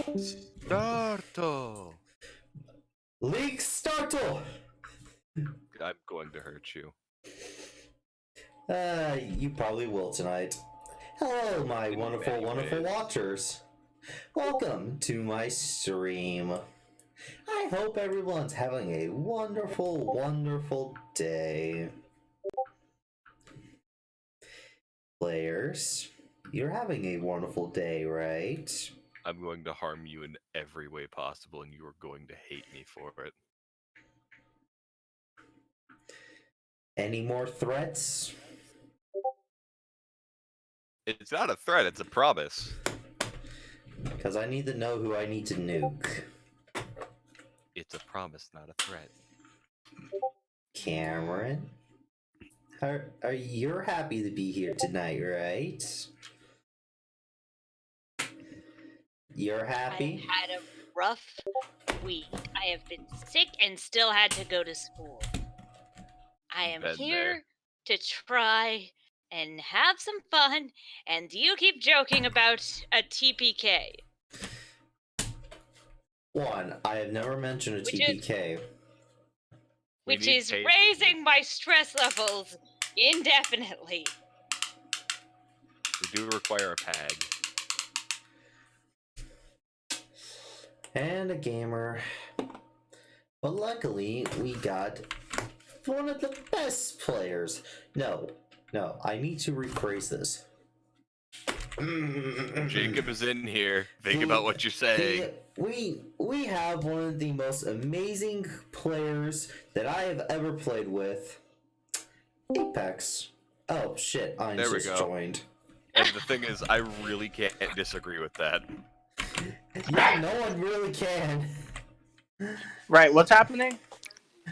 Startle! League Startle! I'm going to hurt you. You probably will tonight. Hello, my In wonderful, many wonderful ways. watchers. Welcome to my stream. I hope everyone's having a wonderful, wonderful day. Players, you're having a wonderful day, right? I'm going to harm you in every way possible, and you are going to hate me for it. Any more threats? It's not a threat, it's a promise. Because I need to know who I need to nuke. It's a promise, not a threat. Cameron? Are you're happy to be here tonight, right? You're happy? I had a rough week. I have been sick and still had to go to school. I am Been here to try and have some fun, and you keep joking about a TPK. One, I have never mentioned a Which TPK. which need is paid- raising my stress levels indefinitely. We do require a PAG. And a gamer. But luckily, we got one of the best players. No, I need to rephrase this. Jacob is in here. Think about what you're saying. We have one of the most amazing players that I have ever played with. Apex. Oh shit, I There we just go. joined. And the thing is, I really can't disagree with that. Yeah, no one really can. Right, what's happening?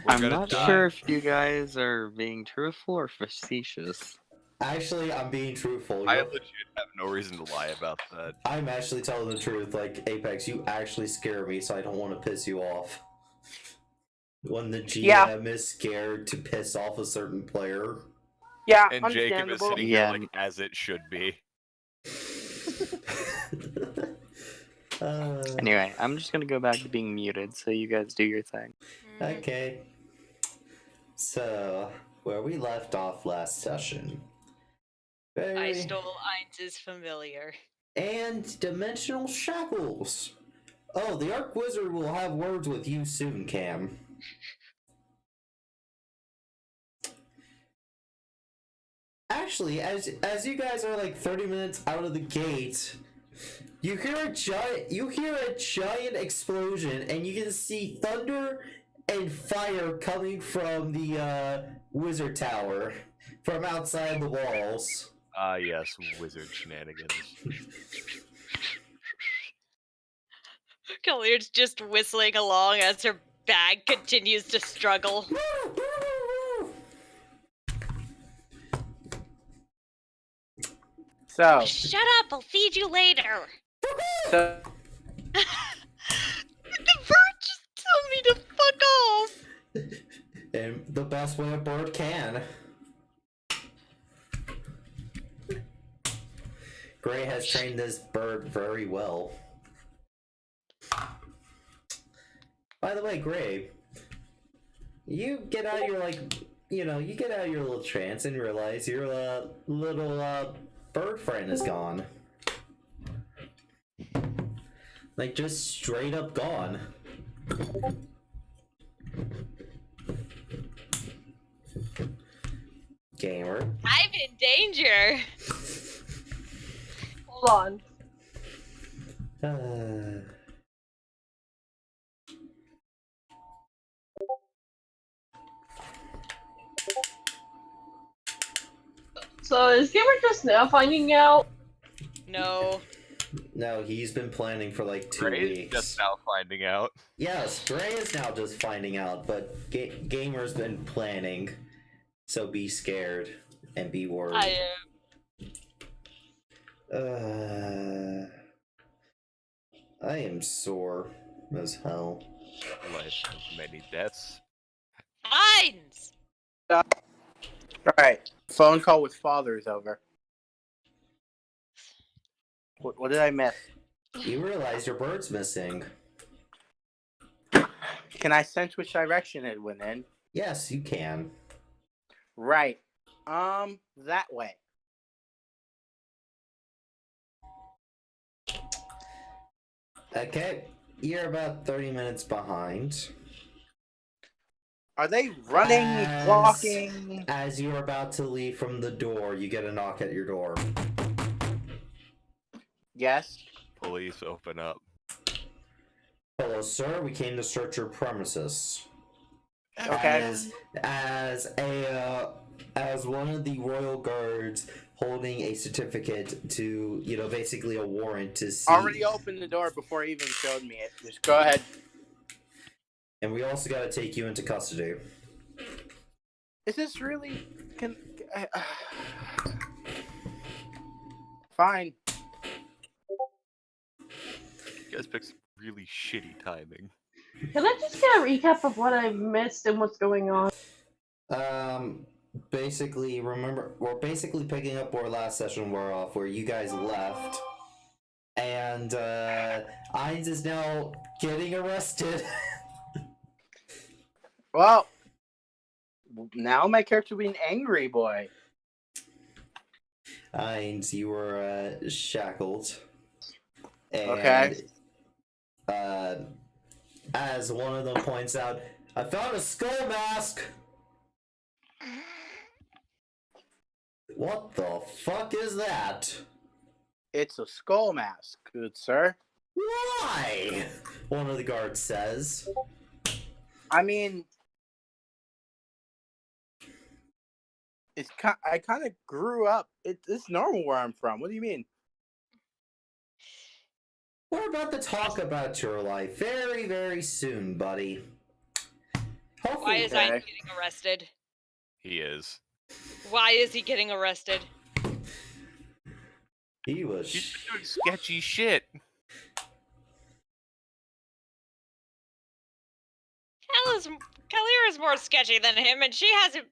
We're I'm gonna not die. sure if you guys are being truthful or facetious. Actually, I'm being truthful. I legit have no reason to lie about that. I'm actually telling the truth. Like, Apex, you actually scare me, so I don't want to piss you off. When the GM is scared to piss off a certain player. Yeah, And Jacob is understandable. sitting here like as it should be. Anyway, I'm just gonna go back to being muted, so you guys do your thing. Okay. So, where we left off last session. I stole Ainz's familiar. And Dimensional Shackles. Oh, the Arc Wizard will have words with you soon, Cam. Actually, as you guys are like 30 minutes out of the gate, you hear a giant explosion, and you can see thunder and fire coming from the wizard tower from outside the walls. Ah, yes, wizard shenanigans. Collier's just whistling along as her bag continues to struggle. So. Shut up! I'll feed you later. So. The bird just told me to fuck off. And the best way a bird can. Gray has trained this bird very well. By the way, Gray, you get out of your you get out of your little trance and realize your little bird friend is gone. Like, just straight up gone. Gamer. I'm in danger. Hold on. So is Gamer just now finding out? No. No, he's been planning for like 2 Gray's weeks. just now finding out. Yes, Gray is now just finding out, but Gamer's been planning. So be scared and be worried. I am. I am sore as hell. Life of many deaths. Ainz! Right. Phone call with father is over. What did I miss? You realize your bird's missing. Can I sense which direction it went in? Yes, you can. Right. That way. Okay, you're about 30 minutes behind. Are they running, walking? As you're about to leave from the door, you get a knock at your door. Yes. Police open up. Hello, sir. We came to search your premises. Okay. As one of the royal guards holding a certificate to, basically a warrant to see. Already opened the door before he even showed me it. Just go ahead. And we also got to take you into custody. Is this really? Fine. You guys picked some really shitty timing. Can I just get a recap of what I missed and what's going on? Basically, remember, we're basically picking up where last session were off, where you guys left. And, Ainz is now getting arrested. Well, now my character being angry boy. Ainz, you were, shackled. And, Okay. as one of them points out, I found a skull mask! What the fuck is that? It's a skull mask, good sir. Why? One of the guards says. I mean, I kind of grew up. It's normal where I'm from. What do you mean? We're about to talk about your life very, very soon, buddy. Hopefully, Why is I getting arrested? He is. Why is he getting arrested? he was. He's doing sketchy shit. Kalir is more sketchy than him, and she hasn't.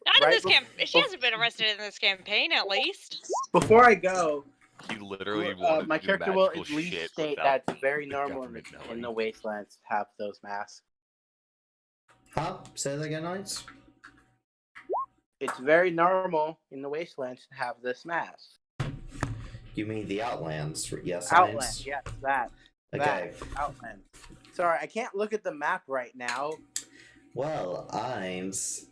Not in Right this camp. She hasn't been arrested in this campaign, at least. Before I go, He literally wanted my to do character will magical at least shit state without that it's very the normal in government the knowing. wastelands to have those masks. Huh? Say that again, Knights? It's very normal in the wastelands to have this mask. You mean the Outlands? Yes, Outland, Ainz? yes, that. Okay. That, Outland. Sorry, I can't look at the map right now. Well, Ainz,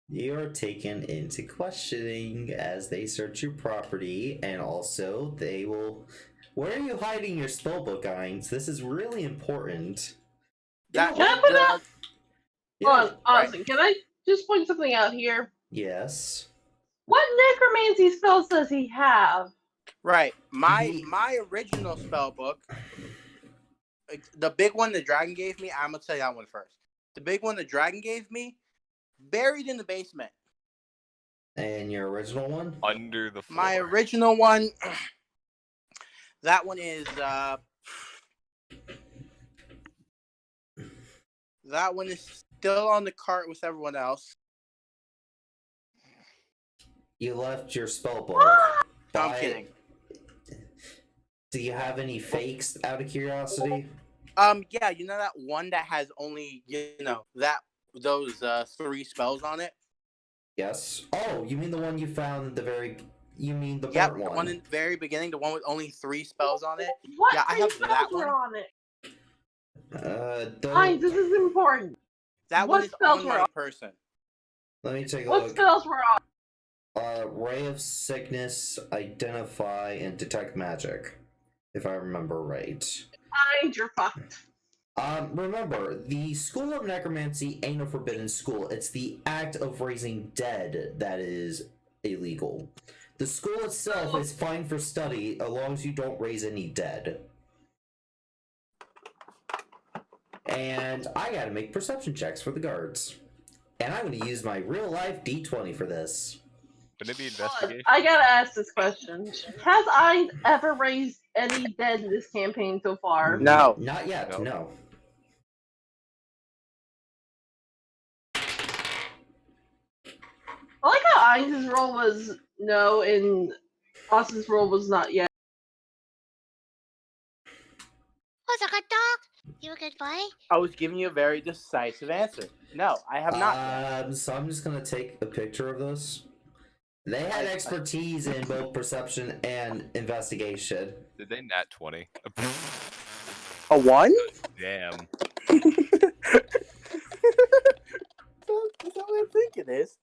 you're taken into questioning as they search your property, and also they will. Where are you hiding your spellbook, Ainz? This is really important. That Can I put out? Yeah. Hold on, Austin, can I just point something out here? Yes. What necromancy spells does he have? Right. My original spell book, the big one the dragon gave me, I'm gonna tell you that one first. The big one the dragon gave me, buried in the basement. And your original one? Under the floor. My original one, that one is that one is still on the cart with everyone else. You left your spellbook. No, I'm kidding. Do you have any fakes out of curiosity? Yeah, you know that one that has only those 3 spells on it? Yes. Oh, you mean the one you found at the very... You mean the Yep, burnt the one? one in the very beginning, the one with only 3 spells on it. What Yeah, I three have spells that were one. on it? The... Fine, this is important. That What one is spells on were my on? person. Let me take a What look. spells were on? Ray of Sickness, Identify, and Detect Magic. If I remember right. Fine, you're fucked. Remember, the School of Necromancy ain't a forbidden school. It's the act of raising dead that is illegal. The school itself is fine for study as long as you don't raise any dead. And I gotta make perception checks for the guards. And I'm gonna use my real life D20 for this. Wouldn't it be investigation? I gotta ask this question. Has I ever raised any dead in this campaign so far? No. Not yet, No. no. I like how Ainz's role was no, and Austin's role was not yet. Who's a good dog? You a good boy? I was giving you a very decisive answer. No, I have not yet. So I'm just gonna take a picture of this. They had expertise in both perception and investigation. Did they nat 20? A 1? Damn. That's what I think it is.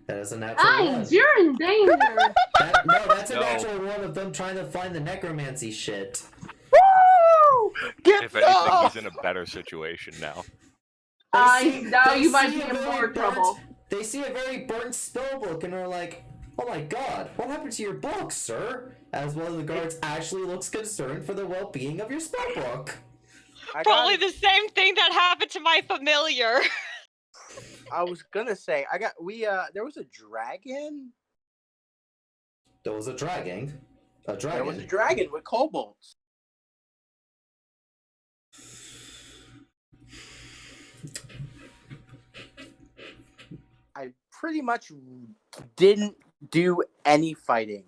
That is a natural one. Guys, you're in danger. No, that's a No. natural one of them trying to find the necromancy shit. Woo! Get If anything, off! he's in a better situation now. Now They you might see be a in very more burnt- trouble. They see a very burnt spell book and are like, "Oh my god, what happened to your book, sir?" As one of the guards actually looks concerned for the well-being of your spell book. Probably the same thing that happened to my familiar. I was gonna say there was a dragon. There was a dragon. A dragon. There was a dragon with kobolds. I pretty much didn't do any fighting.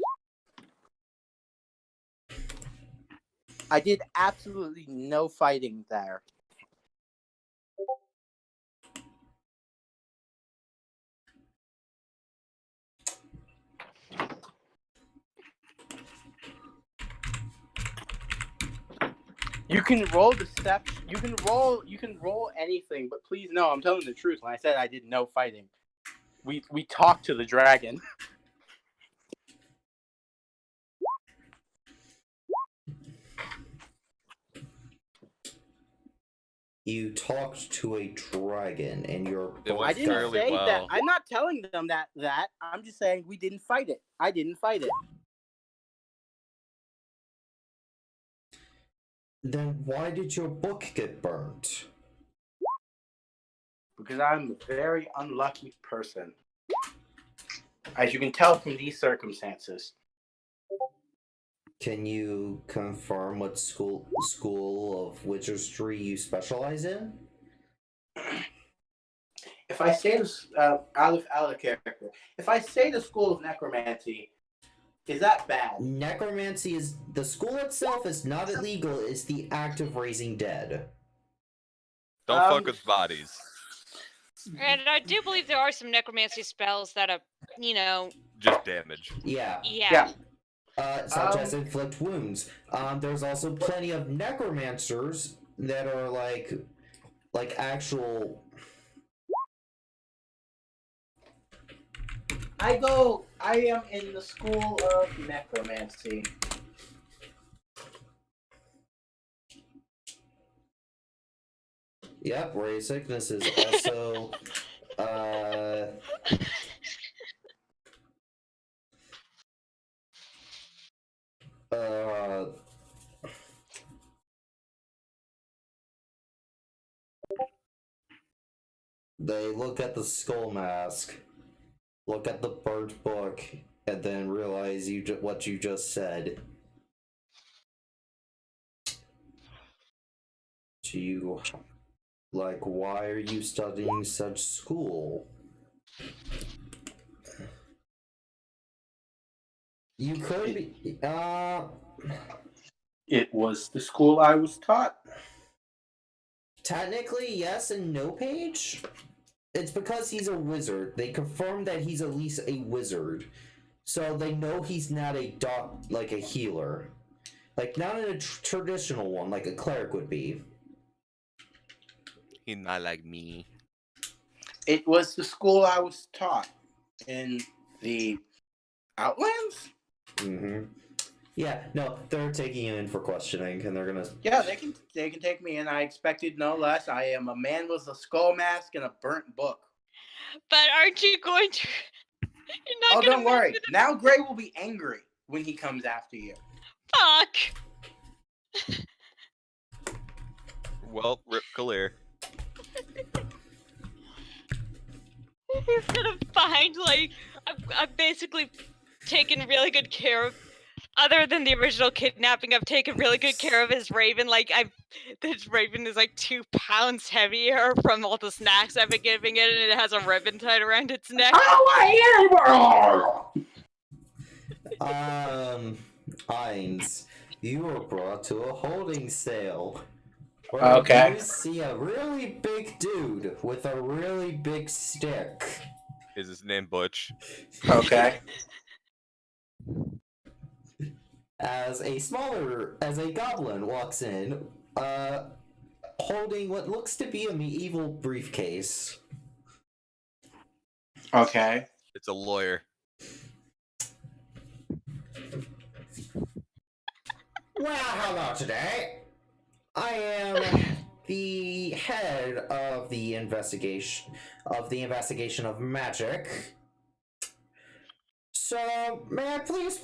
I did absolutely no fighting there. You can roll deception. You can roll anything, but please no, I'm telling the truth when I said I did no fighting. We talked to the dragon. You talked to a dragon and your It book went I didn't fairly say that. well. I'm not telling them that. I'm just saying we didn't fight it. I didn't fight it. Then why did your book get burnt? Because I'm a very unlucky person. As you can tell from these circumstances. Can you confirm what school of wizardry you specialize in? If I say this out of character, if I say the school of necromancy, is that bad? Necromancy is the school itself is not illegal. It's the act of raising dead. Don't fuck with bodies. And I do believe there are some necromancy spells that are, Just damage. Yeah. yeah. Such as inflict wounds. There's also plenty of necromancers that are like actual. I am in the school of necromancy. Yep, ray sickness is also. They look at the skull mask, look at the burnt book, and then realize what you just said. Do you, why are you studying such school? You could be, It was the school I was taught. Technically, yes and no, Paige. It's because he's a wizard. They confirmed that he's at least a wizard. So they know he's not a like a healer. Like, not in a traditional one, like a cleric would be. He's not like me. It was the school I was taught in the Outlands. Mm-hmm. Yeah, no, they're taking him in for questioning, and they're gonna. Yeah, they can take me in. I expected no less. I am a man with a skull mask and a burnt book. But aren't you going to? You're not Don't worry. Now Gray will be angry when he comes after you. Fuck. Well, Rip Kalir. He's gonna find I've basically taken really good care of. Other than the original kidnapping, I've taken really good care of his raven. This raven is 2 pounds heavier from all the snacks I've been giving it, and it has a ribbon tied around its neck. Eins, you were brought to a holding cell where Okay. you see a really big dude with a really big stick. Is his name Butch? Okay. As a goblin walks in, holding what looks to be a medieval briefcase. Okay. It's a lawyer. Well, hello today. I am the head of the investigation of magic. So, may I please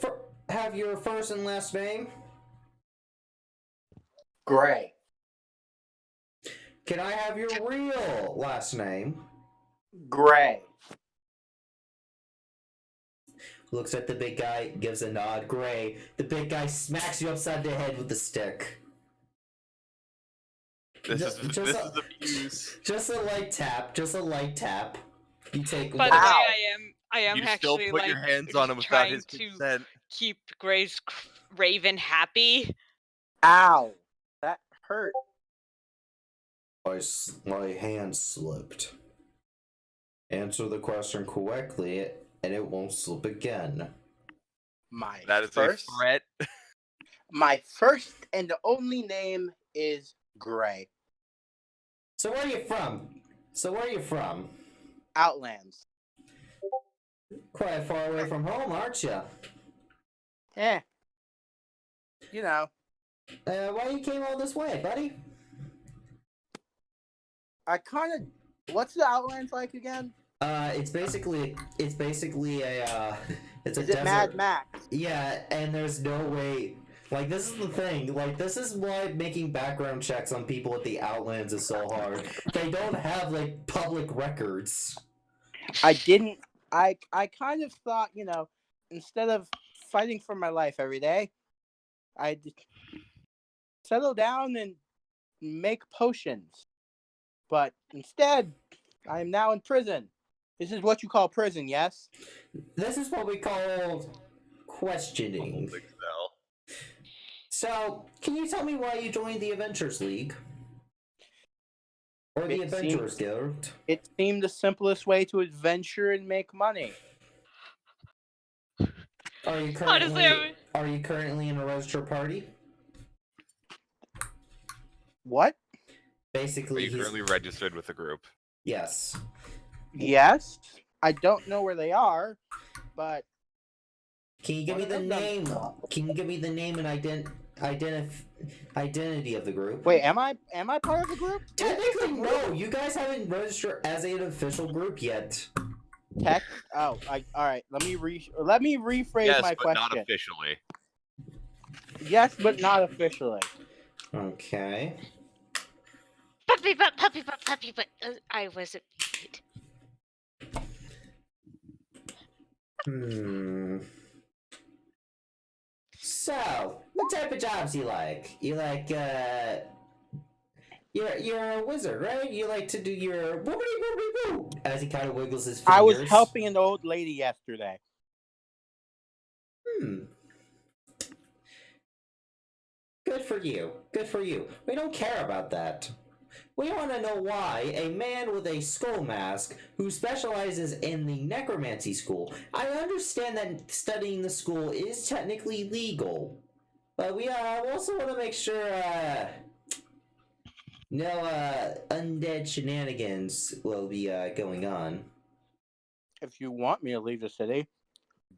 have your first and last name? Gray. Can I have your real last name? Gray. Looks at the big guy, gives a nod. Gray. The big guy smacks you upside the head with the stick. This Just is a- abuse. Just a light tap. Just a light tap. You take By the way, Ow. I am You still actually put like your hands on him without trying his to consent. keep Gray's Raven happy. Ow. That hurt. My hand slipped. Answer the question correctly, and it won't slip again. That is first, a threat. My first and the only name is Gray. So where are you from? Outlands. Quite far away from home, aren't you? Eh. You know, Why you came all this way, buddy? I kind of. What's the Outlands like again? It's basically a it's a Is it desert. Mad Max? Yeah, and there's no way. Like, this is the thing. Like, this is why making background checks on people at the Outlands is so hard. They don't have, like, public records. I didn't. I kind of thought, you know, instead of fighting for my life every day, I'd settle down and make potions. But instead, I am now in prison. This is what you call prison, yes? This is what we call questioning. Holding cell. So, can you tell me why you joined the Adventures League? Or the It Adventurers seems- Guild? It seemed the simplest way to adventure and make money. Are you Honestly, currently in a registered party? What? Are Basically, you currently registered with the group? yes. Yes. I don't know where they are, but Can you give me One the of them name? does. Can you give me the name and identity of the group? wait, am I part of the group? Technically, no. You guys haven't registered as an official group yet. Tech. Oh, all right. Let me rephrase Yes, my but question. not officially. Yes, but not officially. Okay. puppy butt. I wasn't. So, what type of jobs you like? You like, you're a wizard, right? You like to do your woo as he kind of wiggles his fingers. I was helping an old lady yesterday. Good for you. Good for you. We don't care about that. We want to know why a man with a skull mask who specializes in the necromancy school. I understand that studying the school is technically legal, but we also want to make sure no undead shenanigans will be going on. If you want me to leave the city,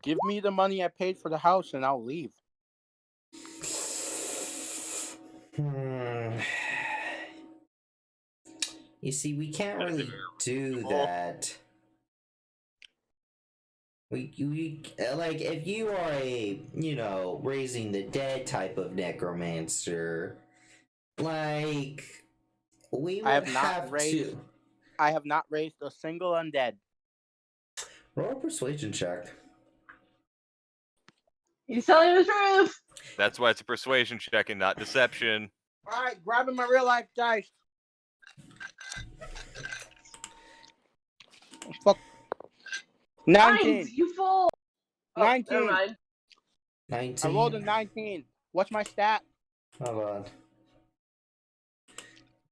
give me the money I paid for the house and I'll leave. You see, we can't That is really do reasonable. that. We like, if you are a, raising the dead type of necromancer, like, we would I have not have raised- to I have not raised a single undead. roll a persuasion check. He's telling the truth. That's why it's a persuasion check and not deception. All right, grabbing my real life dice. Fuck. 19. Nines, you fool. Oh, 19. never mind. 19. I rolled a 19. What's my stat? Hold on.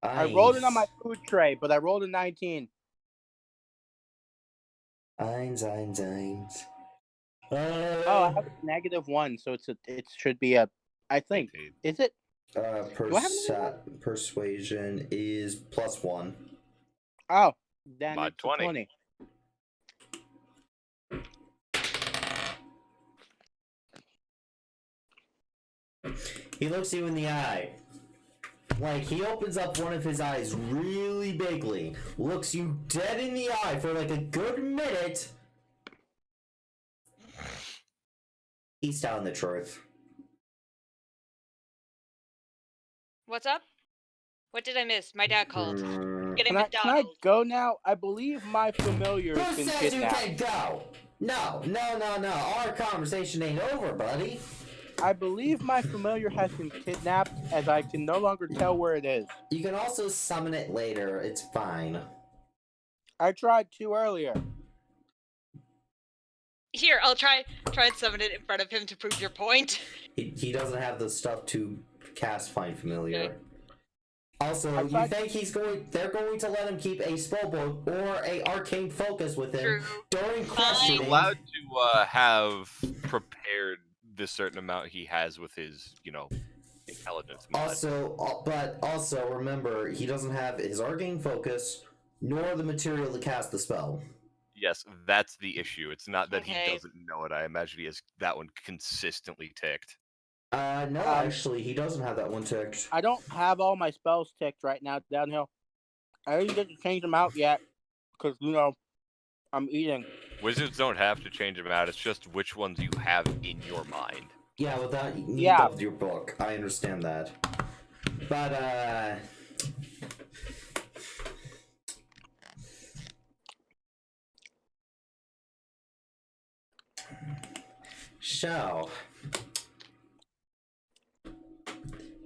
I rolled it on my Eins. food tray, but I rolled a 19. Eins. Oh, I have a -1, so it should be a. I think. 18. Is it? Do I have a Persuasion is +1. Oh, then Mod it's a 20. 20. He looks you in the eye. Like, he opens up one of his eyes really bigly, looks you dead in the eye for like a good minute. He's telling the truth. What's up? What did I miss? My dad called. Getting Can I McDonald's. go now? I believe my familiar has Who been says you kidnapped. can't go? No. Our conversation ain't over, buddy. I believe my familiar has been kidnapped, as I can no longer tell where it is. You can also summon it later. It's fine. I tried to earlier. Here, I'll try and summon it in front of him to prove your point. He doesn't have the stuff to cast Find Familiar. Okay. Also, I you tried- think they're going to let him keep a spellbook or a arcane focus with him True. during He's questioning? allowed to have prepared the certain amount he has with his, intelligence mod. But also remember, he doesn't have his arcane focus nor the material to cast the spell. Yes, that's the issue. It's not that Okay. he doesn't know it. I imagine he has that one consistently ticked. No, actually, he doesn't have that one ticked. I don't have all my spells ticked right now downhill. I didn't get to change them out yet, because, I'm eating. Wizards don't have to change them out. It's just which ones you have in your mind. Yeah, without need Yeah. of your book. I understand that. But, so,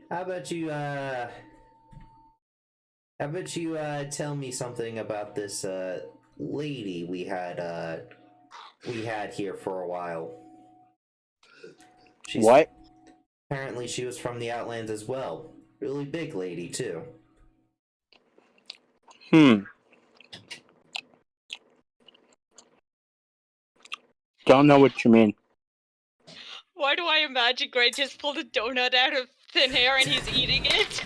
how about you tell me something about this lady we had here for a while. What? Apparently she was from the Outlands as well. Really big lady too. Don't know what you mean. Why do I imagine Gray just pulled a donut out of thin air and he's eating it?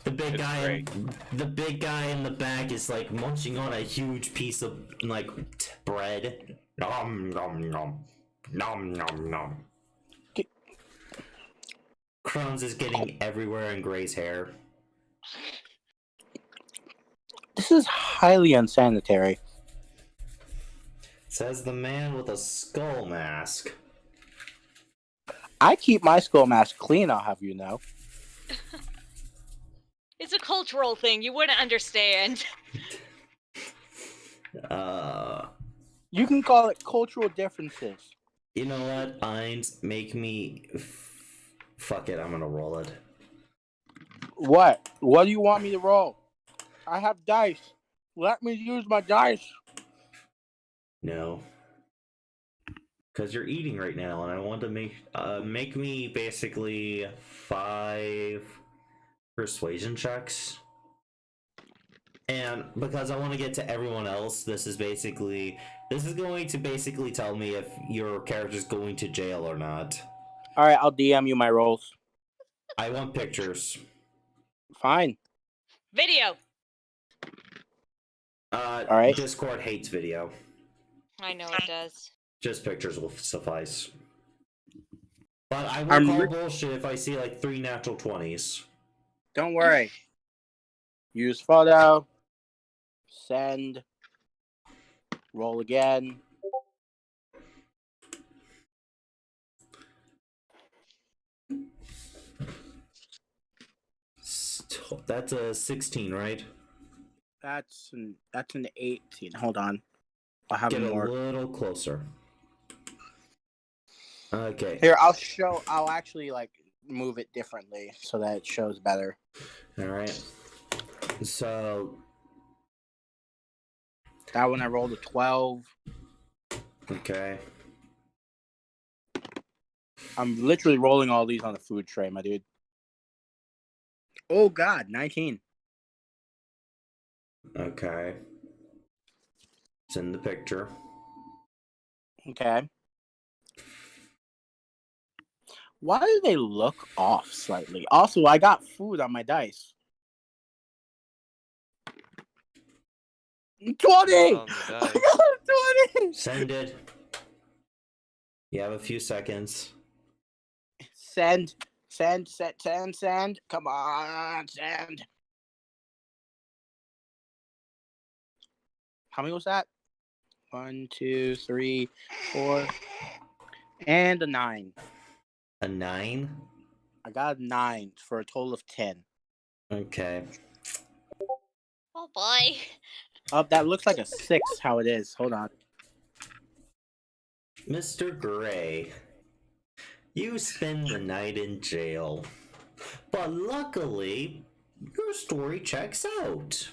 The big It's guy, great. the big guy in the back is like munching on a huge piece of like bread. Nom nom nom, nom nom nom. Crumbs is getting everywhere in Gray's hair. This is highly unsanitary. Says the man with a skull mask. I keep my skull mask clean, I'll have you know. It's a cultural thing. You wouldn't understand. You can call it cultural differences. You know what? Eins, make me. Fuck it, I'm gonna roll it. What? What do you want me to roll? I have dice. Let me use my dice. No. Because you're eating right now, and I want to make me basically 5 persuasion checks. And because I want to get to everyone else, this is going to basically tell me if your character's going to jail or not. Alright, I'll DM you my rolls. I want pictures. Fine. Video. Alright. Discord hates video. I know it does. Just pictures will suffice. But I will I'm call re- bullshit if I see like 3 natural 20s. Don't worry. Use photo. Send. Roll again. That's a 16, right? That's an 18. Hold on. I'll have Get a more. little closer. Okay. Here, I'll actually move it differently so that it shows better. Alright. So, That one I rolled a 12. okay. I'm literally rolling all these on a food tray, my dude. Oh God, 19. Okay. It's in the picture. Okay. Why do they look off slightly? Also, I got food on my dice. 20! On the I dice. got 20! Send it. You have a few seconds. Send. Come on, send. How many was that? 1, 2, 3, 4, and a 9. A 9? I got a 9 for a total of 10. Okay. Oh boy. Oh, that looks like a 6, how it is. Hold on. Mr. Gray, you spend the night in jail. But luckily, your story checks out.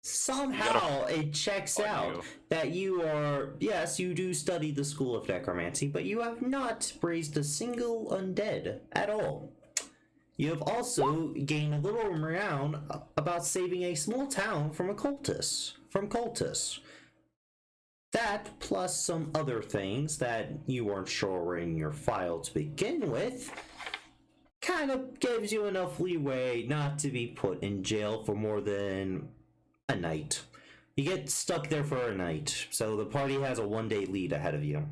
Somehow it checks on out you. that you are, yes, you do study the School of Necromancy, but you have not raised a single undead at all. You have also gained a little renown about saving a small town from cultists. That, plus some other things that you weren't sure were in your file to begin with, kind of gives you enough leeway not to be put in jail for more than a night. You get stuck there for a night, so the party has a 1-day lead ahead of you.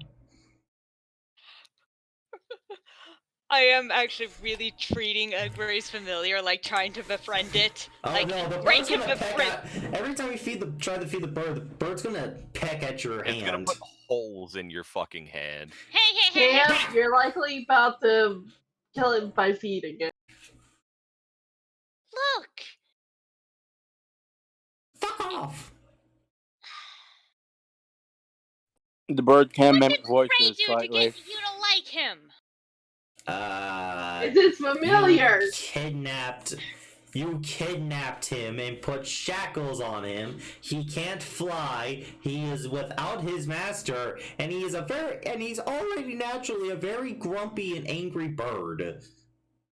I am actually really treating a Gray's familiar, like trying to befriend it. Oh like, no, the Gray bird's can gonna peck befriend. at. Every time you try to feed the bird's gonna peck at your It's gonna hand. put holes in your fucking hand. Hey. Cam, you're likely about to kill it by feeding it. Look. Fuck off! The bird can What mimic did Gray voices do to slightly. get you to like him? It is familiar. You kidnapped him and put shackles on him. He can't fly. He is without his master, and he's already naturally a very grumpy and angry bird.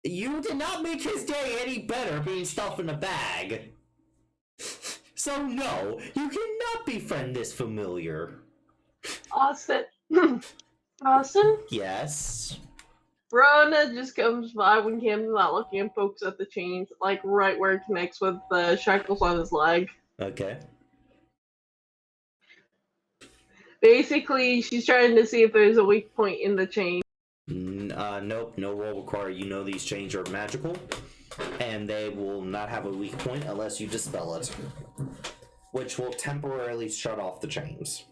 You did not make his day any better being stuffed in a bag. So no, you cannot befriend this familiar. Austin. Austin? Yes. Rona just comes by when Cam's not looking and pokes at the chains, like right where it connects with the shackles on his leg. Okay. Basically, she's trying to see if there's a weak point in the chain. Nope, no roll required. You know these chains are magical, and they will not have a weak point unless you dispel it, which will temporarily shut off the chains.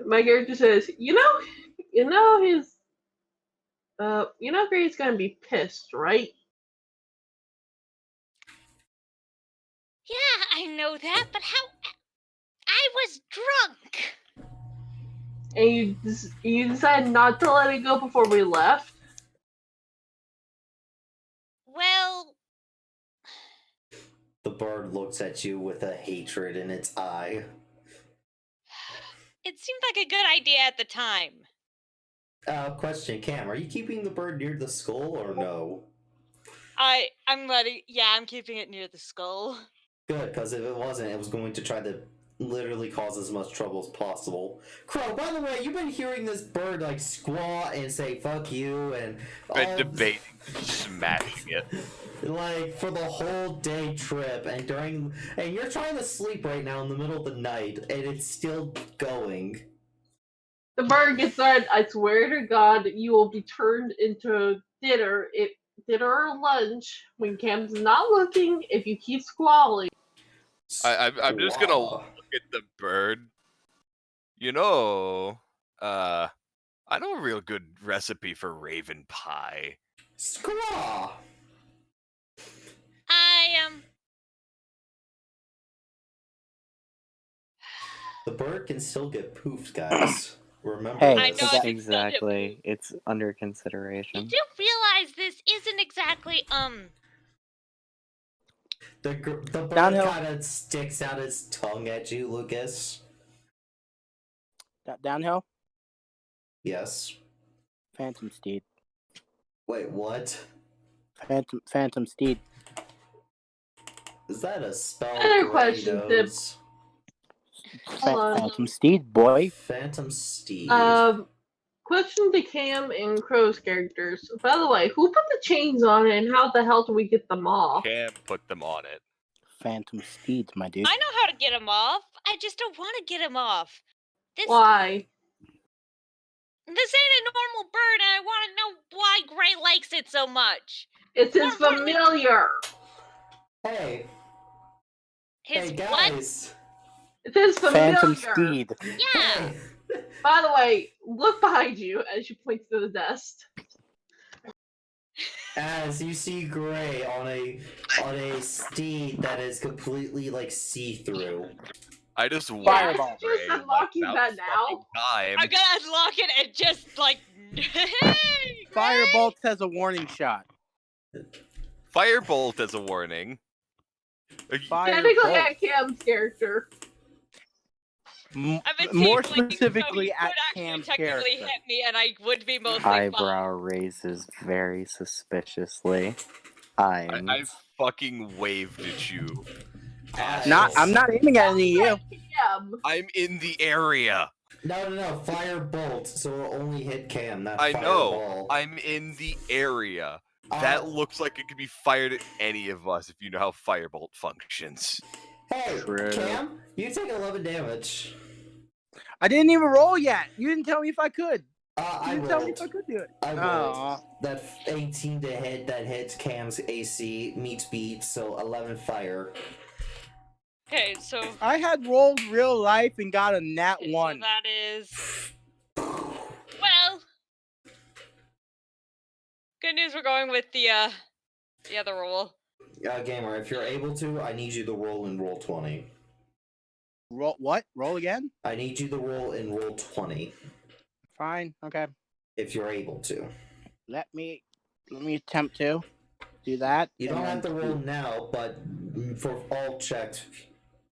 My character says, you know Gray's gonna be pissed, right? Yeah, I know that, but how? I was drunk. And you decided not to let it go before we left. Well, The bird looks at you with a hatred in its eye. it seemed like a good idea at the time. Question, Cam, are you keeping the bird near the skull or no? I'm keeping it near the skull. Good, because if it wasn't, it was going to try to literally cause as much trouble as possible. Crow, by the way, you've been hearing this bird like squawk and say "fuck you" and Been debating smashing it. like for the whole day trip, and you're trying to sleep right now in the middle of the night, and it's still going. The bird gets started. I swear to God, you will be turned into dinner or lunch when Cam's not looking. If you keep squalling. I'm just gonna look at the bird. I know a real good recipe for raven pie. Squaw. The bird can still get poofed, guys. Remember Hey, I this. know I can still get Exactly. It's under You consideration. do realize this isn't exactly The bird Downhill. kind of sticks out its tongue at you, Lucas. Downhill? Yes. Phantom Steed. Wait, what? Phantom Steed. Is that a spell? Other question, Tip. Kratos? Hold on. Phantom Steed, boy. Phantom Steed. Question to Cam and Crow's characters. By the way, who put the chains on it, and how the hell do we get them off? Can't put them on it. Phantom Steed, my dude. I know how to get him off. I just don't want to get him off. Why? This ain't a normal bird, and I want to know why Gray likes it so much. It's his More importantly- familiar. Hey, His hey what? guys. It's his familiar. Phantom Steed. Yeah. Hey. By the way, look behind you as you point to the desk. As you see Gray on a steed that is completely like see-through. I just Fireball. walked Just Ray, unlocking like, that about now? fucking Time. I'm gonna unlock it and just like. Firebolt has a warning shot. Firebolt as a warning. Technically, Firebolt. at Cam's character. I'm a More tiefling, so specifically he at could actually Cam's technically character. hit me, and I would be mostly fine. Eyebrow raises very suspiciously. I fucking waved at you. I'm not aiming at any of you. Cam. I'm in the area. No. Firebolt, so it'll only hit Cam, not I Fireball. know. I'm in the area. That looks like it could be fired at any of us if you know how Firebolt functions. Hey, True. Cam, you take 11 damage. I didn't even roll yet. You didn't tell me if I could. I You didn't tell me rolled. if I could do it. I rolled. Aw. That 18 to hit, that hits Cam's AC, meets beat, so 11 fire. Okay, so. I had rolled real life and got a nat Okay, 1. So that is. Well. Good news, we're going with the other roll. Gamer, if you're able to, I need you to roll in roll 20. Roll what? Roll again? I need you to roll in roll 20, Fine. Okay. if you're able to. Let me attempt to do that. You and don't then have to roll now, but for all checks,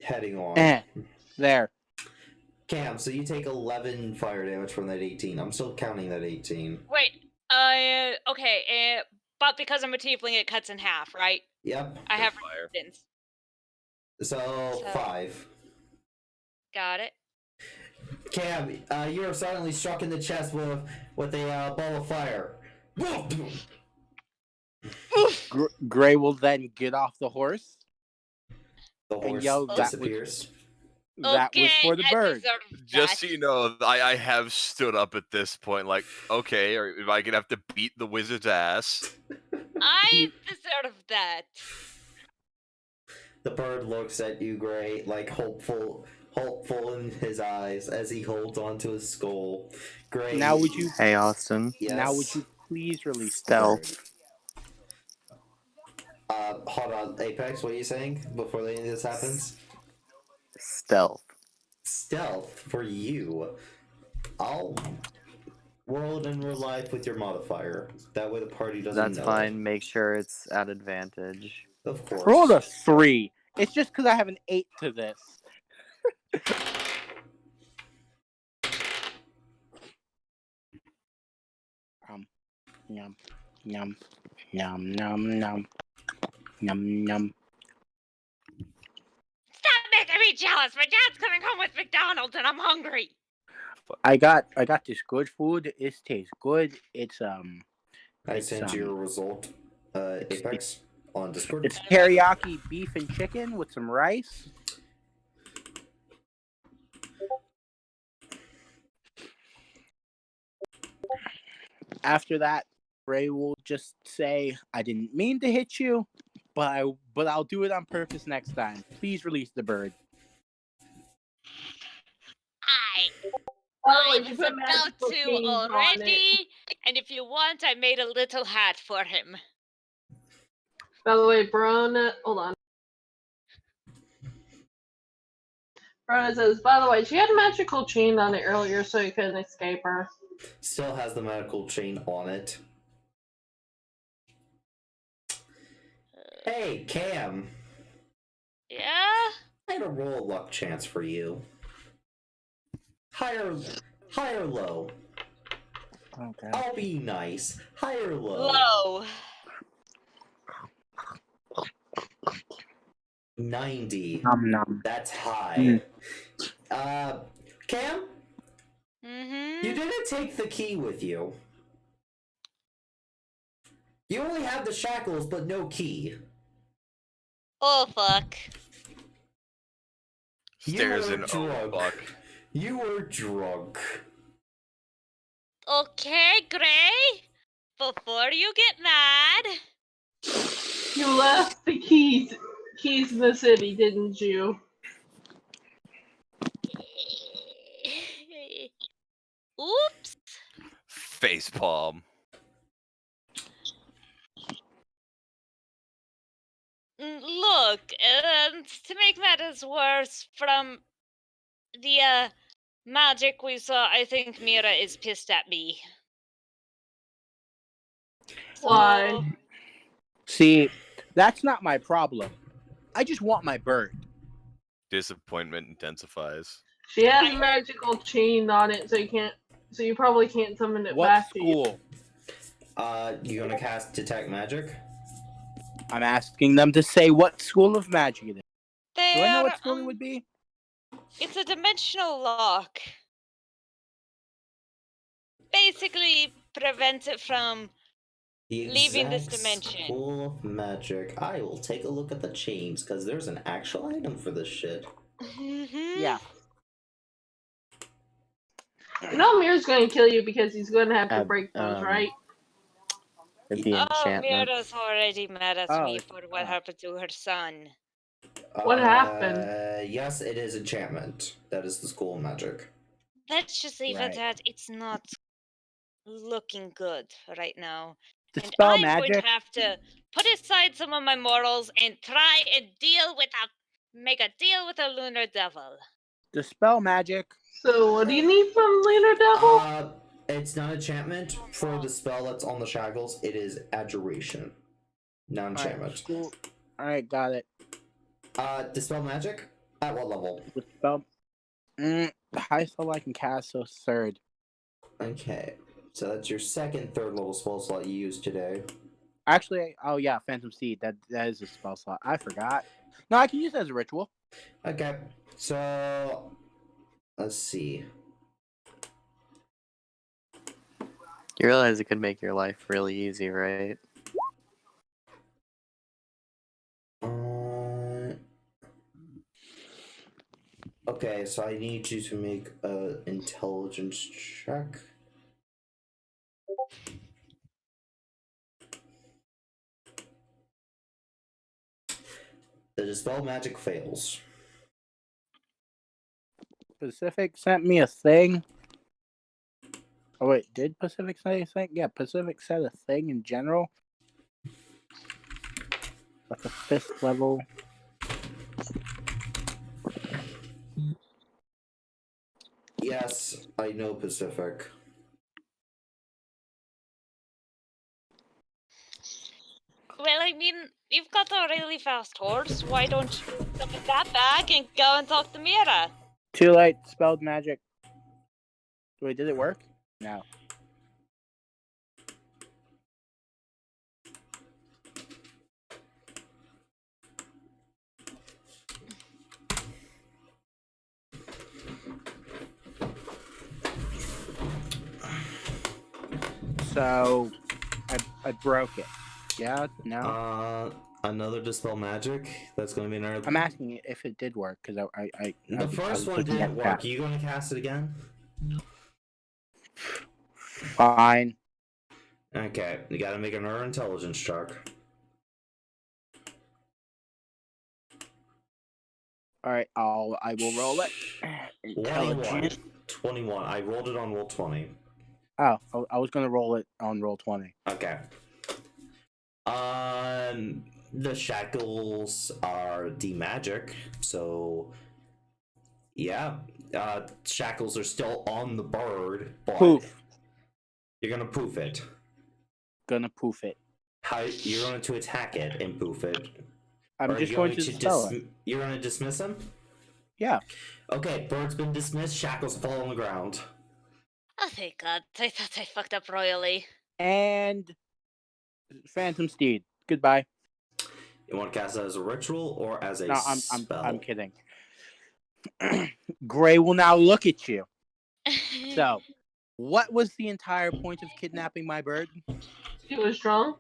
heading on. There. Cam, so you take 11 fire damage from that 18. I'm still counting that 18. Wait. Okay. But because I'm a tiefling, it cuts in half, right? Yep. I have Fire. resistance. So 5. Got it. Cam, you are suddenly struck in the chest with a ball of fire. Gray will then get off the horse. The And horse yell, "That was- disappears. That was for the I bird. deserve Just that. so you know, I have stood up at this point, like, okay, or am I gonna have to beat the wizard's ass? I deserve that. The bird looks at you, Gray, like hopeful in his eyes as he holds onto his skull. Gray. Now would you Hey, Austin. Yes. Now would you please release Stealth. the bird? Hold on, Apex. What are you saying before any of this happens? Stealth. Stealth for you. I'll roll it in real life with your modifier. That way the party doesn't That's know. fine. Make sure it's at advantage. Of course. Rolled a 3. It's just because I have an 8 to this. Yum, yum, yum, yum, yum, yum, yum. Stop making me jealous. My dad's coming home with McDonald's, and I'm hungry. I got this good food. It tastes good. It's I sent you a result, Apex, on Discord. it's teriyaki beef and chicken with some rice. After that, Ray will just say, "I didn't mean to hit you, but I'll do it on purpose next time. Please release the bird." I Oh, you was put about magical to chains on it. already, and if you want, I made a little hat for him. By the way, Brona, hold on. Brona says, by the way, she had a magical chain on it earlier so you couldn't escape her. Still has the medical chain on it. Hey, Cam. Yeah? I had a roll of luck chance for you. High or low? Okay. I'll be nice. High or low? Low. 90. Nom nom. That's high. Cam? Mm-hmm. You didn't take the key with you. You only have the shackles, but no key. Oh, fuck. Stares You in were oh drunk. fuck. You were drunk. Okay, Gray. Before you get mad. You left the keys in the city, didn't you? Oops. Facepalm. Look, to make matters worse, from the magic we saw, I think Mira is pissed at me. So, Why? See, that's not my problem. I just want my bird. Disappointment intensifies. She has a magical chain on it, so you probably can't summon it What back to you. school? You gonna cast Detect Magic? I'm asking them to say what school of magic it is. they Do I know are, what school it would be? It's a dimensional lock. Basically, prevents it from The leaving this exact dimension. School of Magic. I will take a look at the chains, because there's an actual item for this shit. Mm-hmm. Yeah. You know Mir's gonna kill you because he's gonna have to Ab- break those, right? The Oh, enchantment. Mira's already mad at me for what oh. happened to her son. What happened? Yes, it is enchantment. That is the School of Magic. Let's just leave Right. it at it's not looking good right now. And Dispel I'm going magic. to have to put aside some of my morals and try and make a deal with a lunar devil. Dispel magic. So what do you need from Lunar Devil? It's not enchantment for the spell that's on the shackles. It is adjuration, not enchantment. School. Alright, got it. Dispel magic. At what level? Dispel. Highest level I can cast, so third. Okay, so that's your second third level spell slot you used today. Actually, oh yeah, Phantom Seed. That is a spell slot. I forgot. No, I can use it as a ritual. Okay, so let's see. You realize it could make your life really easy, right? Okay, so I need you to make an intelligence check. The dispel magic fails. Pacific sent me a thing. Oh wait, did Pacific say a thing? Yeah, Pacific said a thing in general. Like a 5th level. Yes, I know Pacific. Well, I mean, you've got a really fast horse. Why don't you summon that back and go and talk to Mira? Too late. Spelled magic. Wait, did it work? No. So, I broke it. Yeah? No? Another dispel magic. That's going to be another. I'm asking if it did work, because The first one didn't work. Are you going to cast it again? Fine. Okay, you got to make another intelligence check. Alright, I will roll it. 21. I rolled it on roll 20. Oh, I was gonna roll it on roll 20. Okay. The shackles are de-magic, so yeah. Shackles are still on the bird, but Poof. you're gonna poof it. Gonna poof it. How you're going to attack it and poof it? I'm Or just you're going to dispel it. You're gonna dismiss him? Yeah. Okay, bird's been dismissed. Shackles fall on the ground. Oh, thank God. I thought I fucked up royally. And Phantom Steed. Goodbye. You want to cast that as a ritual or as a No, spell? I'm kidding. Gray will now look at you. So, what was the entire point of kidnapping my bird? He was drunk.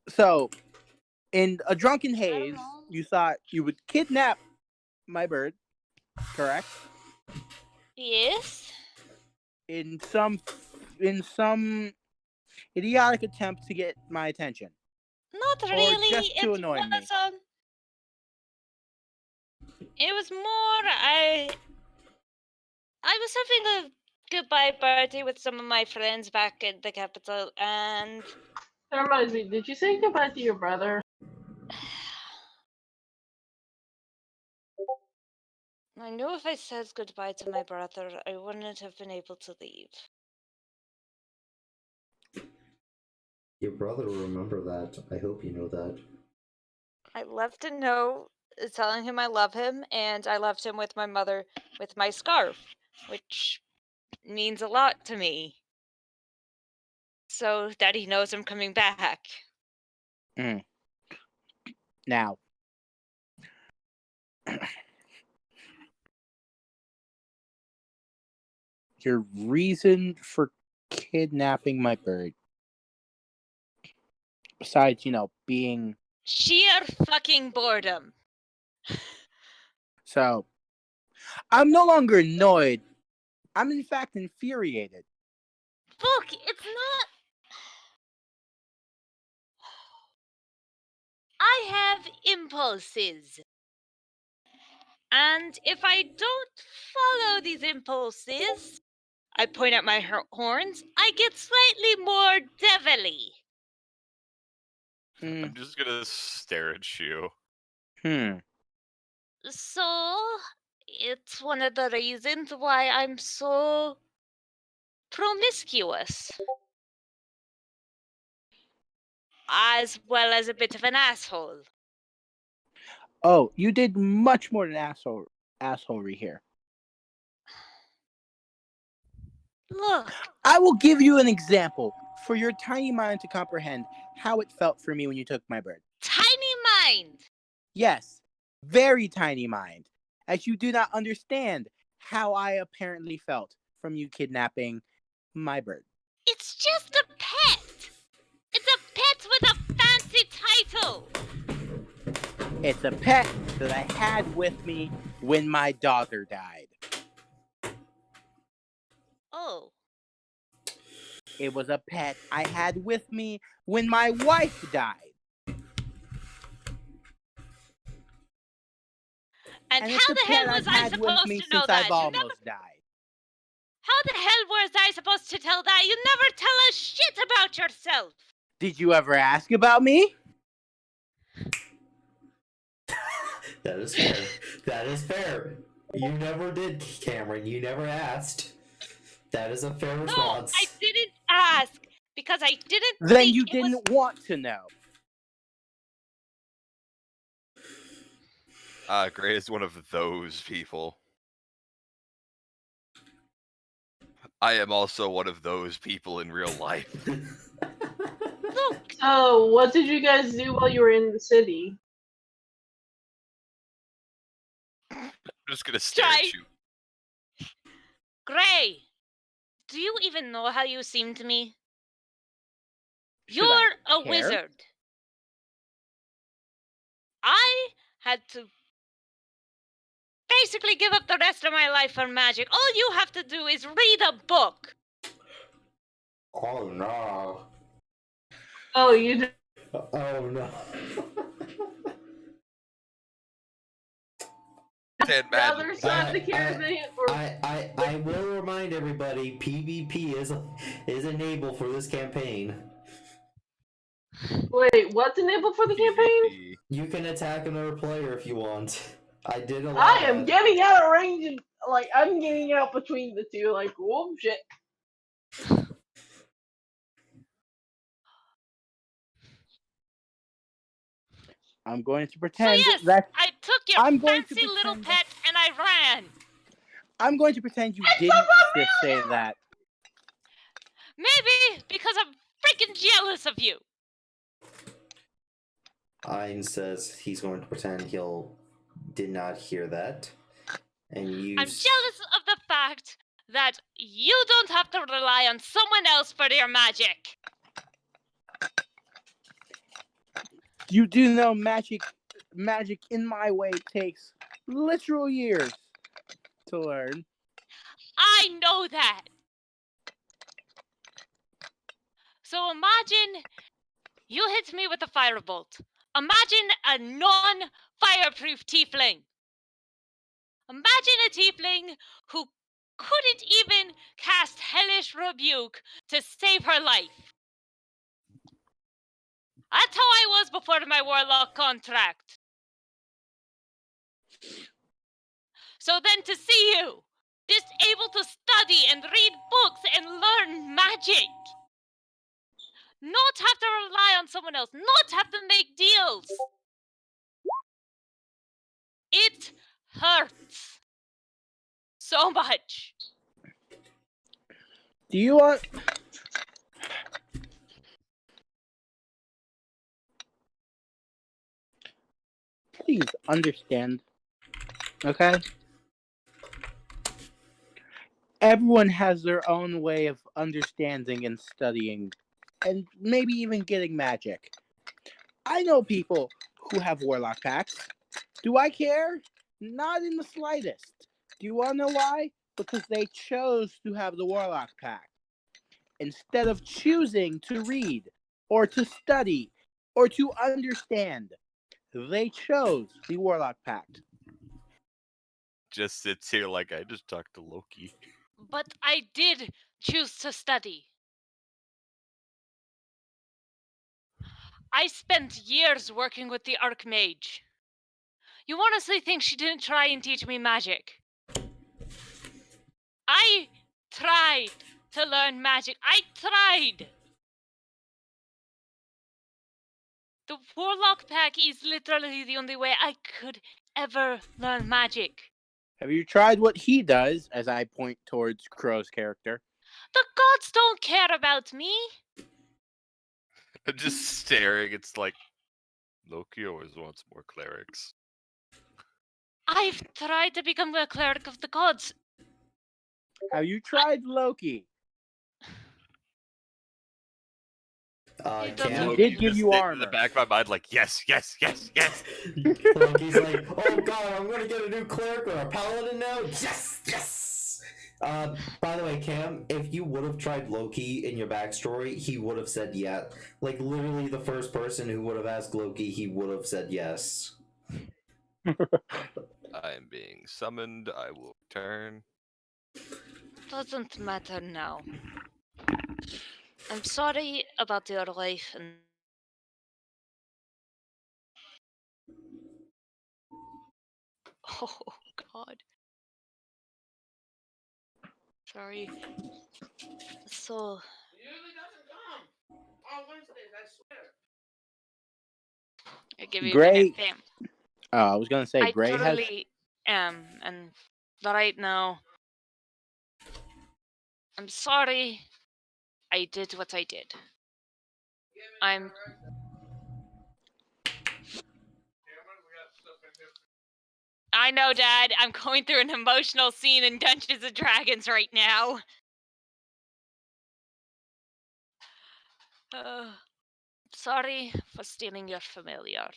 So, in a drunken I don't haze, know. you thought you would kidnap my bird, correct? Yes? In some idiotic attempt to get my attention, Not or really. just to It annoy me. was it was more I was having a goodbye party with some of my friends back in the capital, and That reminds me, did you say goodbye to your brother? I knew if I said goodbye to my brother, I wouldn't have been able to leave. Your brother will remember that. I hope you know that. I left a note telling him I love him, and I left him with my mother with my scarf, which means a lot to me. So that he knows I'm coming back. Now, your reason for kidnapping my bird, besides, being... Sheer fucking boredom. So, I'm no longer annoyed. I'm in fact infuriated. Look, it's not. I have impulses. And if I don't follow these impulses, I point at my horns, I get slightly more devilly. I'm just gonna stare at you. So, it's one of the reasons why I'm so promiscuous. As well as a bit of an asshole. Oh, you did much more than assholery here. Look, I will give you an example for your tiny mind to comprehend how it felt for me when you took my bird. tiny mind. Yes, very tiny mind, as you do not understand how I apparently felt from you kidnapping my bird. It's just a pet. It's a pet with a fancy title. It's a pet that I had with me when my daughter died. Oh. It was a pet I had with me when my wife died. And it's how a the pet hell was I've I had with supposed me to know since that? I've almost died. How the hell was I supposed to tell that? You never tell us shit about yourself. Did you ever ask about me? That is fair. That is fair. You never did, Cameron. You never asked. That is a fair response. No, I didn't ask because I didn't Then think you it didn't was... want to know. Gray is one of those people. I am also one of those people in real life. Look. So, what did you guys do while you were in the city? I'm just gonna stare at you. Gray, do you even know how you seem to me? Should You're I a care? wizard. I had to basically give up the rest of my life for magic. All you have to do is read a book. Oh no. Oh, you did. Oh no. Dead The man. other side of the caravan, or I will remind everybody, PvP is enabled for this campaign. wait, what's enabled for the campaign? PvP. You can attack another player if you want. I did allow I am that. getting out of range, and I'm getting out between the two. Like, whoa, shit. I'm going to So pretend yes, that I took your I'm going to fancy little pretend pet and I ran. I'm going to pretend you didn't just say that. Maybe because I'm freaking jealous of you. Ein says he's going to pretend he'll did not hear that, and I'm jealous of the fact that you don't have to rely on someone else for your magic. You do know magic in my way takes literal years to learn. I know that. So imagine you hit me with a firebolt. Imagine a non-fireproof tiefling. Imagine a tiefling who couldn't even cast Hellish Rebuke to save her life. That's how I was before my warlock contract. So then to see you, just able to study and read books and learn magic. Not have to rely on someone else, not have to make deals. It hurts so much. Do you want please understand, okay? Everyone has their own way of understanding and studying, and maybe even getting magic. I know people who have warlock packs. Do I care? Not in the slightest. Do you want to know why? Because they chose to have the warlock pack. Instead of choosing to read, or to study, or to understand, they chose the warlock pact. Just sits here like I just talked to Loki. But I did choose to study. I spent years working with the Archmage. You honestly think she didn't try and teach me magic? I tried to learn magic. I tried. The Warlock Pack is literally the only way I could ever learn magic. Have you tried what he does, as I point towards Crow's character? The gods don't care about me. I'm just staring. It's like Loki always wants more clerics. I've tried to become a cleric of the gods. Have you tried Loki? He Cam, doesn't- He did give just you sitting armor. in the back of my mind, like yes, yes, yes, yes. Loki's like, oh god, I'm gonna get a new cleric or a paladin now. Yes, yes. By the way, Cam, if you would have tried Loki in your backstory, he would have said yeah. Like literally, the first person who would have asked Loki, he would have said yes. I am being summoned. I will return. Doesn't matter now. I'm sorry about your life and oh god. Sorry. So I give you a Gray. minute, fam. I was gonna say I Gray has. totally am, and right now I'm sorry I did what I did. I know, Dad. I'm going through an emotional scene in Dungeons and Dragons right now. Sorry for stealing your familiar.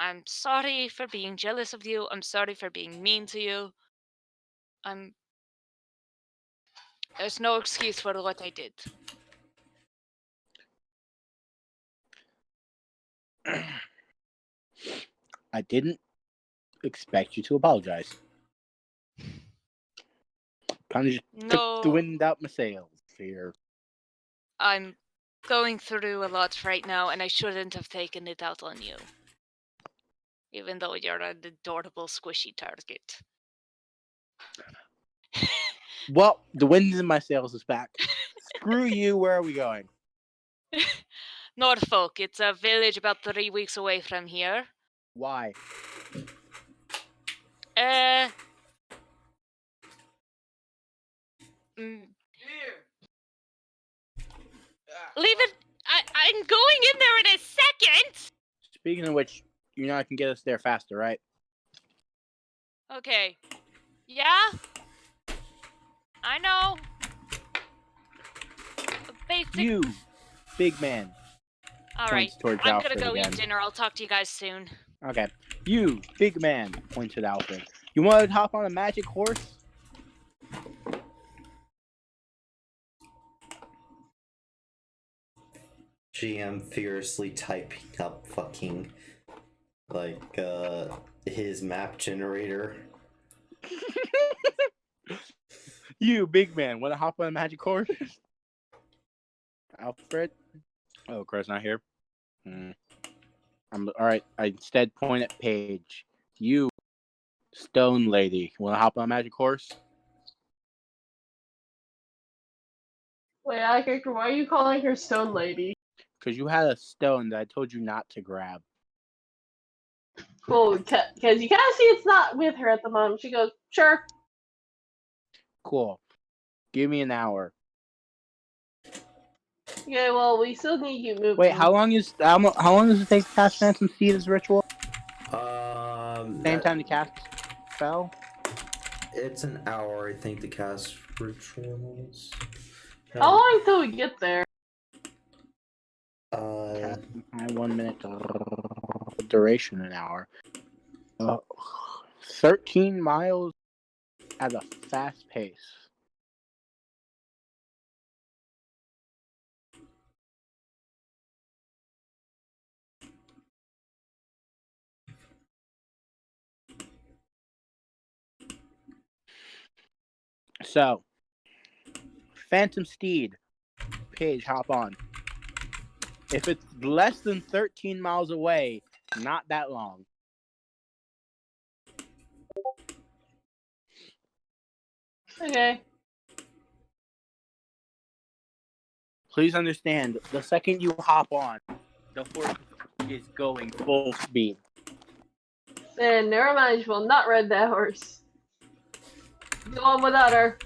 I'm sorry for being jealous of you. I'm sorry for being mean to you. There's no excuse for what I did. I didn't expect you to apologize. Kind of just took the No, wind out my sails here. I'm going through a lot right now, and I shouldn't have taken it out on you. Even though you're an adorable, squishy target. Well, the wind in my sails is back. Screw you. Where are we going? Norfolk. It's a village about 3 weeks away from here. Why? Mm, leave it. I'm going in there in a second. Speaking of which, you know I can get us there faster, right? Okay. Yeah. I know. Basic. You, big man. All right. Points towards I'm gonna Alfred go again. eat dinner. I'll talk to you guys soon. Okay. You, big man. Points at Alfred. You want to hop on a magic horse? GM furiously typing up fucking like his map generator. You, big man. Want to hop on a magic horse? Alfred? Oh, Crow's not here. I'm all right. I instead point at Paige. You, stone lady. Want to hop on a magic horse? Wait, I character, why are you calling her Stone Lady? Because you had a stone that I told you not to grab. Cool, because you kind of see it's not with her at the moment. She goes, sure. Cool. Give me an hour. Okay, well, we still need you moving. Wait, how long does it take to cast Phantom Seed's ritual? Same time to cast spell? It's an hour, I think, to cast rituals. How long till we get there? Cast 1 minute duration an hour. 13 miles at a fast pace. So, Phantom Steed, Paige, hop on. If it's less than 13 miles away, not that long. Okay. Please understand, the second you hop on, the horse is going full speed. Then never mind, we'll not ride that horse. Go on without her.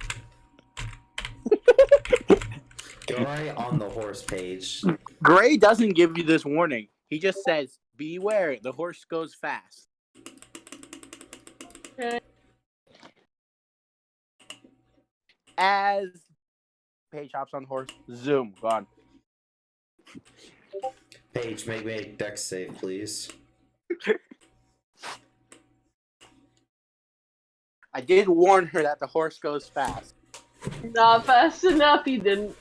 Go right on the horse page. Gray doesn't give you this warning. He just says, beware, the horse goes fast. Okay. As Paige hops on the horse, zoom, gone. Paige, make me a dex save, please. I did warn her that the horse goes fast. Not fast enough, he didn't.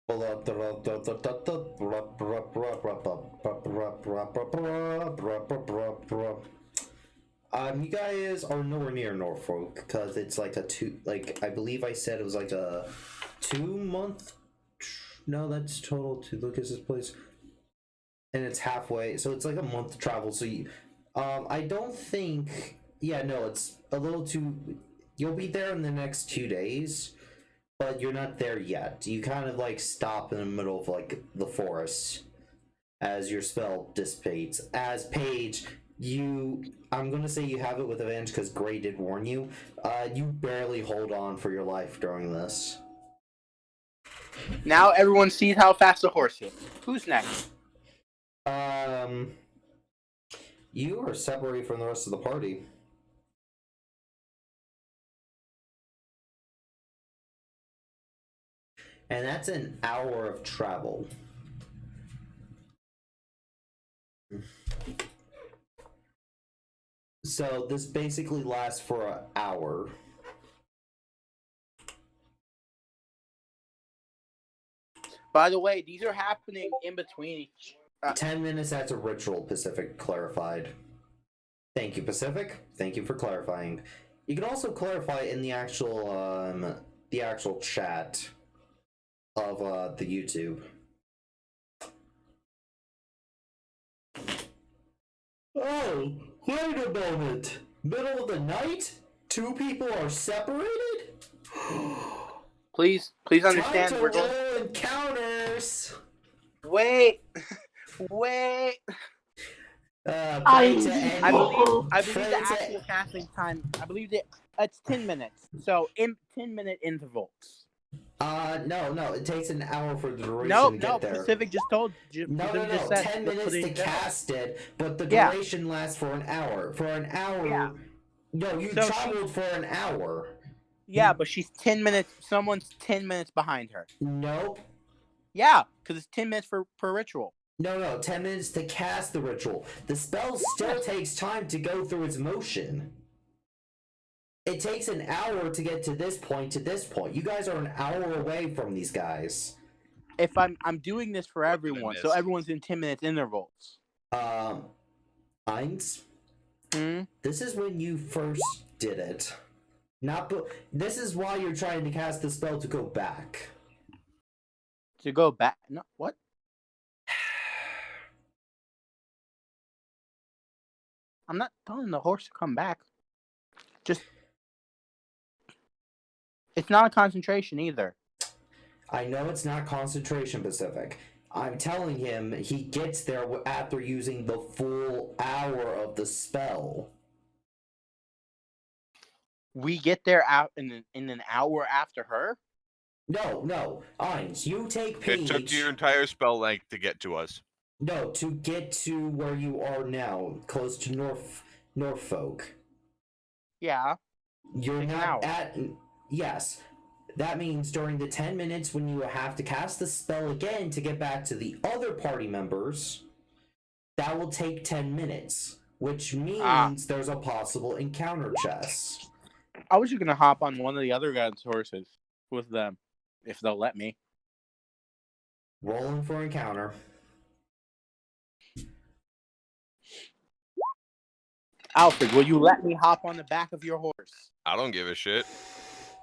What's You guys are nowhere near Norfolk because it's like I believe I said it was like a 2-month. No, that's total to Lucas's place, and it's halfway, so it's like a month travel. So I don't think. Yeah, no, it's a little too. You'll be there in the next 2 days, but you're not there yet. You kind of like stop in the middle of like the forest as your spell dissipates. As Paige, I'm gonna say you have it with advantage because Gray did warn you. You barely hold on for your life during this. Now everyone sees how fast the horse is. Who's next? You are separated from the rest of the party. And that's an hour of travel. So this basically lasts for an hour. By the way, these are happening in between each. 10 minutes after ritual, Pacific clarified. Thank you, Pacific. Thank you for clarifying. You can also clarify in the actual chat of the YouTube. Oh, wait a moment. Middle of the night? 2 people are separated? Please understand. Time to We're going. roll encounters. Wait. Pray to I end. I believe Pray the to- actual casting time. I believe that it's 10 minutes. So in 10-minute intervals. No, it takes an hour for the duration No, to get there. Pacific just told. No, Pacific just said, 10 let's put minutes it to in general. cast it, but the Yeah. duration lasts for an hour. For an hour. Yeah. No, you So traveled for an hour. Yeah, but she's 10 minutes. Someone's 10 minutes behind her. Nope. Yeah, because it's 10 minutes per ritual. No, 10 minutes to cast the ritual. The spell still takes time to go through its motion. It takes an hour to get to this point to this point. You guys are an hour away from these guys. If I'm doing this for everyone, so everyone's in 10 minutes intervals. Eins, Hmm? this is when you first did it. This is why you're trying to cast the spell to go back. To go back? No, what? I'm not telling the horse to come back. Just, it's not a concentration either. I know it's not concentration specific. I'm telling him he gets there after using the full hour of the spell. We get there out in an hour after her? No, Eins, you take Paige. It took your entire spell length to get to us. No, to get to where you are now, close to Norfolk. Yeah. You're Take an not hour. at. Yes. That means during the 10 minutes when you have to cast the spell again to get back to the other party members, that will take 10 minutes, which means there's a possible encounter chest. I was just going to hop on one of the other guys' horses with them, if they'll let me. Rolling for encounter. Alfred, will you let me hop on the back of your horse? I don't give a shit.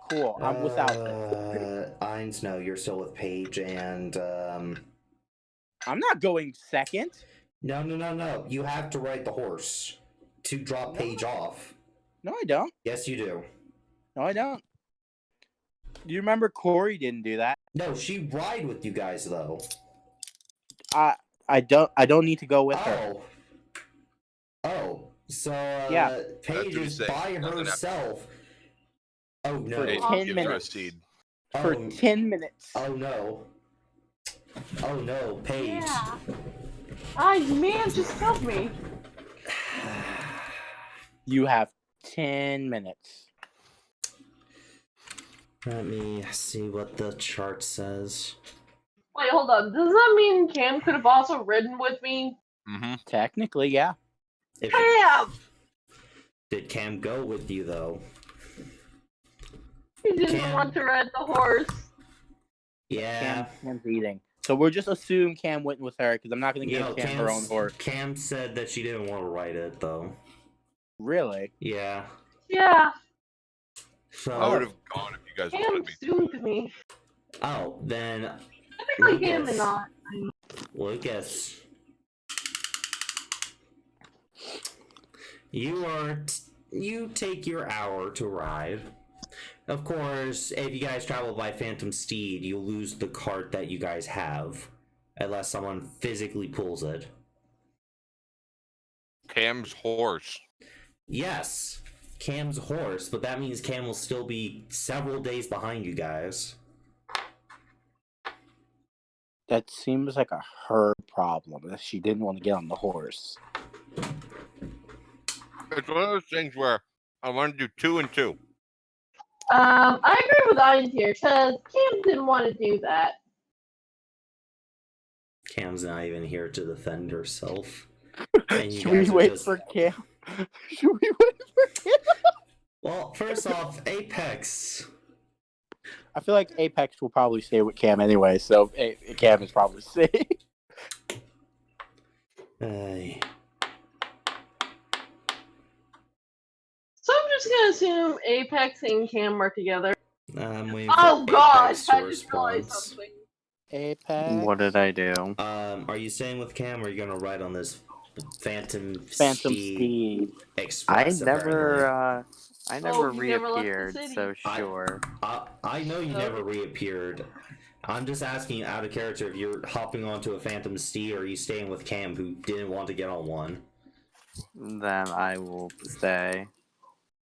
Cool, I'm with Alfred. Eins, no, you're still with Paige, and I'm not going second. No. You have to ride the horse to drop Paige off. No, I don't. Yes, you do. No, I don't. Do you remember Corey didn't do that? No, she ride with you guys though. I don't need to go with her. Oh. So Yeah. Paige That's what is he's by saying. Nothing herself. Oh no. For Paige 10 gives her a minutes. seed. For 10 minutes. Oh no. Oh no, Paige. Yeah. You may have just killed me. You have 10 minutes. Let me see what the chart says. Wait, hold on. Does that mean Cam could have also ridden with me? Mm-hmm. Technically, yeah. Cam! Did Cam go with you though? He didn't Cam. want to ride the horse. Yeah. Cam's eating. So we'll just assume Cam went with her, because I'm not going to give Cam her own horse. Cam said that she didn't want to ride it though. Really? Yeah. Yeah, So I would have gone if you guys Cam wanted me. doomed me. Oh, then Technically, Cam did not. Lucas. You take your hour to ride. Of course, if you guys travel by Phantom Steed, you lose the cart that you guys have. Unless someone physically pulls it. Cam's horse. Yes, Cam's horse, but that means Cam will still be several days behind you guys. That seems like a her problem, that she didn't want to get on the horse. It's one of those things where I want to do 2 and 2. I agree with Ian here, because Cam didn't want to do that. Cam's not even here to defend herself. And you Should we guys are wait just- for Cam? Should we wait for Cam? Well, first off, Apex. I feel like Apex will probably stay with Cam anyway, so Cam is probably safe. So I'm just gonna assume Apex and Cam are together. I'm waiting Oh for god, Apex I to just realized response. something. Apex. What did I do? Are you staying with Cam or are you gonna ride on this Phantom Phantom Steed Steed. Express. Apparently. I Oh, never you never left the reappeared, city. so sure. I know you So- never reappeared. I'm just asking out of character if you're hopping onto a Phantom Steed or are you staying with Cam who didn't want to get on one. Then I will stay.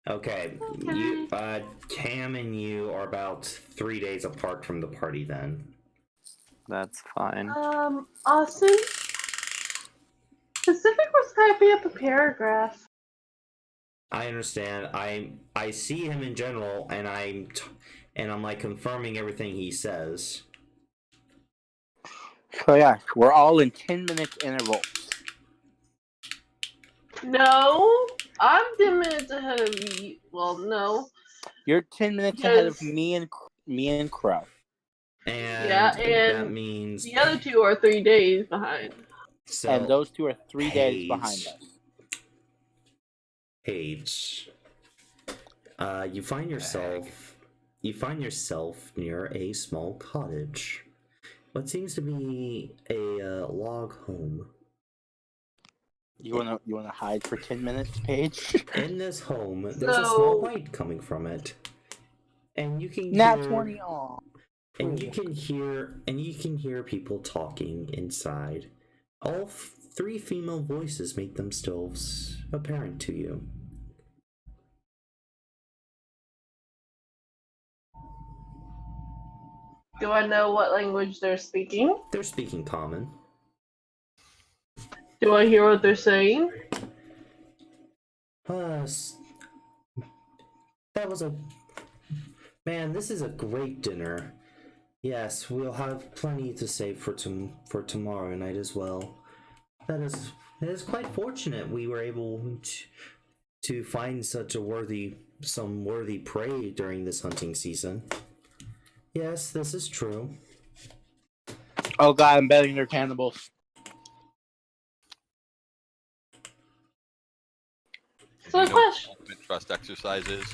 Okay, Okay. Cam and you are about 3 days apart from the party then. That's fine. Austin? Pacific was typing up a paragraph. I understand. I see him in general, and I'm like confirming everything he says. So yeah, we're all in 10-minute intervals. No, I'm 10 minutes ahead of you. Well, no. You're 10 minutes ahead of Because- me and Crow. And Yeah, that and means the other two are 3 days behind. so And those two are 3 days Paige. behind us. Paige. You find yourself near a small cottage. What seems to be a log home. You wanna hide for 10 minutes, Paige? In this home, there's a small So- light coming from it, and you can Nat hear, 20 on. and you can hear people talking inside. All three female voices make themselves apparent to you. Do I know what language they're speaking? They're speaking common. Do I hear what they're saying? That was a man. This is a great dinner. Yes, we'll have plenty to save for tomorrow night as well. It is quite fortunate we were able to find such some worthy prey during this hunting season. Yes, this is true. Oh god, I'm betting they're cannibals. So, You know question. what trust exercise is?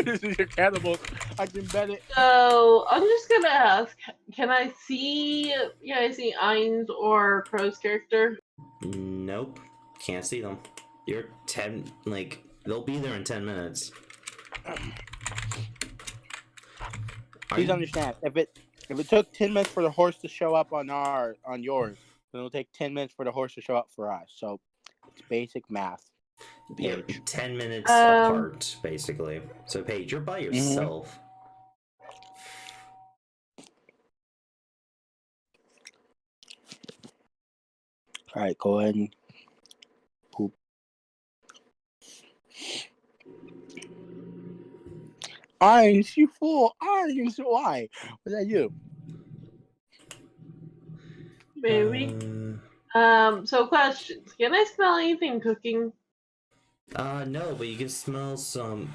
They're cannibals. I can bet it. So, I'm just gonna ask, can I see Ain's or Crow's character? Nope, can't see them. You're 10. They'll be there in 10 minutes. Please understand, if it took 10 minutes for the horse to show up on yours, then it'll take 10 minutes for the horse to show up for us. So it's basic math. Yeah, Paige. 10 minutes Um, apart, basically. So, Paige, you're by yourself. Alright, go ahead and poop. Irons, you fool! Irons, why? Was that you? Maybe. So questions. Can I smell anything cooking? No, but you can smell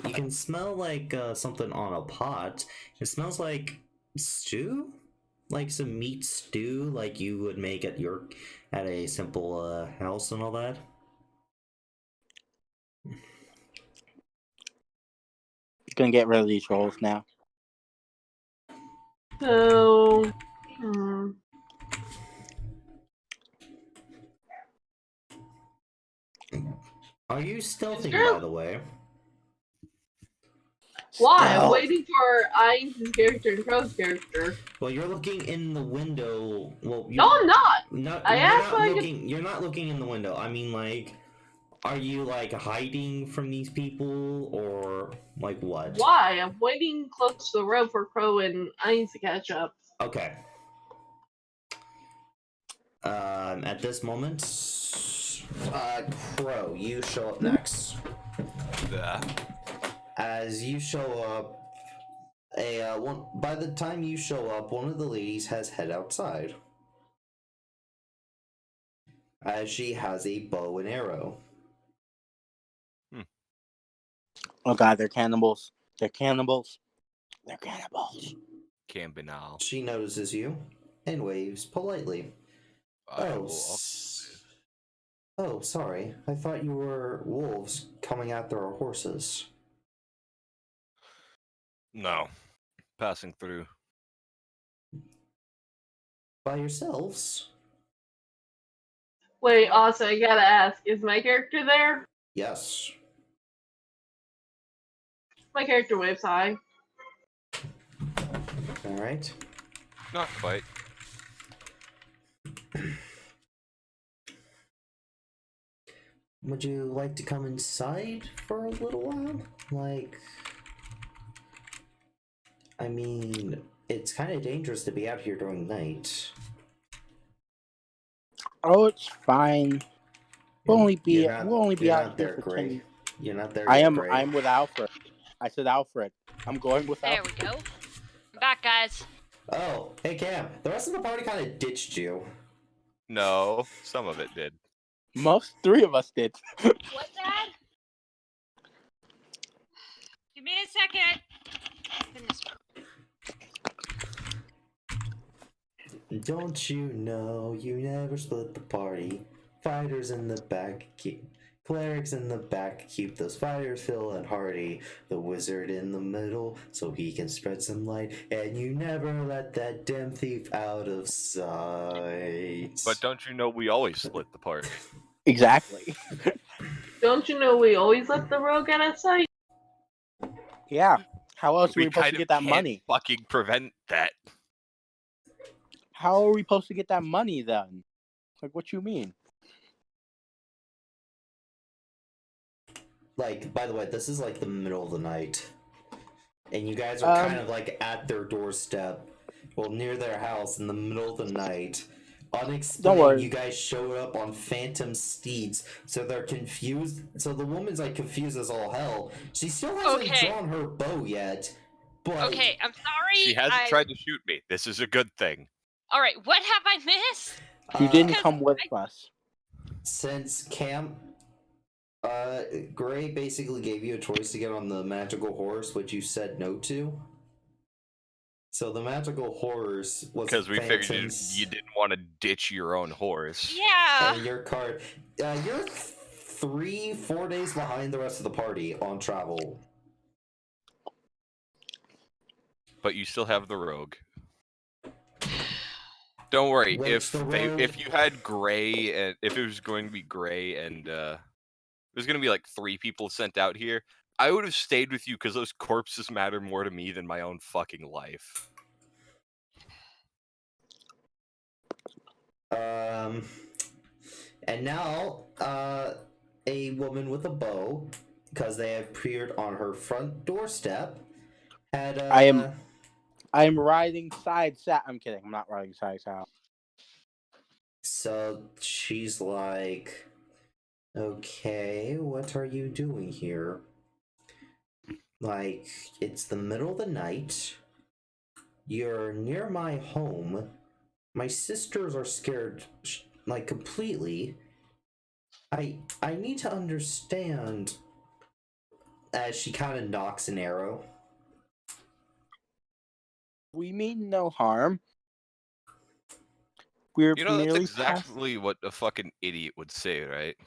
you can smell like something on a pot. It smells like stew? Like some meat stew like you would make at a simple house and all that. Gonna get rid of these rolls now. So, Are you stealthing, Sure. by the way? why? I'm Stealth. waiting for Ain's character and Crow's character. Well, you're looking in the window. Well, No, I'm not. No, I you're asked not why I could- looking. You're not looking in the window. I mean, are you hiding from these people or what? Why? I'm waiting close to the road for Crow and Ain's to catch up. Okay. At this moment, Crow, you show up next. Yeah. As you show up, by the time you show up, one of the ladies has head outside. As she has a bow and arrow. Oh god, they're cannibals. They're cannibals. They're cannibals. Cambinal. She notices you and waves politely. I will Sorry. I thought you were wolves coming after our horses. No. Passing through. By yourselves? Wait, also, I gotta ask, is my character there? Yes. My character waves high. All right. Not quite. Would you like to come inside for a little while? Like, I mean, it's kind of dangerous to be out here during the night. Oh, it's fine. We'll only be You're out not here there, for Gray. 10. You're not there yet, Gray. I'm with Alfred. I said Alfred. I'm going with There Alfred. we go. I'm back, guys. Oh, hey Cam. The rest of the party kind of ditched you. No, some of it did. Most 3 of us did. What's that? Give me a second. Goodness. Don't you know you never split the party? Fighters in the back, clerics in the back, keep those fires full and hearty. The wizard in the middle, so he can spread some light. And you never let that damn thief out of sight. But don't you know we always split the party? Exactly. Don't you know we always let the rogue out of sight? Yeah. How else are we We supposed kind to of get that can't money? fucking prevent that. How are we supposed to get that money then? Like, what you mean? Like, by the way, this is like the middle of the night. And you guys are kind of like at their doorstep, well, near their house in the middle of the night. Unexplained, Don't worry. you guys showed up on phantom steeds, so they're confused. So the woman's like confused as all hell. She still hasn't Okay. drawn her bow yet. But Okay, I'm sorry. She hasn't tried to shoot me. This is a good thing. All right, what have I missed? You didn't Because come with us. since Cam, Gray basically gave you a choice to get on the magical horse, which you said no to. So the magical horse was Because we figured phantoms. you didn't want to ditch your own horse. Yeah. And your card, you're 3-4 days behind the rest of the party on travel. But you still have the rogue. Don't worry. Which the rogue- If you had Gray and if it was going to be Gray and there's going to be like 3 people sent out here, I would have stayed with you because those corpses matter more to me than my own fucking life. And now, a woman with a bow, because they have appeared on her front doorstep, had I am riding side saddle. I'm kidding. I'm not riding side saddle. So she's like, okay, what are you doing here? Like, it's the middle of the night. You're near my home. My sisters are scared, like, completely. I need to understand. As she kind of knocks an arrow. We mean no harm. We're You know, that's merely exactly what a fucking idiot would say, right?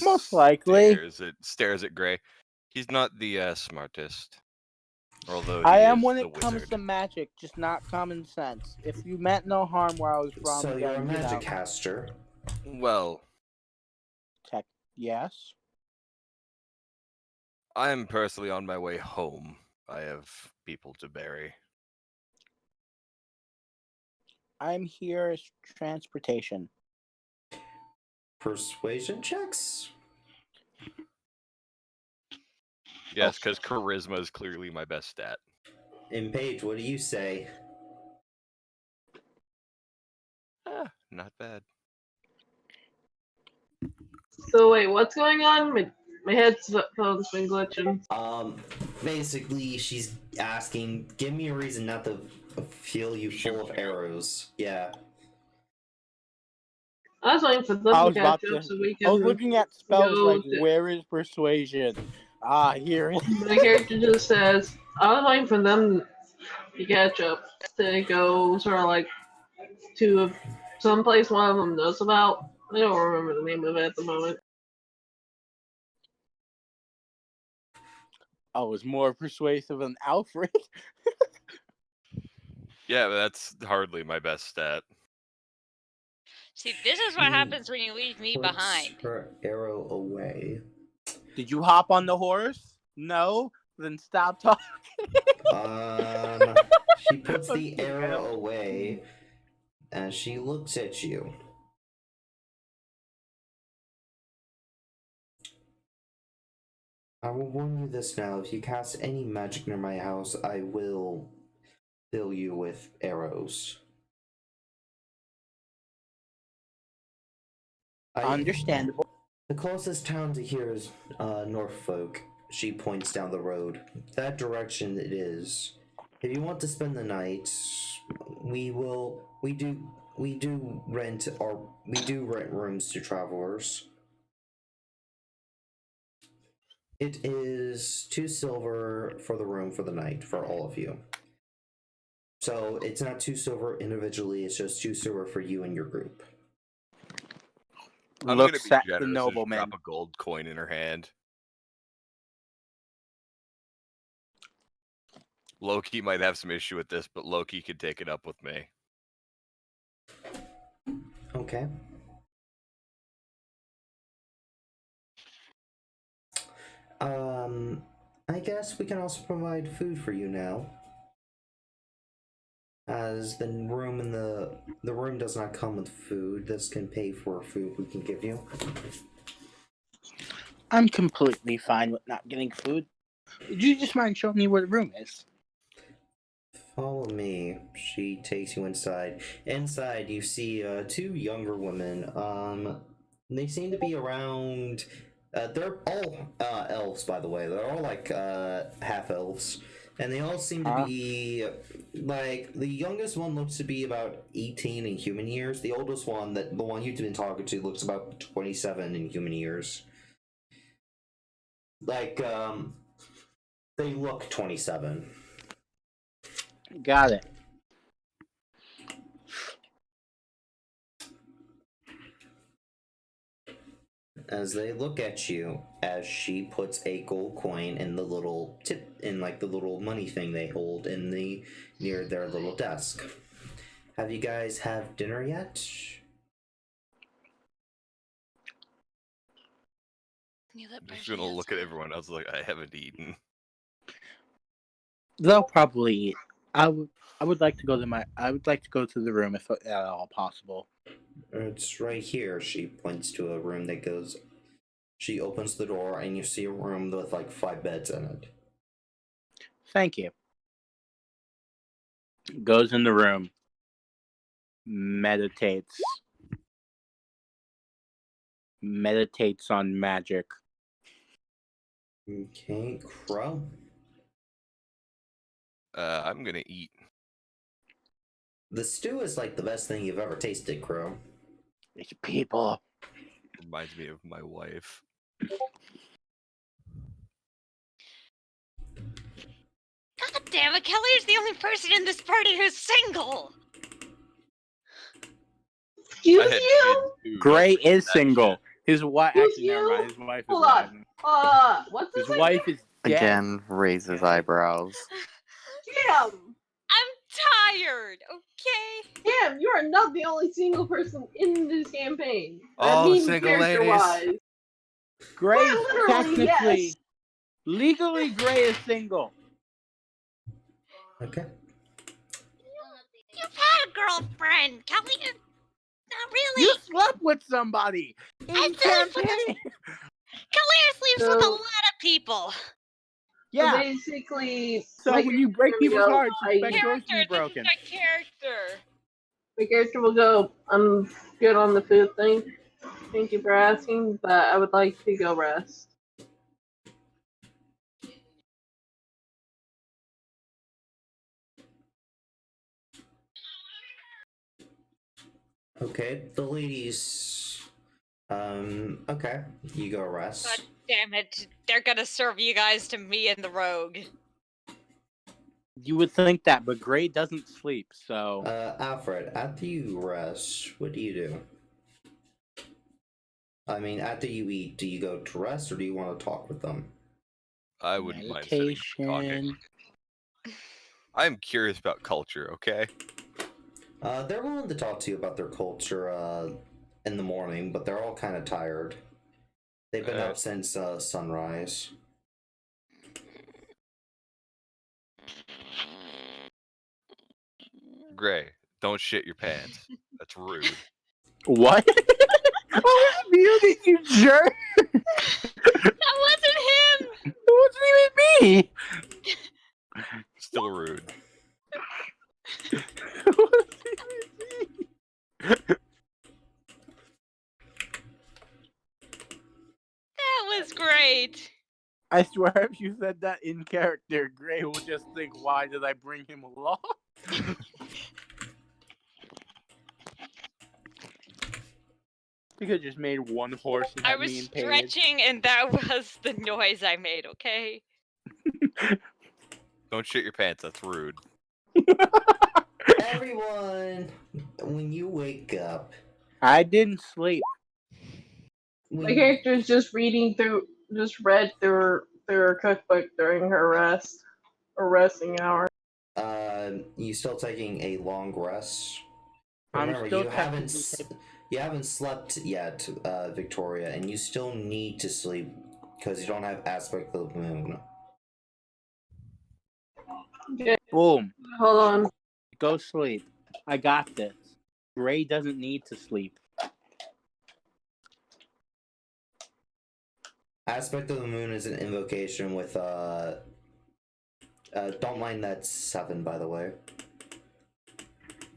Most likely. Stares at Gray. He's not the smartest. Although I he am is when the it comes wizard. to magic, just not common sense. If you meant no harm where I was from, So you're a then, magic caster. Well, yes. I'm personally on my way home. I have people to bury. I'm here as transportation. Persuasion checks? Yes, because charisma is clearly my best stat. And Paige, what do you say? Not bad. So wait, what's going on? My headphone's been glitching. Basically, she's asking, give me a reason not to feel you full of arrows. Yeah. I was waiting for them I to was about catch up to. so we I was can looking at spells go like, to- where is persuasion? Ah, here it is. My character just says, I was waiting for them to catch up to go sort of like to someplace one of them knows about. I don't remember the name of it at the moment. I was more persuasive than Alfred. Yeah, but that's hardly my best stat. See, this is what She happens when you leave me puts behind. her arrow away. Did you hop on the horse? No? Then stop talking. She puts I'm the kidding, I arrow don't- away as she looks at you. I will warn you this now. If you cast any magic near my house, I will fill you with arrows. Understandable. The closest town to here is Norfolk. She points down the road. That direction it is. If you want to spend the night, we do rent rooms to travelers. It is 2 silver for the room for the night for all of you. So it's not 2 silver individually, it's just 2 silver for you and your group. I'm gonna Looks be at generous the and just nobleman. drop a gold coin in her hand. Loki might have some issue with this, but Loki could take it up with me. Okay. I guess we can also provide food for you now. As the room does not come with food, this can pay for food we can give you. I'm completely fine with not getting food. Would you just mind showing me where the room is? Follow me. She takes you inside. Inside, you see 2 younger women. They seem to be around. They're all elves, by the way. They're all like half elves, and they all seem to be like the youngest one looks to be about 18 in human years. The oldest one, the one you've been talking to, looks about 27 in human years. Like they look 27. Got it. As they look at you, as she puts a gold coin in the little the little money thing they hold in the near their little desk. Have you guys had dinner yet? I'm just gonna look at everyone else like I haven't eaten. They'll probably eat. I would like to go to the room if at all possible. It's right here. She points to a room that goes. She opens the door and you see a room with like 5 beds in it. Thank you. Goes in the room. Meditates on magic. Okay, Crow. I'm gonna eat. The stew is like the best thing you've ever tasted, Crow. These people. Reminds me of my wife. God damn it, Kelly is the only person in this party who's single! Excuse I had you? kids too, Gray don't forget is that single. shit. His wife. Excuse Actually, never you? mind. His wife is Hold alive. on. What's His this wife is dead. Again, raises eyebrows. Damn! I'm tired, okay? Damn, you are not the only single person in this campaign. All the means single ladies. character-wise. Gray is Quite literally, technically, yes. legally, Gray is single. Okay. You've had a girlfriend, Kelly. Not really. You slept with somebody in I slept with campaign. Kelly sleeps with a So- lot of people. Yeah. So basically, So my when you break character people's will go, hearts, expect yours Character, to be this is broken. my character. my character will go, I'm good on the food thing. Thank you for asking, but I would like to go rest. Okay, the ladies. Okay, you go rest. God damn it. They're gonna serve you guys to me and the rogue. You would think that, but Gray doesn't sleep, so. Alfred, after you rest, what do you do? I mean, after you eat, do you go to rest or do you want to talk with them? I wouldn't mind sitting up and talking. Meditation. I'm curious about culture, okay? They're willing to talk to you about their culture in the morning, but they're all kind of tired. They've been up since sunrise. Gray, don't shit your pants. That's rude. What? I was muted, you jerk! That wasn't him! It wasn't even me! Still rude. It wasn't even me! That was great. I swear if you said that in character, Gray will just think, why did I bring him along? You could have just made one horse and I had was me and Paige. stretching, and that was the noise I made, okay? Don't shit your pants. That's rude. Everyone, when you wake up, I didn't sleep. My character's just read through her cookbook during her resting hour. You still taking a long rest? I'm Remember, still you haven't slept yet, Victoria, and you still need to sleep because you don't have aspect of the moon. Okay, Boom. hold on. Go sleep. I got this. Gray doesn't need to sleep. Aspect of the moon is an invocation with don't mind that 7, by the way.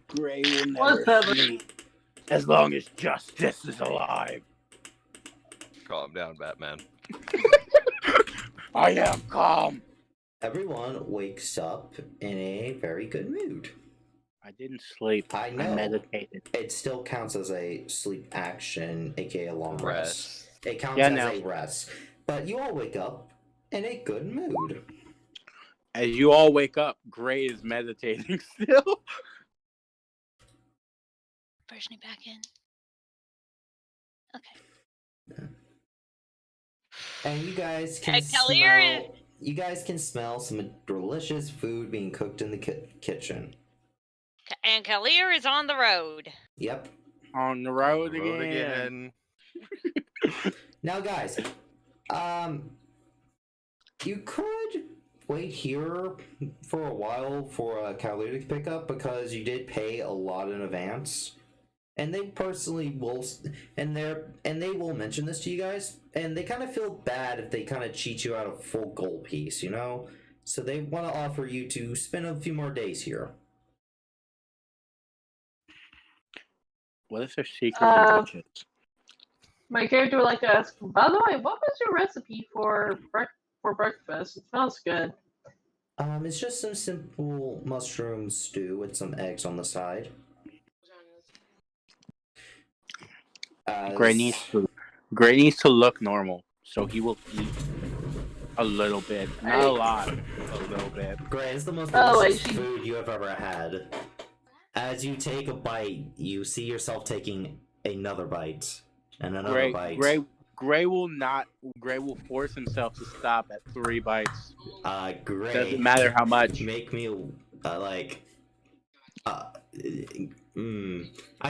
Gray will What's never that? sleep as long as justice is alive. Calm down, Batman. I am calm. Everyone wakes up in a very good mood. I didn't sleep. I know. I meditated. It still counts as a sleep action, aka a long rest. It counts Yeah, as no. a rest. But you all wake up in a good mood. As you all wake up, Gray is meditating still. Versioning back in. Okay. And you guys can Kelly, smell. You guys can smell some delicious food being cooked in the kitchen. And Kalir is on the road. Yep. On the road again. Now, guys, you could wait here for a while for a Kalir to pick up because you did pay a lot in advance, and they personally will, and they will mention this to you guys, and they kind of feel bad if they kind of cheat you out of full gold piece, you know. So they want to offer you to spend a few more days here. What if they're secret witches? My character would like to ask, by the way, what was your recipe for breakfast? It smells good. It's just some simple mushroom stew with some eggs on the side. Gray needs to look normal, so he will eat a little bit, not a lot, a little bit. Gray, it's the most delicious food you have ever had. As you take a bite, you see yourself taking another bite and another bite. Gray will force himself to stop at 3 bites. Gray. Doesn't matter how much. Make me I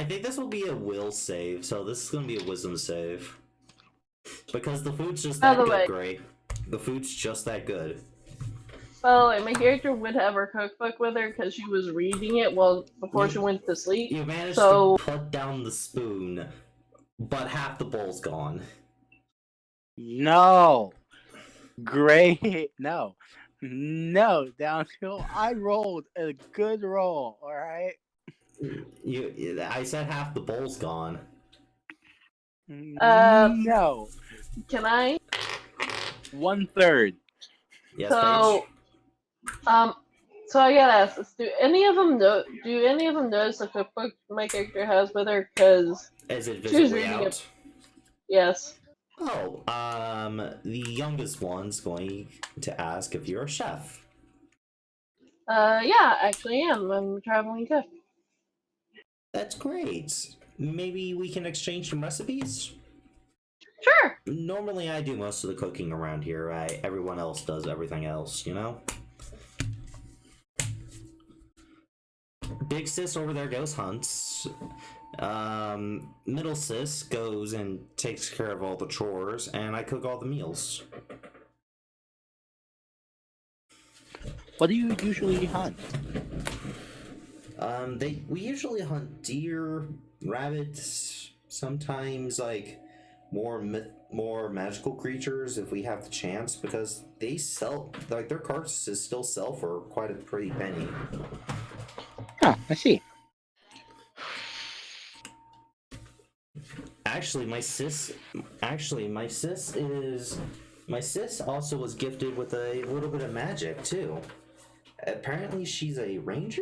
think this will be a will save, so this is gonna be a wisdom save. Because the food's just that good, Gray. The food's just that good. By the way, my character would have her cookbook with her because she was reading it before she went to sleep. You managed to put down the spoon, but half the bowl's gone. No. Gray, no. No, downhill. I rolled a good roll, alright? I said half the bowl's gone. No. Can I? 1/3. Yes, So, so I gotta ask this: Do any of them notice the cookbook my character has with her? Because is it she was visibly reading out? it. Yes. Oh, the youngest one's going to ask if you're a chef. Yeah, actually, I am. I'm a traveling cook. That's great. Maybe we can exchange some recipes? Sure. Normally I do most of the cooking around here. Everyone else does everything else, you know? big sis over there goes hunts. Middle sis goes and takes care of all the chores, and I cook all the meals. What do you usually hunt? We usually hunt deer, rabbits, sometimes like more magical creatures if we have the chance, because they sell, like, their carcasses still sell for quite a pretty penny. Huh, I see. Actually, my sis also was gifted with a little bit of magic too. Apparently, she's a ranger.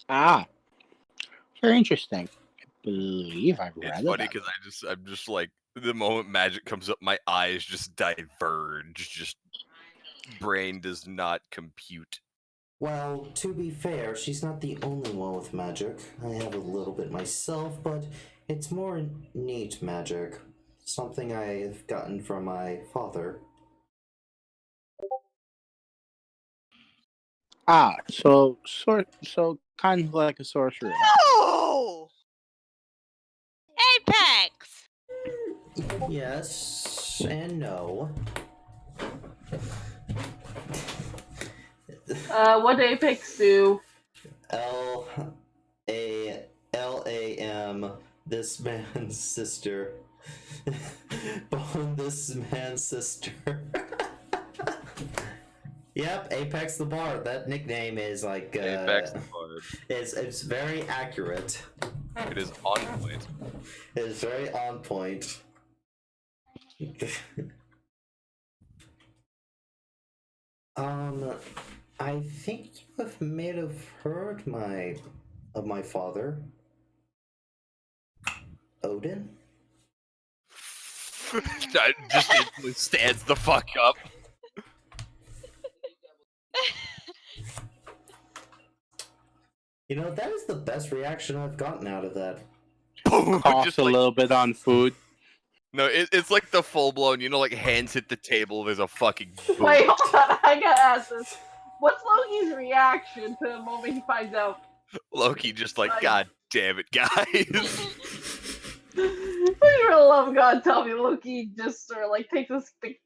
Ah, very interesting. I believe I've read It's about funny it. because I'm just like, the moment magic comes up, my eyes just diverge. Just brain does not compute. Well, to be fair, she's not the only one with magic. I have a little bit myself, but it's more innate magic. Something I've gotten from my father. Ah, so kind of like a sorcerer. Then. Oh! Apex! Yes and no. What do Apex do? L-A-M, this man's sister. Bone this man's sister. Yep, Apex the Bard. That nickname is like Apex the Bard. It's very accurate. It is on point. It is very on point. I think you may have heard of my father, Odin. That just instantly stands the fuck up. You know, that is the best reaction I've gotten out of that. Cost Just a like, little bit on food. no, it's like the full blown, like hands hit the table, there's a fucking boom. Wait, hold on. I gotta ask this. What's Loki's reaction to the moment he finds out? Loki just like, God damn it, guys. For the love of God, tell me Loki just sort of like takes a spit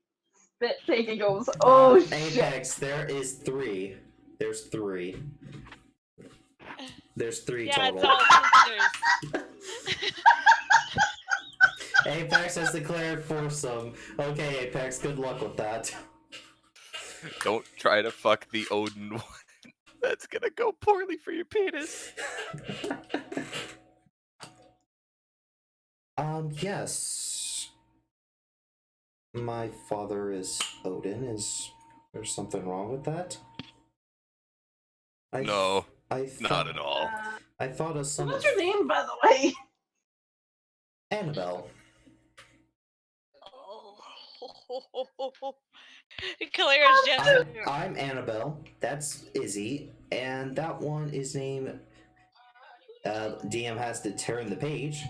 take and goes, oh shit. Apex, there's three. There's three Yeah, total. it's all sisters. Apex has declared foursome. Okay, Apex, good luck with that. Don't try to fuck the Odin one. That's gonna go poorly for your penis. Yes. My father is Odin. Is there something wrong with that? No, I not at all. I thought of some. What's your name, by the way? Annabelle. Oh. Claire's just. I'm Annabelle. That's Izzy, and that one is named. DM has to turn the page.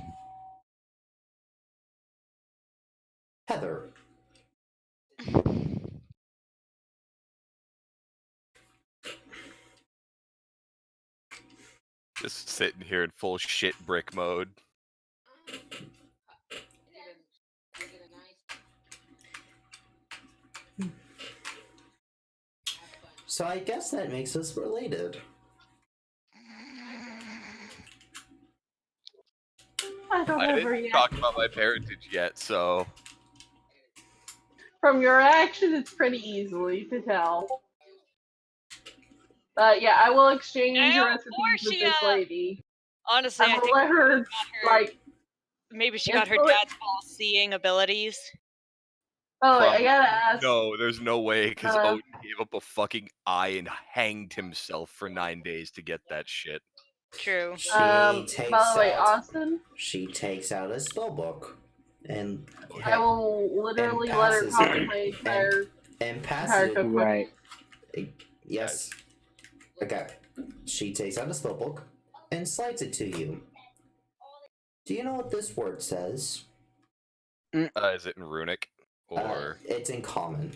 Heather. Just sitting here in full shit brick mode. So I guess that makes us related. I don't I have a didn't reaction. talk about my parentage yet, so From your action, it's pretty easily to tell. Yeah, I will exchange Yeah, recipes or with she, this lady. Honestly, I I will think let her, got her- like, maybe she got her influence- dad's all-seeing abilities. oh, wait, I Probably. gotta ask. No, there's no way, because Uh, Odin gave up a fucking eye and hanged himself for 9 days to get that shit. True. She by takes the way, out. Austin, She takes out a spell book, and I will literally and let her passes copy it. my entire passes it. cookbook. Right. Yes. Okay. She takes out a spell book and slides it to you. Do you know what this word says? Is it in runic? Or It's in common.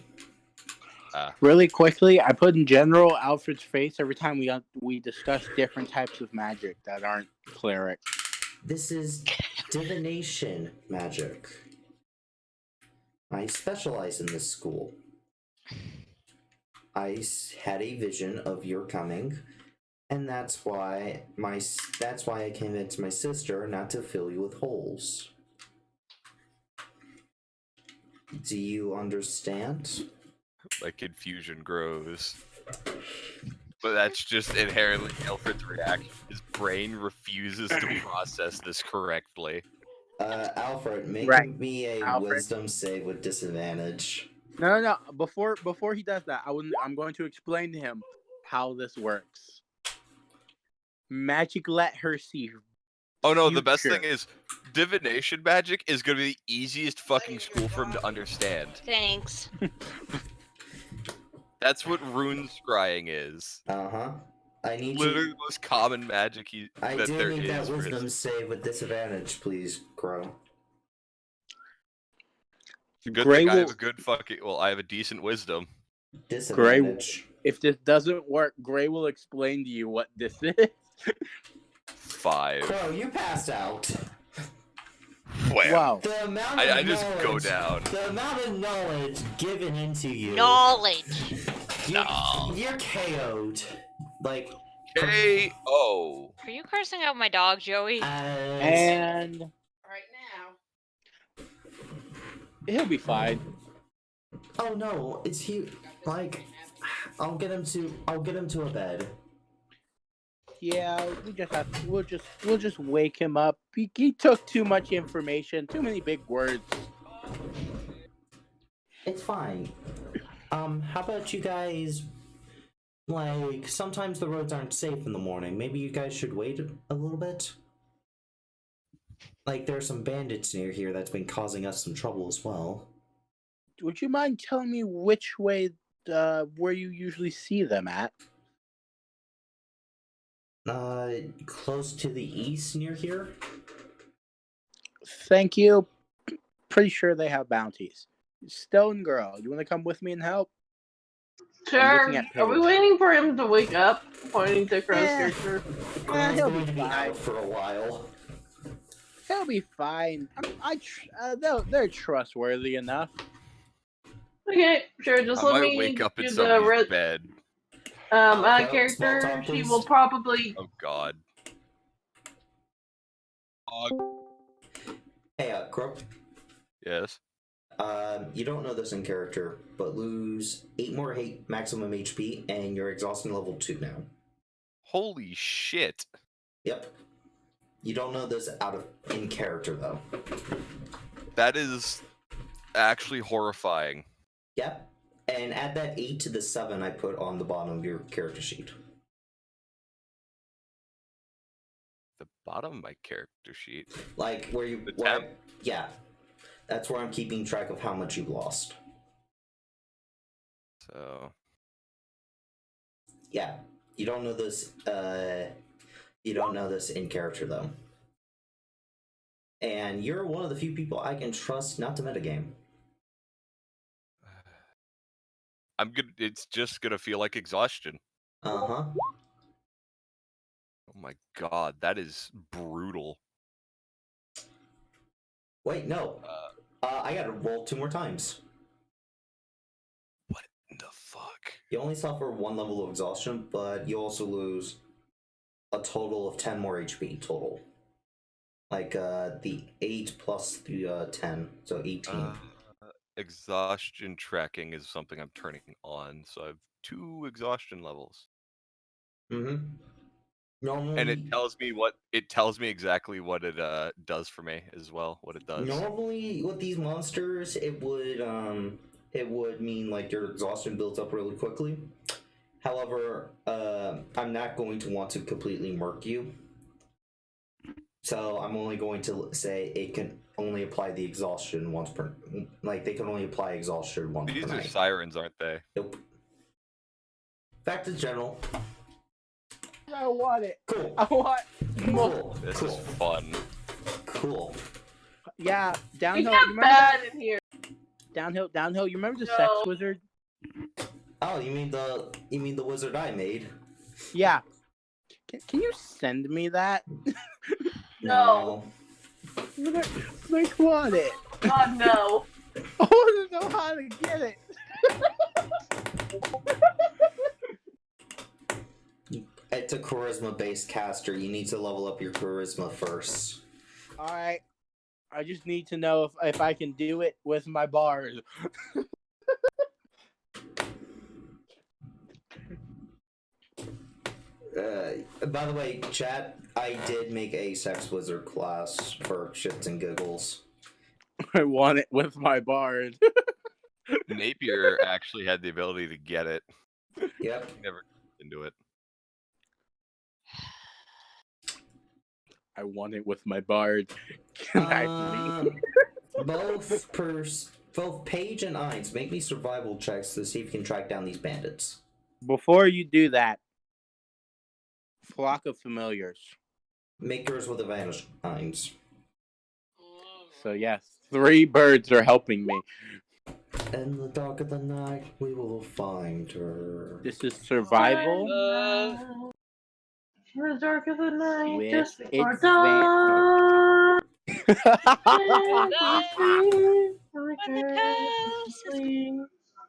Really quickly, I put in general Alfred's face every time we discuss different types of magic that aren't cleric. This is divination magic. I specialize in this school. I had a vision of your coming, and that's why I convinced my sister not to fill you with holes. Do you understand? My confusion grows. But that's just inherently Alfred's reaction. His brain refuses to process this correctly. Alfred, make Right. me a Alfred? wisdom save with disadvantage. No. Before he does that, I'm going to explain to him how this works. Magic let her see. Oh no, the best future. thing is divination magic is gonna be the easiest fucking school for him to understand. Thanks. That's what rune scrying is. Uh-huh. I need Literally you. the most common magic I that do there need that is. wisdom save with disadvantage, please, Crow. Good Gray thing I will- have a good fucking. Well, I have a decent wisdom. Disadvantage. If this doesn't work, Gray will explain to you what this is. 5. Crow, you passed out. Wow. Wow. The amount I of just go knowledge, down. the amount of knowledge given into you. Knowledge. You're KO'd. Like, K.O. Are you cursing out my dog, Joey? And Right now. he'll be fine. oh no, it's he. Like, I'll get him to a bed. Yeah, we'll just wake him up. He took too much information, too many big words. It's fine. How about you guys? Like, sometimes the roads aren't safe in the morning. Maybe you guys should wait a little bit. Like, there's some bandits near here that's been causing us some trouble as well. Would you mind telling me which way, where you usually see them at? Close to the east near here? Thank you. Pretty sure they have bounties. Stone Girl, you want to come with me and help? Sure. looking at Are we Paige. waiting for him to wake up? Pointing to Crow's Yeah. character. Crow's he'll going be to be fine. out for a while. He'll be fine. They're trustworthy enough. Okay, sure. Just I let might me wake up in do the somebody's bed. Okay, small character. talk, She please. will probably. Oh god. Hey, Crow. Yes. You don't know this in character, but lose 8 more maximum HP, and you're exhausting level 2 now. Holy shit. Yep. You don't know this in character though. That is actually horrifying. Yep. And add that 8 to the 7 I put on the bottom of your character sheet. The bottom of my character sheet. Like where you The tab? yeah. That's where I'm keeping track of how much you've lost. So Yeah. You don't know this in character though. And you're one of the few people I can trust not to metagame. it's just gonna feel like exhaustion. Uh-huh. Oh my god, that is brutal. Wait, no. I gotta roll 2 more times. What in the fuck? You only suffer 1 level of exhaustion, but you also lose a total of 10 more HP total. Like, the 8 plus the 10, so 18. Exhaustion tracking is something I'm turning on, so I have 2 exhaustion levels. Mm-hmm. Normally, And it tells me exactly what it does for me as well, what it does. Normally, with these monsters, it would mean like your exhaustion builds up really quickly. However, I'm not going to want to completely murk you, so I'm only going to say it can only apply the exhaustion once per. Like they can only apply exhaustion once These per are night. sirens, aren't they? Nope. Fact is general. I want it. Cool. I want more. Cool. This Cool. is fun. Cool. Yeah, It downhill. got Remember bad in here. downhill. You remember the No. sex wizard? Oh, you mean the wizard I made? Yeah. Can you send me that? No. Like want it. God, no. I want to know how to get it. It's a charisma-based caster. You need to level up your charisma first. All right. I just need to know if I can do it with my bars. By the way, chat, I did make a sex wizard class for shits and giggles. I want it with my bars. Napier actually had the ability to get it. Yep. Never into it. I want it with my bars. Can I please? Both Paige and Ines, make me survival checks to see if you can track down these bandits. Before you do that, flock of familiars. Make yours with advantage, Ines. So yes, 3 birds are helping me. In the dark of the night, we will find her. This is survival. In the dark of the night, With just before advantage. dawn.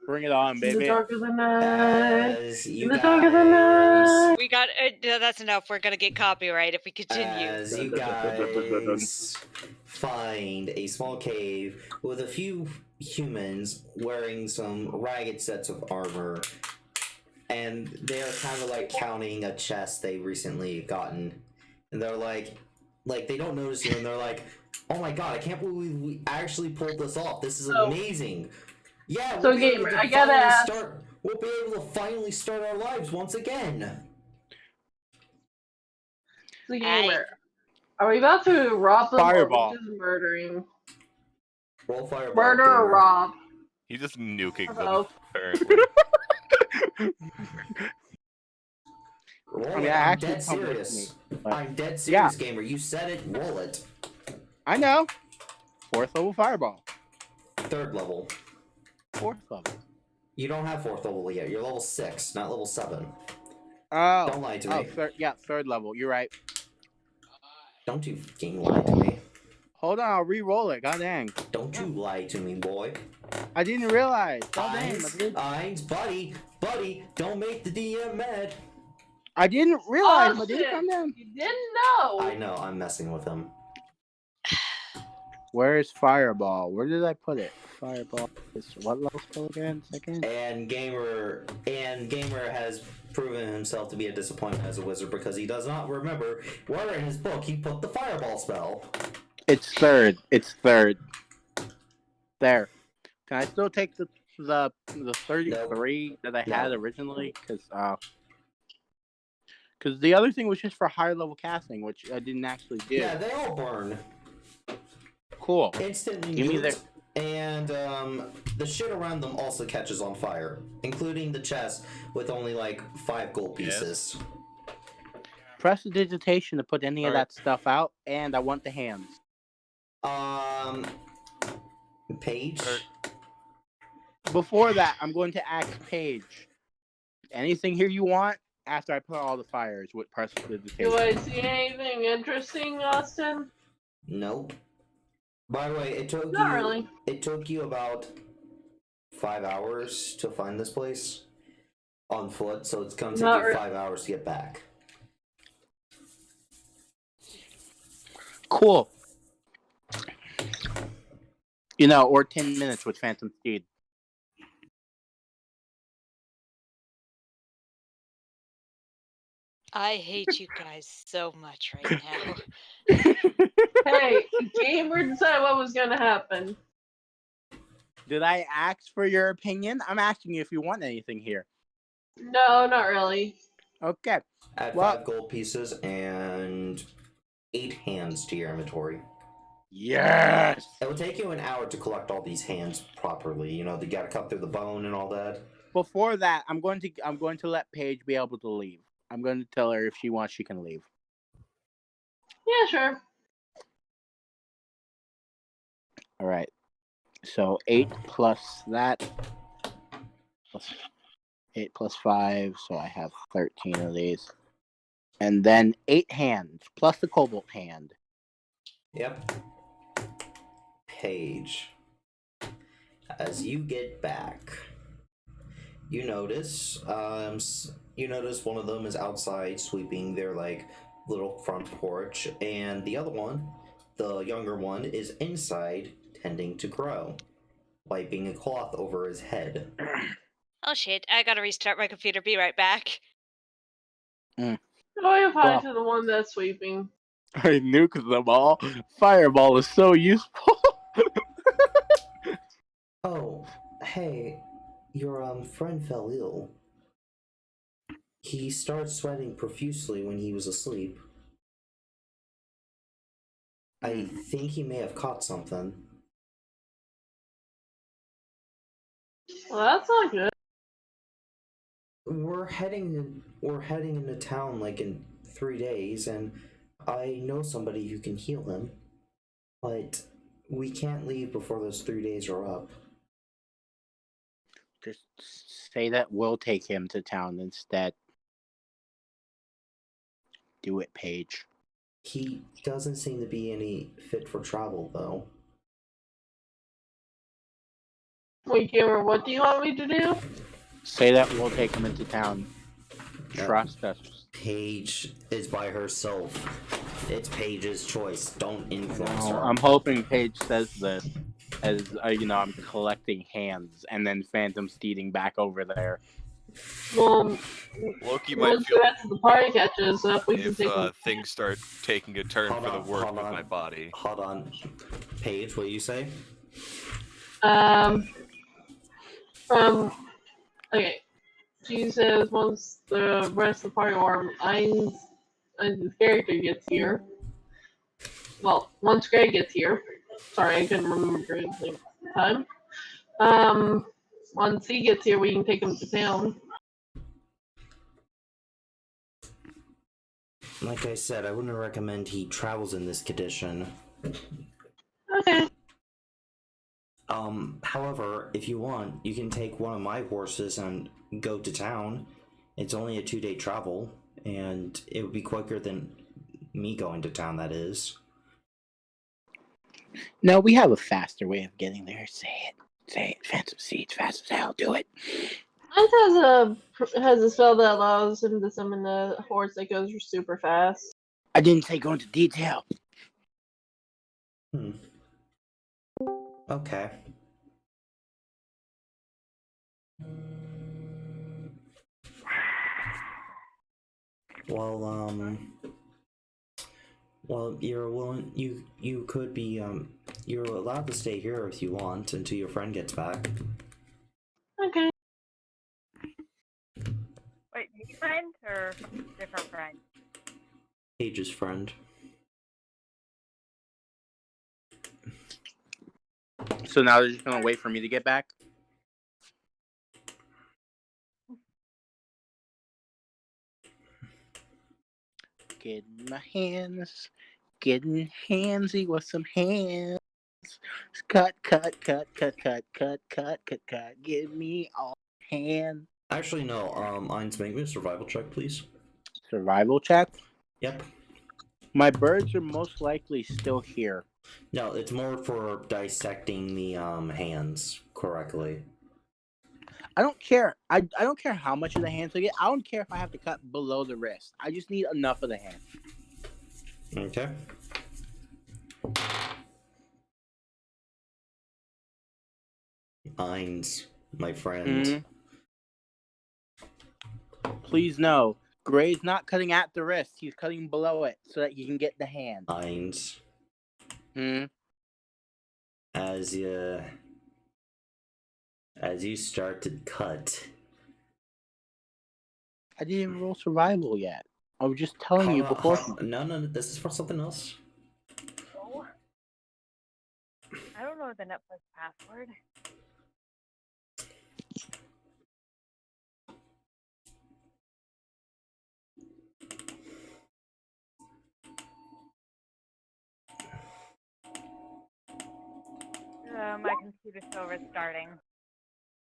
Bring it on, In the baby. dark of the night. As In you the dark of the night. We got that's enough. We're gonna get copyright if we continue. As you guys find a small cave with a few humans wearing some ragged sets of armor, and they're kind of like counting a chest they recently gotten, and they're like they don't notice you, and they're like, "Oh my god, I can't believe we actually pulled this off. This is amazing." Yeah. So gamer, I gotta ask. We'll be able to finally start our lives once again. So gamer, are we about to rob them Fireball. or just murdering? Roll fireball. Murder or gamer. rob? He's just nuking them, Both. apparently. Roll I mean, it. I'm actually dead come with serious. me, but- I'm dead serious, gamer. You said it. Roll it. I know. 4th level fireball. 3rd level. 4th level. You don't have 4th level yet. You're level 6, not level 7. Oh. Don't lie to Oh, me. third level. You're right. Don't you fucking lie to me. Hold on, I'll re-roll it. God dang. Don't you lie to me, boy. I didn't realize. God dang. Ines, buddy, don't make the DM mad. I didn't realize. Oh, I didn't shit. come down. You didn't know. I know, I'm messing with him. Where is fireball? Where did I put it? Fireball is what level spell again? Second? And Gamer has proven himself to be a disappointment as a wizard because he does not remember where in his book he put the fireball spell. It's 3rd. It's 3rd. There. Can I still take the 33 that I had originally? Because the other thing was just for higher level casting, which I didn't actually do. Yeah, they all burn. Cool. Instantly Give me nuked, and the shit around them also catches on fire, including the chest with only like 5 gold pieces. Prestidigitation to put any of that stuff out, and I want the hands. Paige? Before that, I'm going to ask Paige. Anything here you want after I put all the fires with prestidigitation? Do I see anything interesting, Austin? Nope. By the way, it took you about 5 hours to find this place on foot, so it's gonna take you 5 hours to get back. Cool. Or 10 minutes with Phantom Steed. I hate you guys so much right now. Hey, gamer decided what was gonna happen. Did I ask for your opinion? I'm asking you if you want anything here. No, not really. Okay. Add 5 gold pieces and 8 hands to your inventory. Yes! It will take you an hour to collect all these hands properly. You gotta cut through the bone and all that. Before that, I'm going to let Paige be able to leave. I'm going to tell her if she wants, she can leave. Yeah, sure. All right. So 8 plus that. 8 plus 5, so I have 13 of these. And then 8 hands, plus the cobalt hand. Yep. Paige. As you get back, you notice one of them is outside sweeping their like little front porch, and the other one, the younger one, is inside tending to Crow, wiping a cloth over his head. Oh shit, I gotta restart my computer. Be right back. Go and Wow. to the one that's sweeping. I nuke them all. Fireball is so useful. Oh, hey, your friend fell ill. He started sweating profusely when he was asleep. I think he may have caught something. Well, that's not good. We're heading into town like in 3 days, and I know somebody who can heal him. But we can't leave before those 3 days are up. Just say that we'll take him to town instead. Do it, Paige. He doesn't seem to be any fit for travel, though. Wait, Gamer, what do you want me to do? Say that we'll take him into town. Trust us. Paige is by herself. It's Paige's choice. Don't influence her. I'm hoping Paige says this as I'm collecting hands, and then Phantom steeding back over there. Well, Loki might once feel the rest of the party catches up, we can if take him. things start taking a turn Hold for the on, worse hold with on. my body. Hold on. Paige, what do you say? Okay. She says once the rest of the party or Ein's character gets here. Well, once Greg gets here. Sorry, I couldn't remember Greg's name at the time. Once he gets here, we can take him to town. Like I said, I wouldn't recommend he travels in this condition. Okay. However, if you want, you can take one of my horses and go to town. It's only a 2-day travel, and it would be quicker than me going to town, that is. No, we have a faster way of getting there. Say it. Say it. Phantom Seeds, fast as hell. Do it. Mine has a spell that allows him to summon a horse that goes super fast. I didn't say go into detail. Okay. Well, you could be, you're allowed to stay here if you want until your friend gets back. Okay. Wait, new friend or different friend? Paige's friend. So now they're just gonna wait for me to get back? Getting my hands, getting handsy with some hands. Cut. Give me all hands. Actually, no. Eins, make me a survival check, please. Survival check? Yep. My birds are most likely still here. No, it's more for dissecting the hands correctly. I don't care. I don't care how much of the hands I get. I don't care if I have to cut below the wrist. I just need enough of the hand. Okay. Eins, my friend. Please know, Gray's not cutting at the wrist. He's cutting below it so that he can get the hand. Eins. As you start to cut. I didn't even roll survival yet. I was just telling you before. No, this is for something else. Oh. I don't know the Netflix password. My computer's still restarting.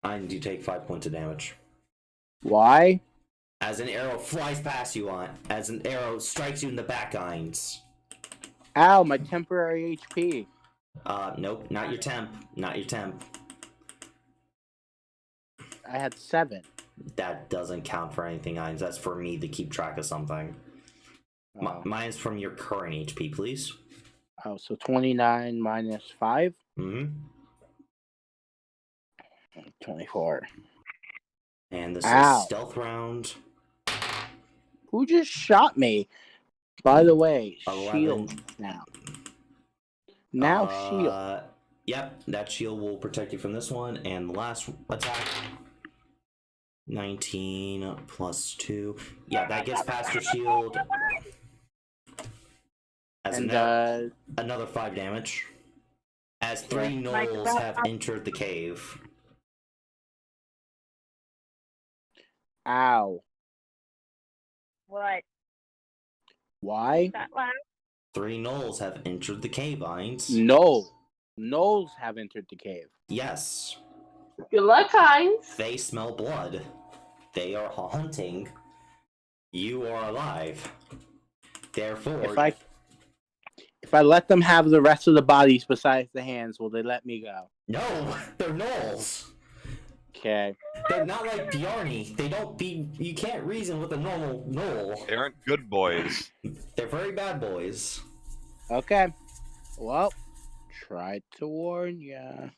And you take 5 points of damage. Why? As an arrow flies past you as an arrow strikes you in the back, Ainz. Ow, my temporary HP. Nope, not your temp. Not your temp. I had 7. That doesn't count for anything, Ainz. That's for me to keep track of something. Oh, Mine's from your current HP, please. so 29 minus 5? Mm-hmm. 24. And this is Ow. stealth round. Who just shot me? By the way, 11. shield now. Now shield. Yep, that shield will protect you from this one. And the last attack, 19 plus 2. Yeah, that gets past your shield. As And another 5 damage. As 3 Yes, Mike, gnolls that- have entered the cave. ow. What? Why? That loud? 3 gnolls have entered the cave, Ainz. No. Gnolls have entered the cave. Yes. Good luck, Heinz. They smell blood. They are hunting. You are alive. Therefore, If I let them have the rest of the bodies besides the hands, will they let me go? no, they're gnolls. Okay. They're not like Bjarni. They don't be. You can't reason with a normal gnoll. They aren't good boys. They're very bad boys. Okay. Well, tried to warn ya.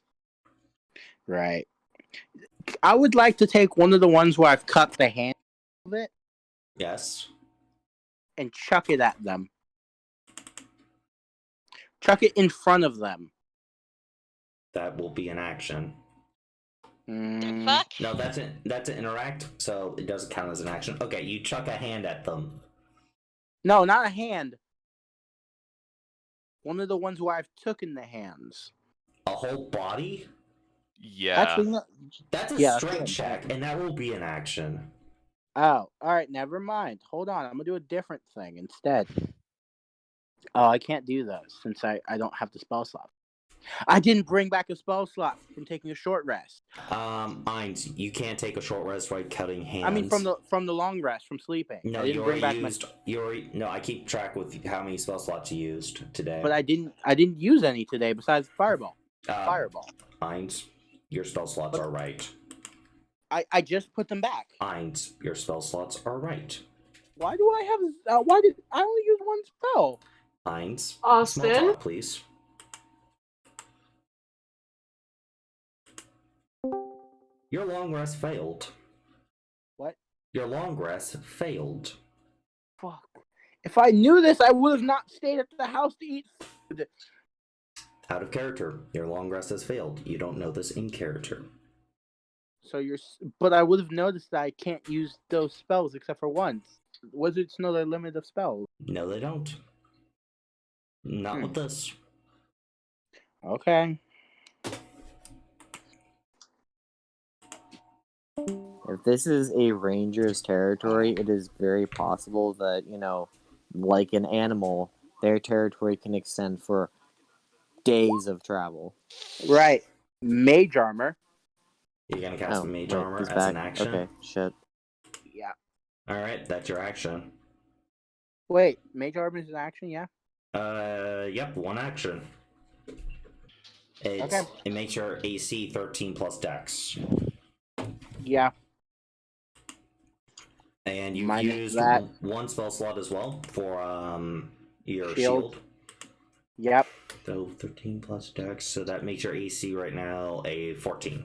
Right. I would like to take one of the ones where I've cut the hand of it Yes. and chuck it at them. Chuck it in front of them. That will be an action. Mm, Fuck. No, that's an interact, so it doesn't count as an action. Okay, you chuck a hand at them. no, not a hand. One of the ones where I've taken the hands. A whole body? Yeah. Actually, no. That's a Yeah, that's strength good. check, and that will be an action. Oh, all right. Never mind. Hold on. I'm gonna do a different thing instead. Oh, I can't do those since I don't have the spell slot. I didn't bring back a spell slot from taking a short rest. Ainz, you can't take a short rest while cutting hands. I mean, from the long rest from sleeping. No, I you didn't bring already back used. No, I keep track with how many spell slots you used today. but I didn't use any today besides fireball. Fireball. Ainz, your spell slots are right. I just put them back. Ainz, your spell slots are right. Why do I have? Why did I only use one spell? Ainz, Austin? small talk, please. Your long rest failed. What? Your long rest failed. Fuck. If I knew this, I would have not stayed at the house to eat food. Out of character. Your long rest has failed. You don't know this in character. So but I would have noticed that I can't use those spells except for once. Wizards know their limit of spells. No, they don't. Not with this. Okay. If this is a ranger's territory, it is very possible that, like an animal, their territory can extend for days of travel. Right. Mage armor. You're gonna cast Mage Armor he's as back. an action? Okay, shit. Yeah. Alright, that's your action. Wait, mage armor is an action, yeah? Yep, one action. Okay. It makes your AC 13 plus Dex. Yeah. And you've Minus used that. one spell slot as well for your Shield. shield. Yep. So 13 plus Dex, so that makes your AC right now a 14.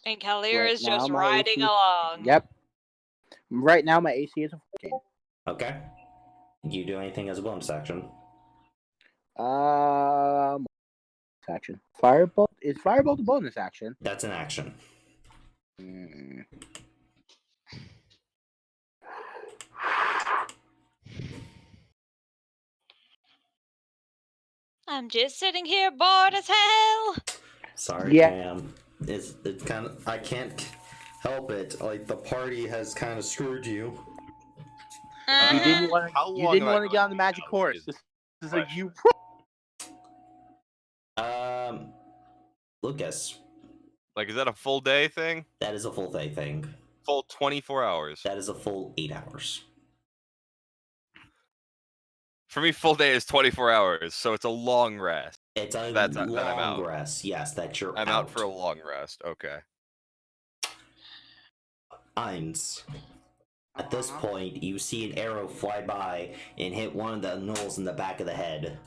And Kalir Right is now, just my riding AC along. Yep. Right now, my AC is a 14. Okay. You do anything as a bonus action? Action. Firebolt is Firebolt a bonus action? That's an action. I'm just sitting here bored as hell. Sorry, Yeah. Cam. It's kind of, I can't help it. Like, the party has kind of screwed you. You didn't want How to. long You didn't have I want to get on the gone magic without horse. is This is the a you. Lucas, Like, is that a full day thing? that is a full day thing. full 24 hours. That is a full 8 hours. For me, full day is 24 hours, so it's a long rest. It's a Then I'm long out. rest. Yes, that you're I'm out for a long rest. Okay. Eins. At this point, you see an arrow fly by and hit one of the gnolls in the back of the head.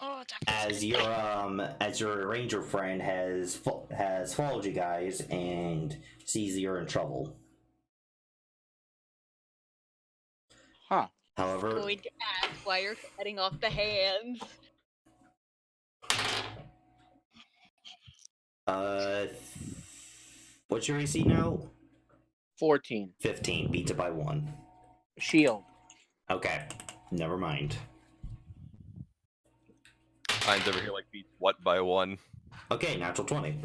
Oh, As your ranger friend has followed you guys and sees you're in trouble. Huh. However, going to ask why you're cutting off the hands. What's your AC now? 14. 15. Beats it by 1. Shield. Okay. Never mind. Mine's over here like beats what by 1? Okay, natural 20.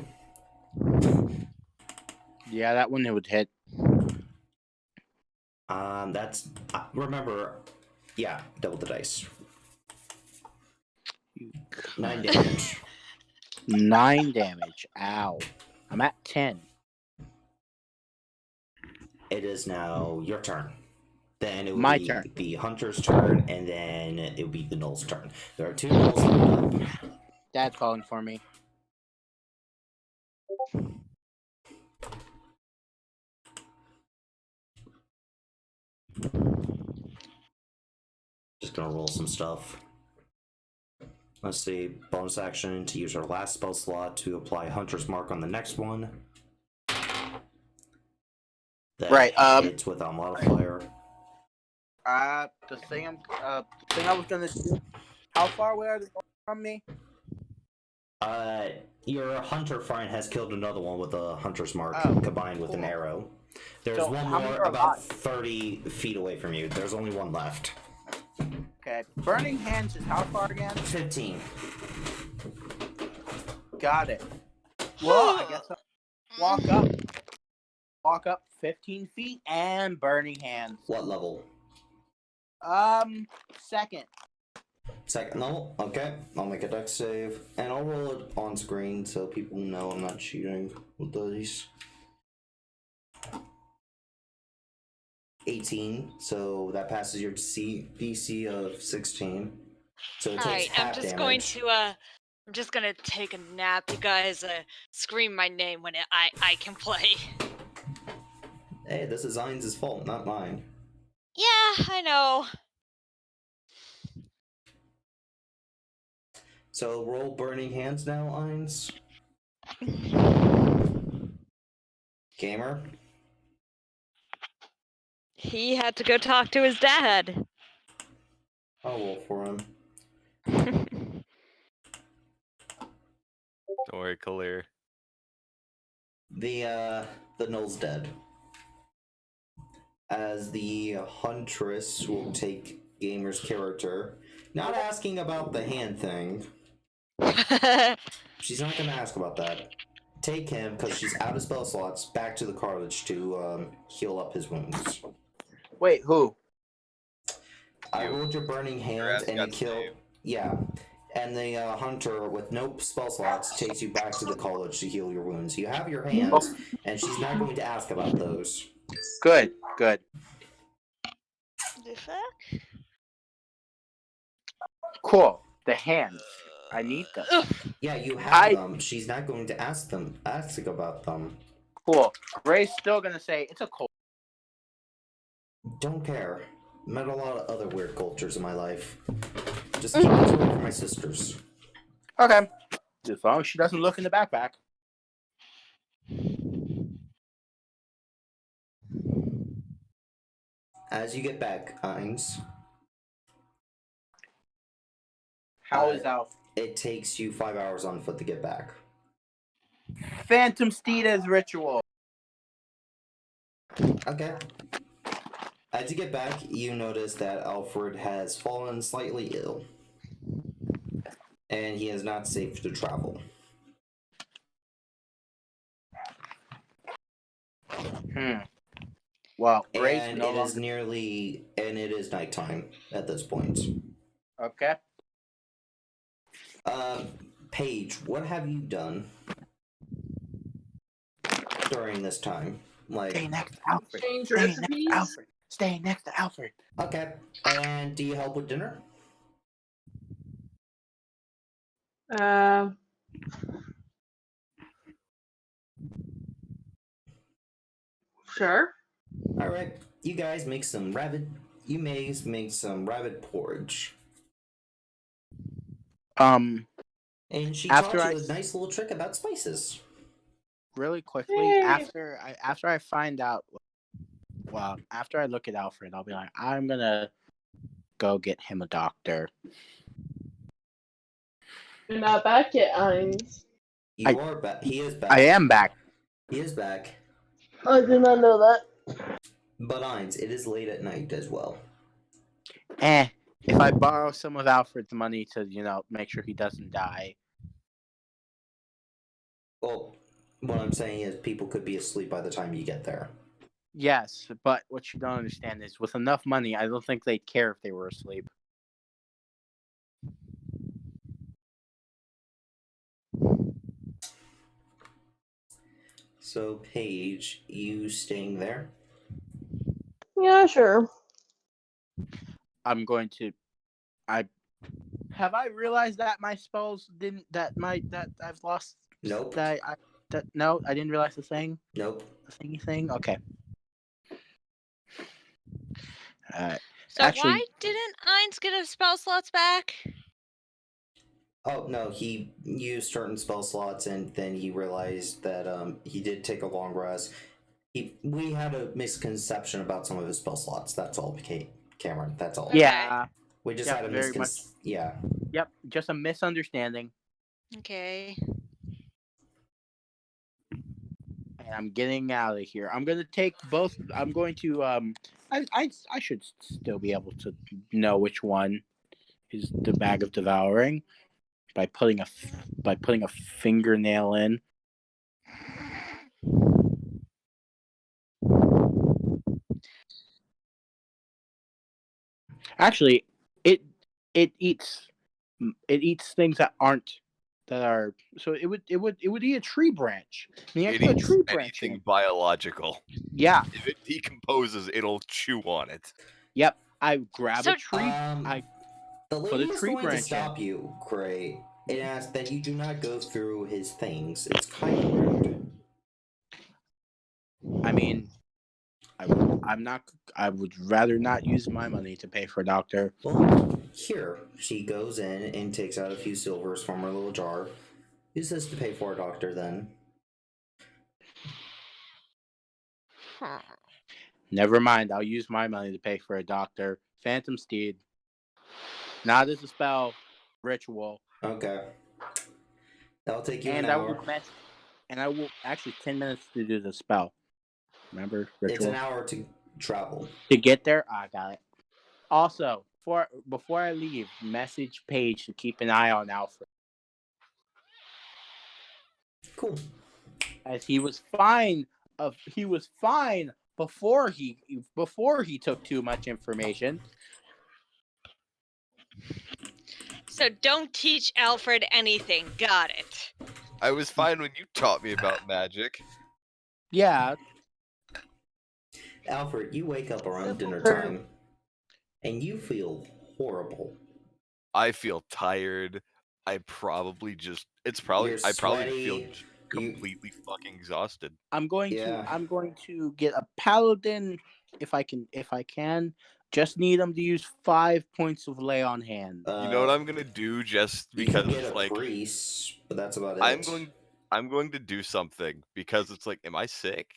Yeah, that one would hit. That's remember, yeah, double the dice. 9 damage. 9 damage. Ow. I'm at 10. It is now your turn. Then it will My be turn. the hunter's turn, and then it will be the gnoll's turn. There are 2 gnolls lined up. Dad's calling for me. Just gonna roll some stuff. Let's see. Bonus action to use our last spell slot to apply Hunter's Mark on the next one. That Right, hits without modifier. The thing I was gonna do. How far away are they from me? Your hunter friend has killed another one with a Hunter's Mark combined with an arrow. There's So, one how many more are about alive? 30 feet away from you. There's only one left. Okay. Burning Hands is how far again? 15. Got it. Well, I guess I'll walk up 15 feet and Burning Hands. What level? Second. Second level? Okay. I'll make a dex save. And I'll roll it on screen so people know I'm not cheating with these. 18, so that passes your DC of 16. So it takes Alright, half I'm just damage. going to I'm just gonna take a nap. You guys scream my name when I can play. Hey, this is Ein's fault, not mine. Yeah, I know. So roll Burning Hands now, Eins. Gamer. He had to go talk to his dad. I'll roll for him. Don't worry, Kalir. The gnoll's dead. As the huntress will take Gamer's character, not asking about the hand thing. She's not gonna ask about that. Take him, because she's out of spell slots, back to the cartilage to heal up his wounds. Wait, who? I rolled your Burning Hands and you got killed. saved. Yeah. And the hunter with no spell slots takes you back to the college to heal your wounds. You have your hands, and she's not going to ask about those. Good. Cool. The hands. I need them. Yeah, you have them. She's not going to ask about them. Cool. Ray's still gonna say it's a cold. Don't care. Met a lot of other weird cultures in my life. Just keep it away from my sisters. Okay. As long as she doesn't look in the backpack. As you get back, Eins. How is Alf? It takes you 5 hours on foot to get back. Phantom Steeda's ritual. Okay. As you get back, you notice that Alfred has fallen slightly ill. And he is not safe to travel. Well, Ray's And no it is longer... it is nighttime at this point. Okay. Paige, what have you done during this time? Like, Stay next to Alfred. Change Stay next to recipes? Alfred. Stay next to Alfred. okay. And do you help with dinner? Uh, sure. All right. You guys make some rabbit. You may make some rabbit porridge. And she After taught I you a nice little trick about spices. really quickly Yay. after I find out, well, after I look at Alfred, I'll be like, I'm gonna go get him a doctor. You're not back yet, Heinz. You are back. He is back. I am back. He is back. I did not know that. But Heinz, it is late at night as well. If I borrow some of Alfred's money to, make sure he doesn't die. Well, what I'm saying is people could be asleep by the time you get there. Yes, but what you don't understand is with enough money, I don't think they'd care if they were asleep. So, Paige, you staying there? Yeah, sure. I'm going to. Have I realized that my spells didn't that I've lost. Nope. No, I didn't realize the thing. Nope. The thingy thing. Okay. So Actually- why didn't Ainz get his spell slots back? Oh no, he used certain spell slots and then he realized that he did take a long rest. We had a misconception about some of his spell slots. That's all, Cameron. That's all. Yeah. We just Yeah, had a very much. Yeah. Yep. Just a misunderstanding, Okay. and I'm getting out of here. I'm gonna take both. I'm going to. I should still be able to know which one is the bag of devouring by putting a fingernail in. Actually, it eats things that are so it would eat a tree branch. And you It put a eats tree branch anything in. biological. Yeah. If it decomposes, it'll chew on it. Yep. I grab So- a tree. I The put a lady is tree going to branch stop you, Gray, and ask that you do not go through his things. It's kind of rude. I mean, I'm not. I would rather not use my money to pay for a doctor. Well, here. She goes in and takes out a few silvers from her little jar. Use this to pay for a doctor then. Huh. Never mind. I'll use my money to pay for a doctor. Phantom Steed. Not as a spell, ritual. Okay. That'll take you And an I hour. will actually 10 minutes to do the spell. Remember ritual? It's an hour to travel. To get there, I got it. Also, before I leave, message Paige to keep an eye on Alfred, Cool. as he was fine before he took too much information. So don't teach Alfred anything. Got it. I was fine when you taught me about magic. Yeah, Alfred, you wake up around dinner Simpleton. time, and you feel horrible. I feel tired. I probably just. It's probably. You're I probably feel sweaty, just you- completely fucking exhausted. I'm going Yeah. to get a paladin if I can. Just need him to use 5 points of lay on hand. You know what I'm gonna do just You because can get it's a like priest, but that's about it. I'm going to do something because it's like, am I sick?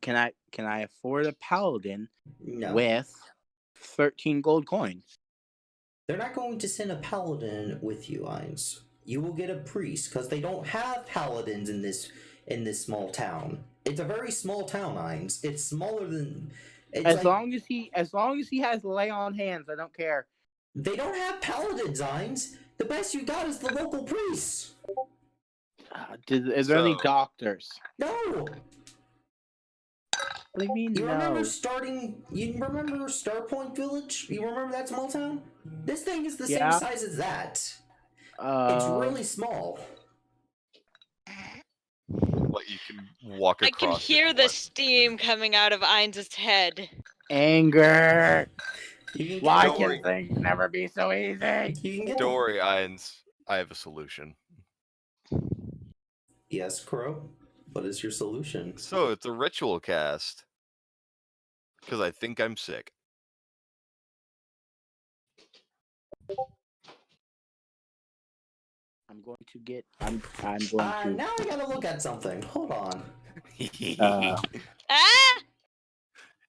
Can I afford a paladin No. with 13 gold coins? They're not going to send a paladin with you, Ainz. You will get a priest, because they don't have paladins in this small town. It's a very small town, Ainz. It's smaller than. As long as he has lay on hands, I don't care. They don't have paladins, Ainz. The best you got is the local priests. Is there any So- doctors? No. What do you mean You no? remember Starpoint Village? You remember that small town? This thing is the Yeah. same size as that. It's really small. What, you can walk I across can it hear the once. steam coming out of Ainz's head. Anger. You can Why Don't get, worry. can things never be so easy? you can get Don't worry, Irons. I have a solution. Yes, Crow. What is your solution? So it's a ritual cast. Because I think I'm sick. I'm going to get. I'm going to. Now I gotta look at something. Hold on. Ah!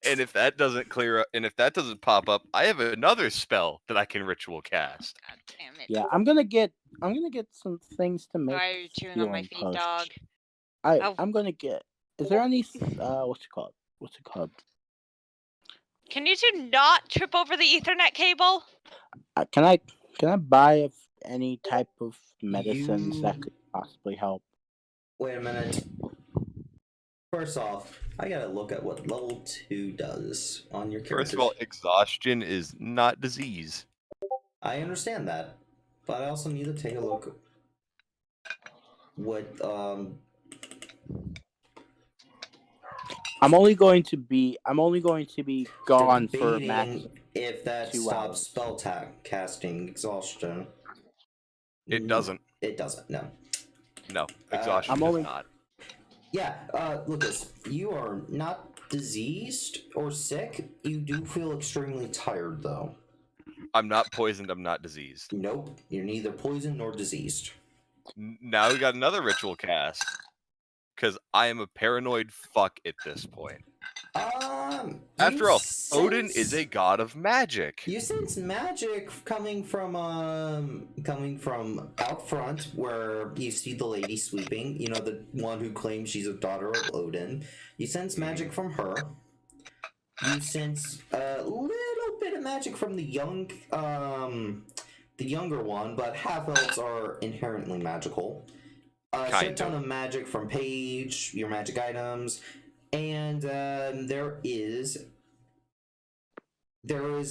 And if that doesn't clear up, and if that doesn't pop up, I have another spell that I can ritual cast. God damn it. Yeah, I'm gonna get some things to make. Why are you chewing on my healing feet, potions. dog? Oh. I'm gonna get. Is there any? What's it called? What's it called? Can you two not trip over the Ethernet cable? Can I buy any type of medicines You- that could possibly help? Wait a minute. First off, I gotta look at what level 2 does on your character. First of all, exhaustion is not disease. I understand that, but I also need to take a look what I'm only going to be gone for debating max. if that 2 stops hours. spell casting exhaustion. It doesn't. It doesn't. No. No, exhaustion I'm does only- not. Yeah, Lucas, you are not diseased or sick. You do feel extremely tired, though. I'm not poisoned. I'm not diseased. Nope, you're neither poisoned nor diseased. Now we got another ritual cast. Because I am a paranoid fuck at this point. After all, Odin is a god of magic. You sense magic coming from out front, where you see the lady sweeping. You know, the one who claims she's a daughter of Odin. You sense magic from her. You sense a little bit of magic from the younger one, but half elves are inherently magical. A shit ton of magic from Paige, your magic items, and there is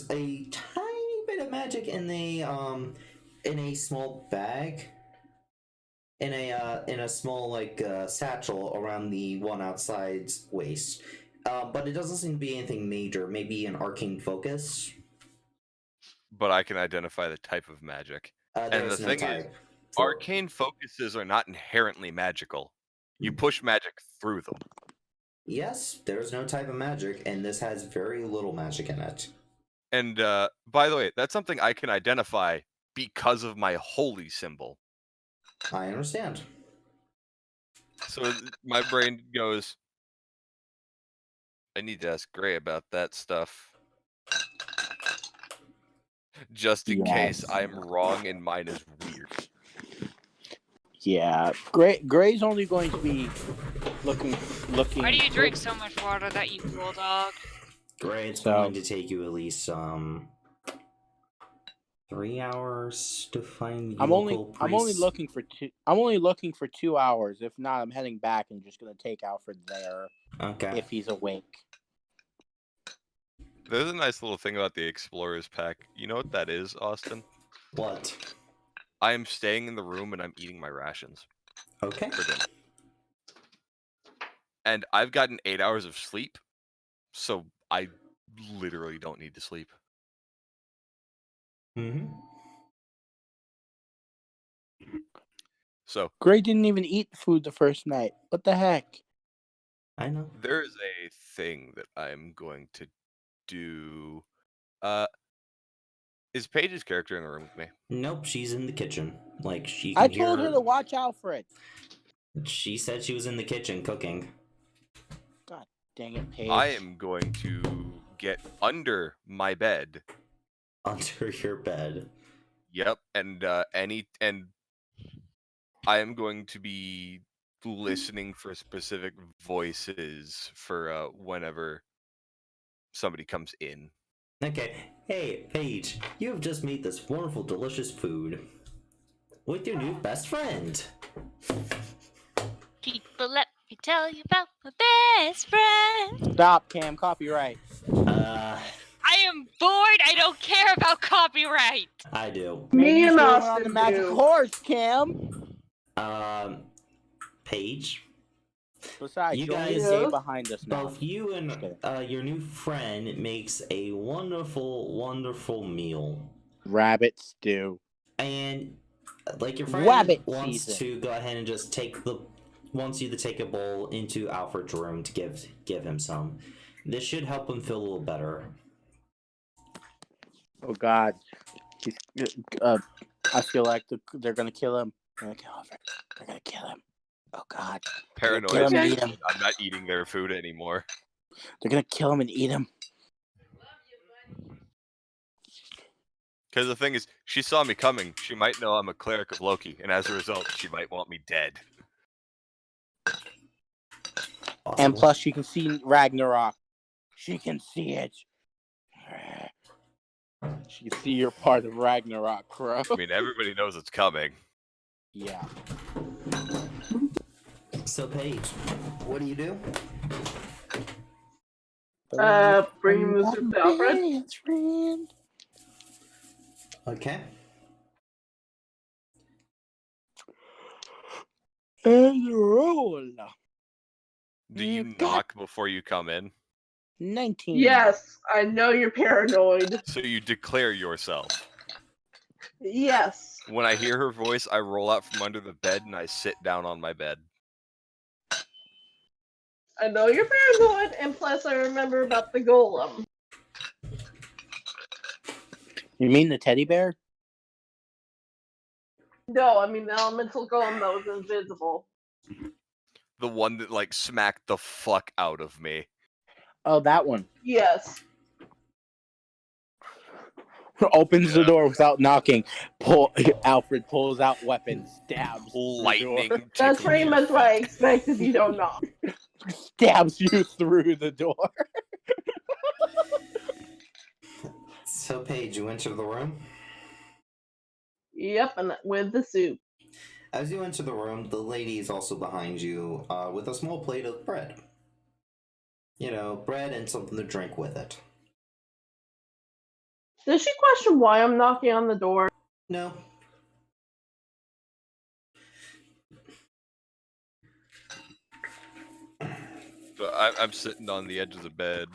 a tiny bit of magic in a small bag, in a small satchel around the one outside's waist. But it doesn't seem to be anything major. Maybe an arcane focus. But I can identify the type of magic. And the thing is, arcane focuses are not inherently magical. You push magic through them. Yes, there's no type of magic, and this has very little magic in it. And by the way, that's something I can identify because of my holy symbol. I understand. So my brain goes, I need to ask Gray about that stuff. Just in case I'm wrong and mine is weird. Yeah, Gray's only going to be looking. Why do you drink so much water that you cool dog? Great, it's going to take you at least 3 hours to find the local priest. I'm only looking for 2 hours. If not, I'm heading back and just gonna take Alfred there. Okay. If he's awake. There's a nice little thing about the Explorer's Pack. You know what that is, Austin? What? I am staying in the room and I'm eating my rations. Okay. For dinner. And I've gotten 8 hours of sleep, so I literally don't need to sleep. Mm-hmm. So Gray didn't even eat food the first night. What the heck? I know. There is a thing that I'm going to do. Is Paige's character in the room with me? Nope, she's in the kitchen. Like, she can I told her to watch Alfred. She said she was in the kitchen cooking. God dang it, Paige. I am going to get under my bed. Under your bed. Yep, and I am going to be listening for specific voices for whenever somebody comes in. Okay. Hey, Paige, you have just made this wonderful, delicious food with your new best friend. People, let me tell you about my best friend. Stop, Cam. Copyright. I am bored. I don't care about copyright. I do. Me and on Austin the magic do. horse, Cam. Paige, Besides, You you only guys- stay Yeah. behind us now. Both you and kidding. your new friend makes a wonderful, wonderful meal. Rabbit stew. And like your friend Rabbit wants season. to go ahead and just wants you to take a bowl into Alfred's room to give him some. This should help him feel a little better. Oh God. I feel like they're gonna kill him. They're gonna kill Alfred. They're gonna kill him. Oh God. Paranoia. Kill him and Okay. eat him. I'm not eating their food anymore. They're gonna kill him and eat him. Because the thing is, she saw me coming. She might know I'm a cleric of Loki, and as a result, she might want me dead. And plus, she can see Ragnarok. She can see it. She can see you're part of Ragnarok, Crow. I mean, everybody knows it's coming. Yeah. So Paige, what do you do? Bringing the soup to Alfred. Okay. And roll. Do you knock before you come in? 19. Yes, I know you're paranoid. So you declare yourself. Yes. When I hear her voice, I roll out from under the bed and I sit down on my bed. I know you're paranoid, and plus I remember about the golem. You mean the teddy bear? No, I mean the elemental golem that was invisible. The one that, like, smacked the fuck out of me. Oh, that one. Yes. Opens the door without knocking. Alfred pulls out weapon, stabs Lightning. the door. That's tickles pretty your much what I fuck. expected. You don't know. Stabs you through the door. So Paige, you enter the room. Yep, and with the soup. As you enter the room, the lady is also behind you with a small plate of bread. You know, bread and something to drink with it. Does she question why I'm knocking on the door? No. So I'm sitting on the edge of the bed.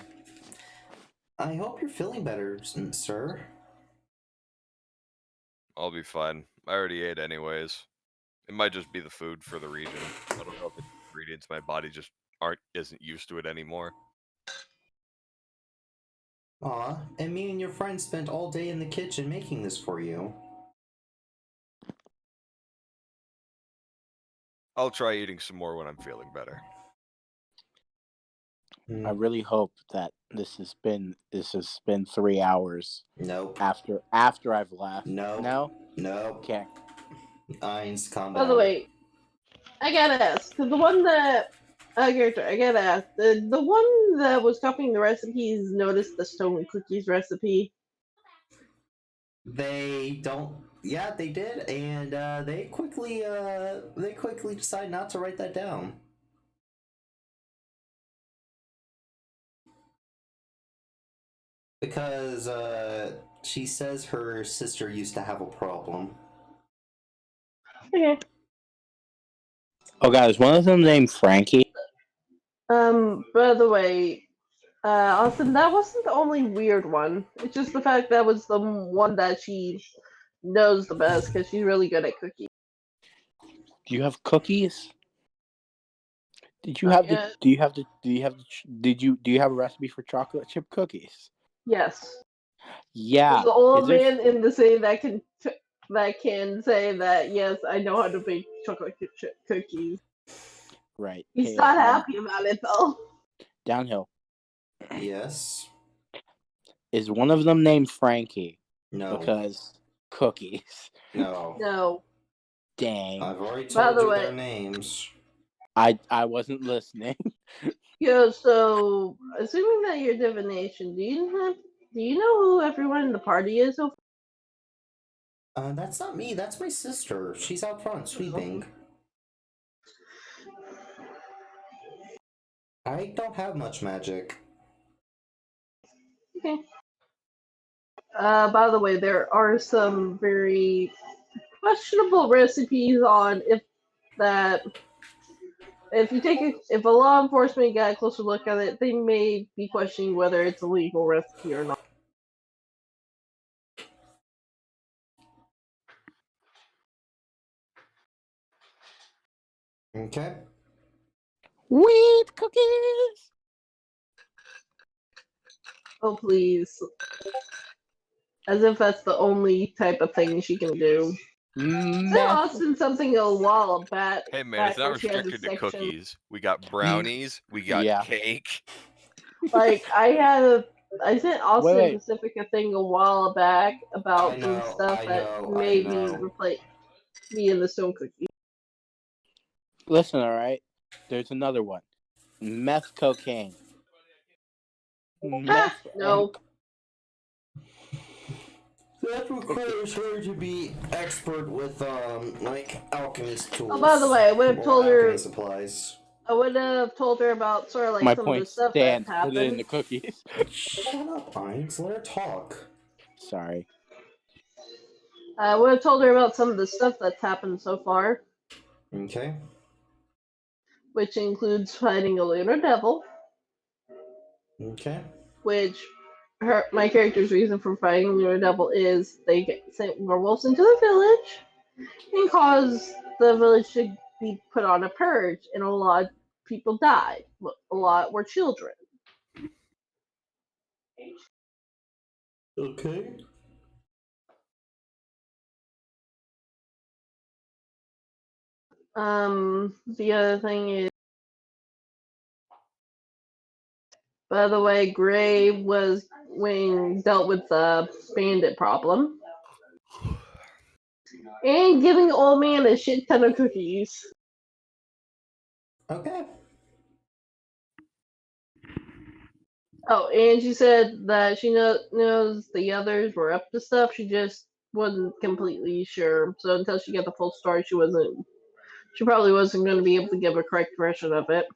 I hope you're feeling better, sir. I'll be fine. I already ate anyways. It might just be the food for the region. I don't know if the ingredients my body just isn't used to it anymore. Aw, and me and your friend spent all day in the kitchen making this for you. I'll try eating some more when I'm feeling better. I really hope that this has been 3 hours Nope. after I've left. No. No? Nope. Okay. Eins, calm By down. the way, I gotta ask, because the one that I gotta ask, the one that was copying the recipes noticed the stone cookies recipe. They don't. Yeah, they did, and they quickly decide not to write that down. Because she says her sister used to have a problem. Okay. Oh, God, is one of them named Frankie? By the way, Austin, that wasn't the only weird one. It's just the fact that was the one that she knows the best because she's really good at cooking. Do you have cookies? Did you Not have the? yet. Do you have the? Do you have the? Do you have a recipe for chocolate chip cookies? Yes. Yeah. There's the old Is there- man in the city that can say that yes, I know how to bake chocolate chip cookies. Right. He's Hey, not happy about it though. Downhill. Yes. Is one of them named Frankie? No. Because cookies. No. No. Dang. I've already By told the you way- their names. I wasn't listening. Yeah, so assuming that you're divination, do you know who everyone in the party is? That's not me. That's my sister. She's out front sweeping. I don't have much magic. Okay. By the way, there are some very questionable recipes on if that if a law enforcement got a closer look at it, they may be questioning whether it's a legal recipe or not. Okay. Wheat cookies. Oh please. As if that's the only type of thing she can do. Isn't Meth. Austin something a while back? Hey man, it's not where she has a restricted to section? cookies. We got brownies, we got Yeah. cake. Like I sent Austin Wait. Pacific a thing a while back about I some know, stuff I that know, I made know. me replace me in the stone cookie. Listen, all right. There's another one. Meth cocaine. Meth. No. That requires her to be expert with like alchemy tools. Oh, by the way, I would have told her. Alchemy supplies. I would have told her about sort of like My some of the point stuff that stands. Put it in happened. the cookies. Shut up, Heinz. Let her talk. Sorry. I would have told her about some of the stuff that's happened so far, Okay. which includes fighting a lunar devil, Okay. which my character's reason for fighting a lunar devil is they sent werewolves into the village and caused the village to be put on a purge, and a lot of people died. A lot were children. Okay. The other thing is, by the way, Gray was when dealt with the bandit problem. And giving the old man a shit ton of cookies. Okay. Oh, and she said that she knows the others were up to stuff. She just wasn't completely sure. So until she got the full story, she probably wasn't going to be able to give a correct version of it.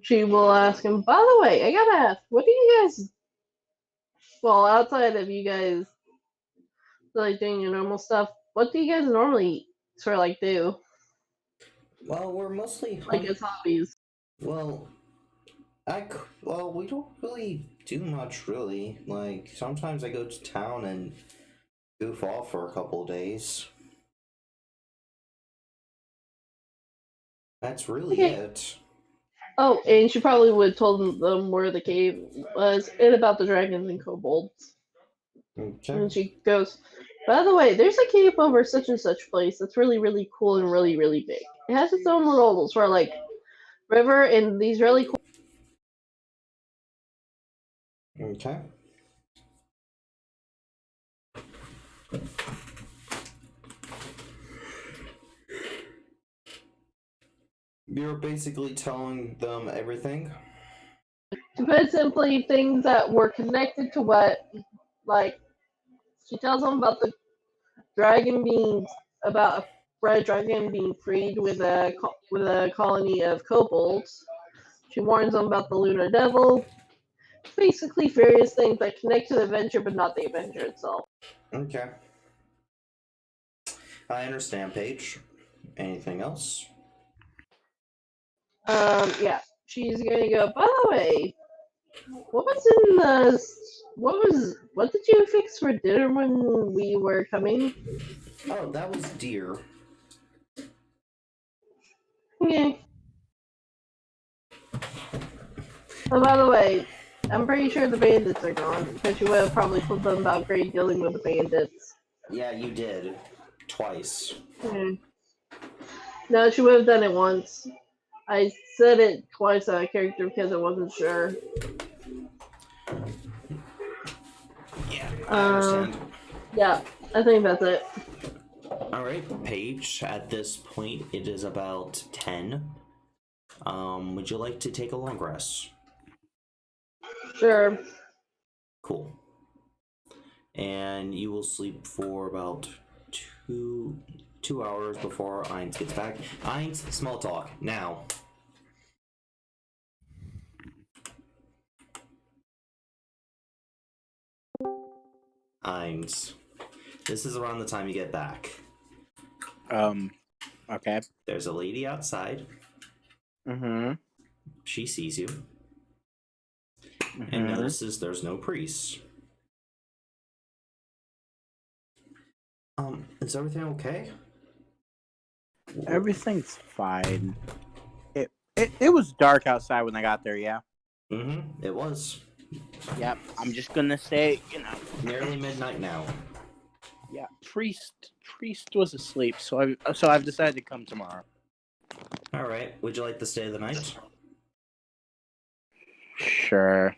She will ask him, by the way, I gotta ask, what do you guys, well, outside of you guys like doing your normal stuff, what do you guys normally sort of like do? Well, we're mostly Like as hobbies? Well, we don't really do much, really. Like, sometimes I go to town and goof off for a couple of days. That's really it. Oh, and she probably would have told them where the cave was and about the dragons and kobolds. Okay. And she goes, by the way, there's a cave over such and such place that's really, really cool and really, really big. It has its own little sort of like river and these really cool. Okay. You're basically telling them everything? To put it simply, things that were connected to what, like, she tells them about the dragon being, about a red dragon being freed with a colony of kobolds. She warns them about the lunar devil. Basically, various things that connect to the adventure, but not the adventure itself. Okay. I understand, Paige. Anything else? Yeah. She's gonna go, by the way, what was in the. What did you fix for dinner when we were coming? Oh, that was deer. Yeah. Oh, by the way, I'm pretty sure the bandits are gone, because you would have probably told them about Gray dealing with the bandits. Yeah, you did. Twice. No, she would have done it once. I said it twice out of character because I wasn't sure. Yeah, I understand. Yeah, I think that's it. Alright, Paige, at this point it is about 10. Would you like to take a long rest? Sure. Cool. And you will sleep for about two hours before Ainz gets back. Ainz, small talk, now. Ainz. This is around the time you get back. Okay. There's a lady outside. Mm-hmm. She sees you and Mhm. notices there's no priest. Is everything okay? Everything's fine. It was dark outside when I got there, yeah? Mm-hmm. It was. Yep. I'm just gonna say, Nearly midnight now. yeah, priest was asleep, so I've decided to come tomorrow. Alright. Would you like to stay the night? Sure.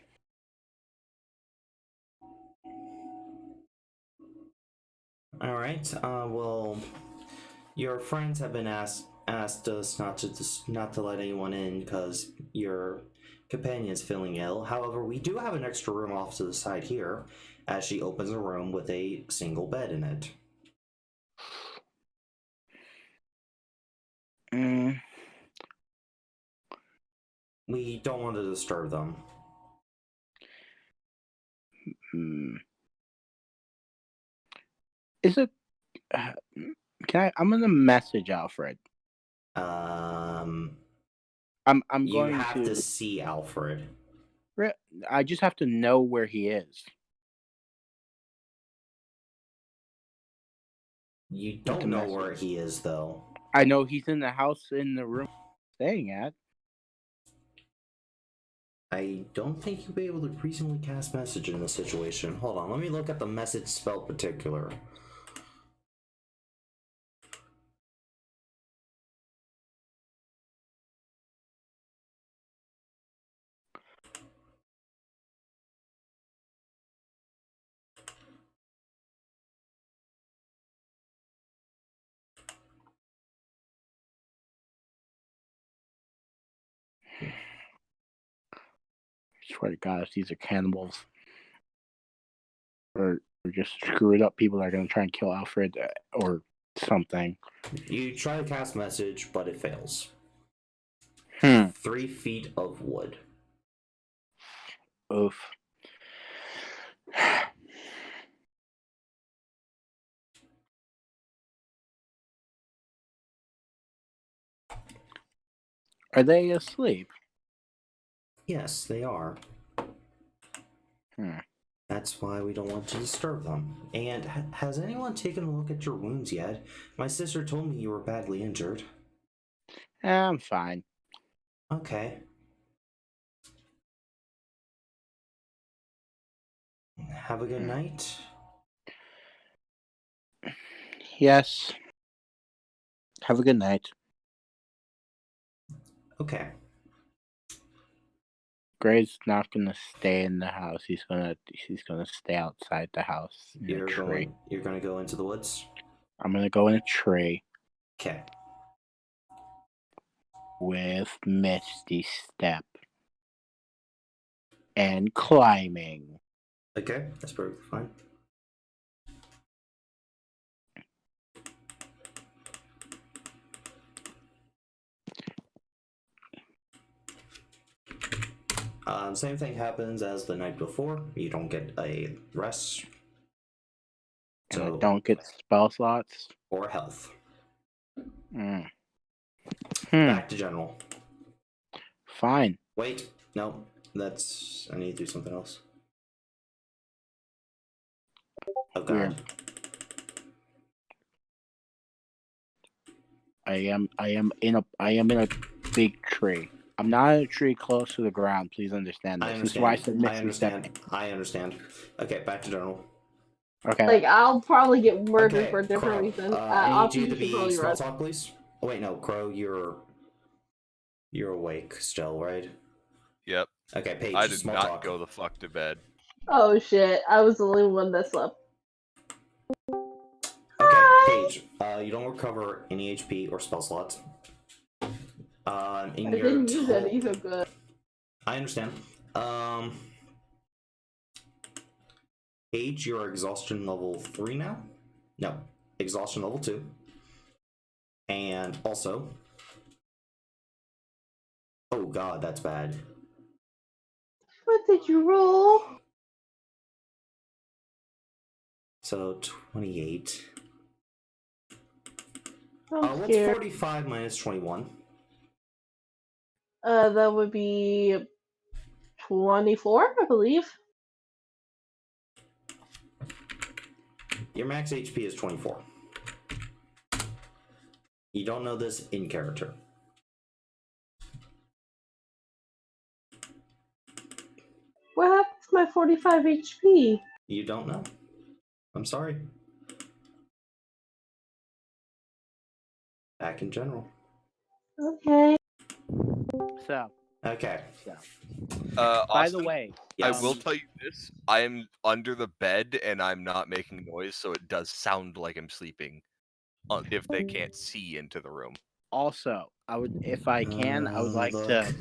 Alright. Well, your friends have been asked us not to let anyone in because your companion's feeling ill. However, we do have an extra room off to the side here, as she opens a room with a single bed in it. Mm, We don't want to disturb them. hmm. Is it? I'm gonna message Alfred. Um, I'm you going have to see Alfred. I just have to know where he is. You don't know where he is, though. I know he's in the house in the room I'm staying at. I don't think you'll be able to reasonably cast message in this situation. Hold on, let me look at the message spell particular. I swear to God, if these are cannibals or just screwed up people that are gonna try and kill Alfred or something. You try to cast message, but it fails. 3 feet of wood. Oof. Are they asleep? Yes, they are. That's why we don't want to disturb them. And has anyone taken a look at your wounds yet? My sister told me you were badly injured. I'm fine. Okay. Have a good night. Yes. Have a good night. Okay. Gray's not gonna stay in the house. He's gonna stay outside the house in a tree. You're gonna go into the woods? I'm gonna go in a tree. Okay. With Misty Step. And climbing. Okay, that's perfectly fine. Same thing happens as the night before. You don't get a rest. And I don't get spell slots. Or health. Back to general. Fine. Wait, no. I need to do something else. Oh god. Weird. I am in a big tree. I'm not in a tree close to the ground. Please understand this. This is why I said Misty Step. I understand. Okay, back to general. Okay. Like, I'll probably get murdered for a different reason. I need you to should be probably small rest. talk, please. Oh wait, no, Crow, you're awake still, right? Yep. Okay, Paige, I did small not talk. go the fuck to bed. Oh shit, I was the only one that slept. Okay, Paige, you don't recover any HP or spell slots. I didn't use any, so good. I understand. Paige, you're exhaustion level 3 now? No, exhaustion level 2. And also... Oh god, that's bad. What did you roll? So 28. I'm What's scared. 45 minus 21? That would be 24, I believe. Your max HP is 24. You don't know this in character. What happened to my 45 HP? You don't know. I'm sorry. Back in general. Okay. So, Okay. by the Austin, way, I Yes. will tell you this: I am under the bed and I'm not making noise, so it does sound like I'm sleeping. If they can't see into the room. also, I would, if I can, I would like look. to,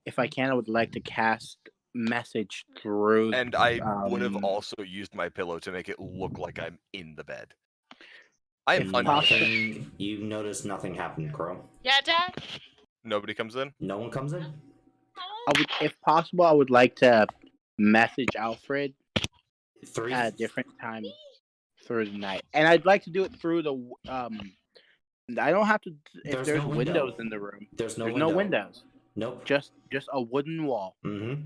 if I can, I would like to cast message through. And I would have also used my pillow to make it look like I'm in the bed. I am If under the bed. Nothing. You notice nothing happened, Crow. Yeah, Dad? Nobody comes in. No one comes in. I would, if possible, I would like to message Alfred 3. at a different time through the night, and I'd like to do it through the I don't have to. If There's there's no window. windows in the room, There's no there's window. no windows. Nope. Just a wooden wall. Mm-hmm.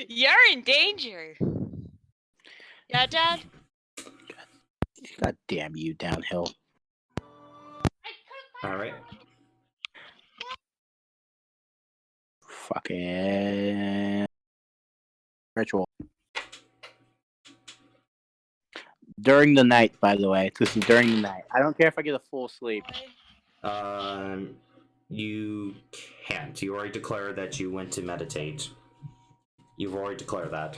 You're in danger. Yeah, Dad? God damn you, downhill. All right. Fucking ritual. During the night, by the way. This is during the night. I don't care if I get a full sleep. You can't. You already declared that you went to meditate. You've already declared that.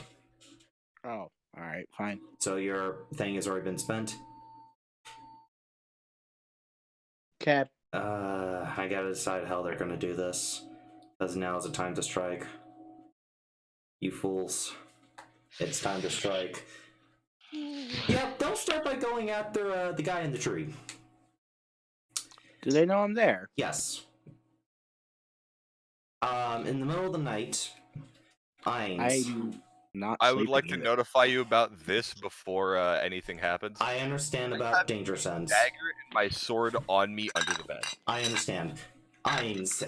Oh, alright, fine. So your thing has already been spent. Okay. I gotta decide how they're gonna do this. Because now is the time to strike. You fools. It's time to strike. Yeah, they'll start by going after the guy in the tree. Do they know I'm there? Yes. In the middle of the night, I'm not I would sleeping like to either. notify you about this before anything happens. I understand about danger sense. Dagger and my sword on me under the bed. I understand. Eins,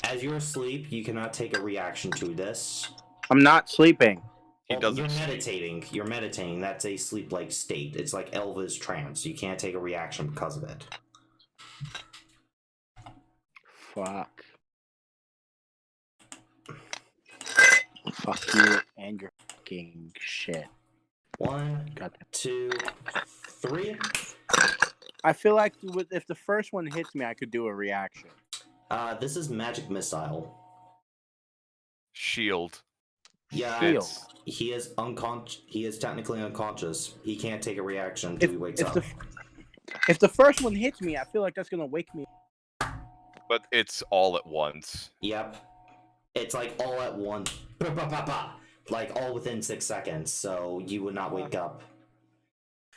as you're asleep, you cannot take a reaction to this. I'm not sleeping. He doesn't You're sleep. meditating. You're meditating. That's a sleep-like state. It's like Elva's trance. You can't take a reaction because of it. Fuck. Fuck you and your fucking shit. 1, God. 2, 3. I feel like if the first one hits me, I could do a reaction. This is magic missile. Shield. Yeah, Shield. he is unconscious. He is technically unconscious. He can't take a reaction until he wakes up. If the first one hits me, I feel like that's gonna wake me. But it's all at once. Yep. It's like all at once. Like all within 6 seconds, so you would not wake up.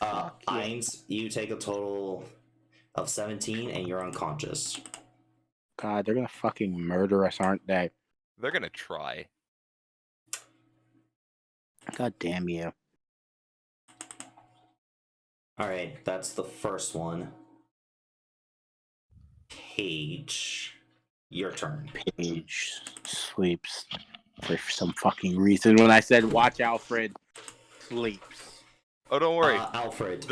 Eins, you take a total of 17 and you're unconscious. God, they're gonna fucking murder us, aren't they? They're gonna try. God damn you. Alright, that's the first one. Paige, your turn. Paige sleeps for some fucking reason. When I said watch Alfred, sleeps. Oh, don't worry. Alfred,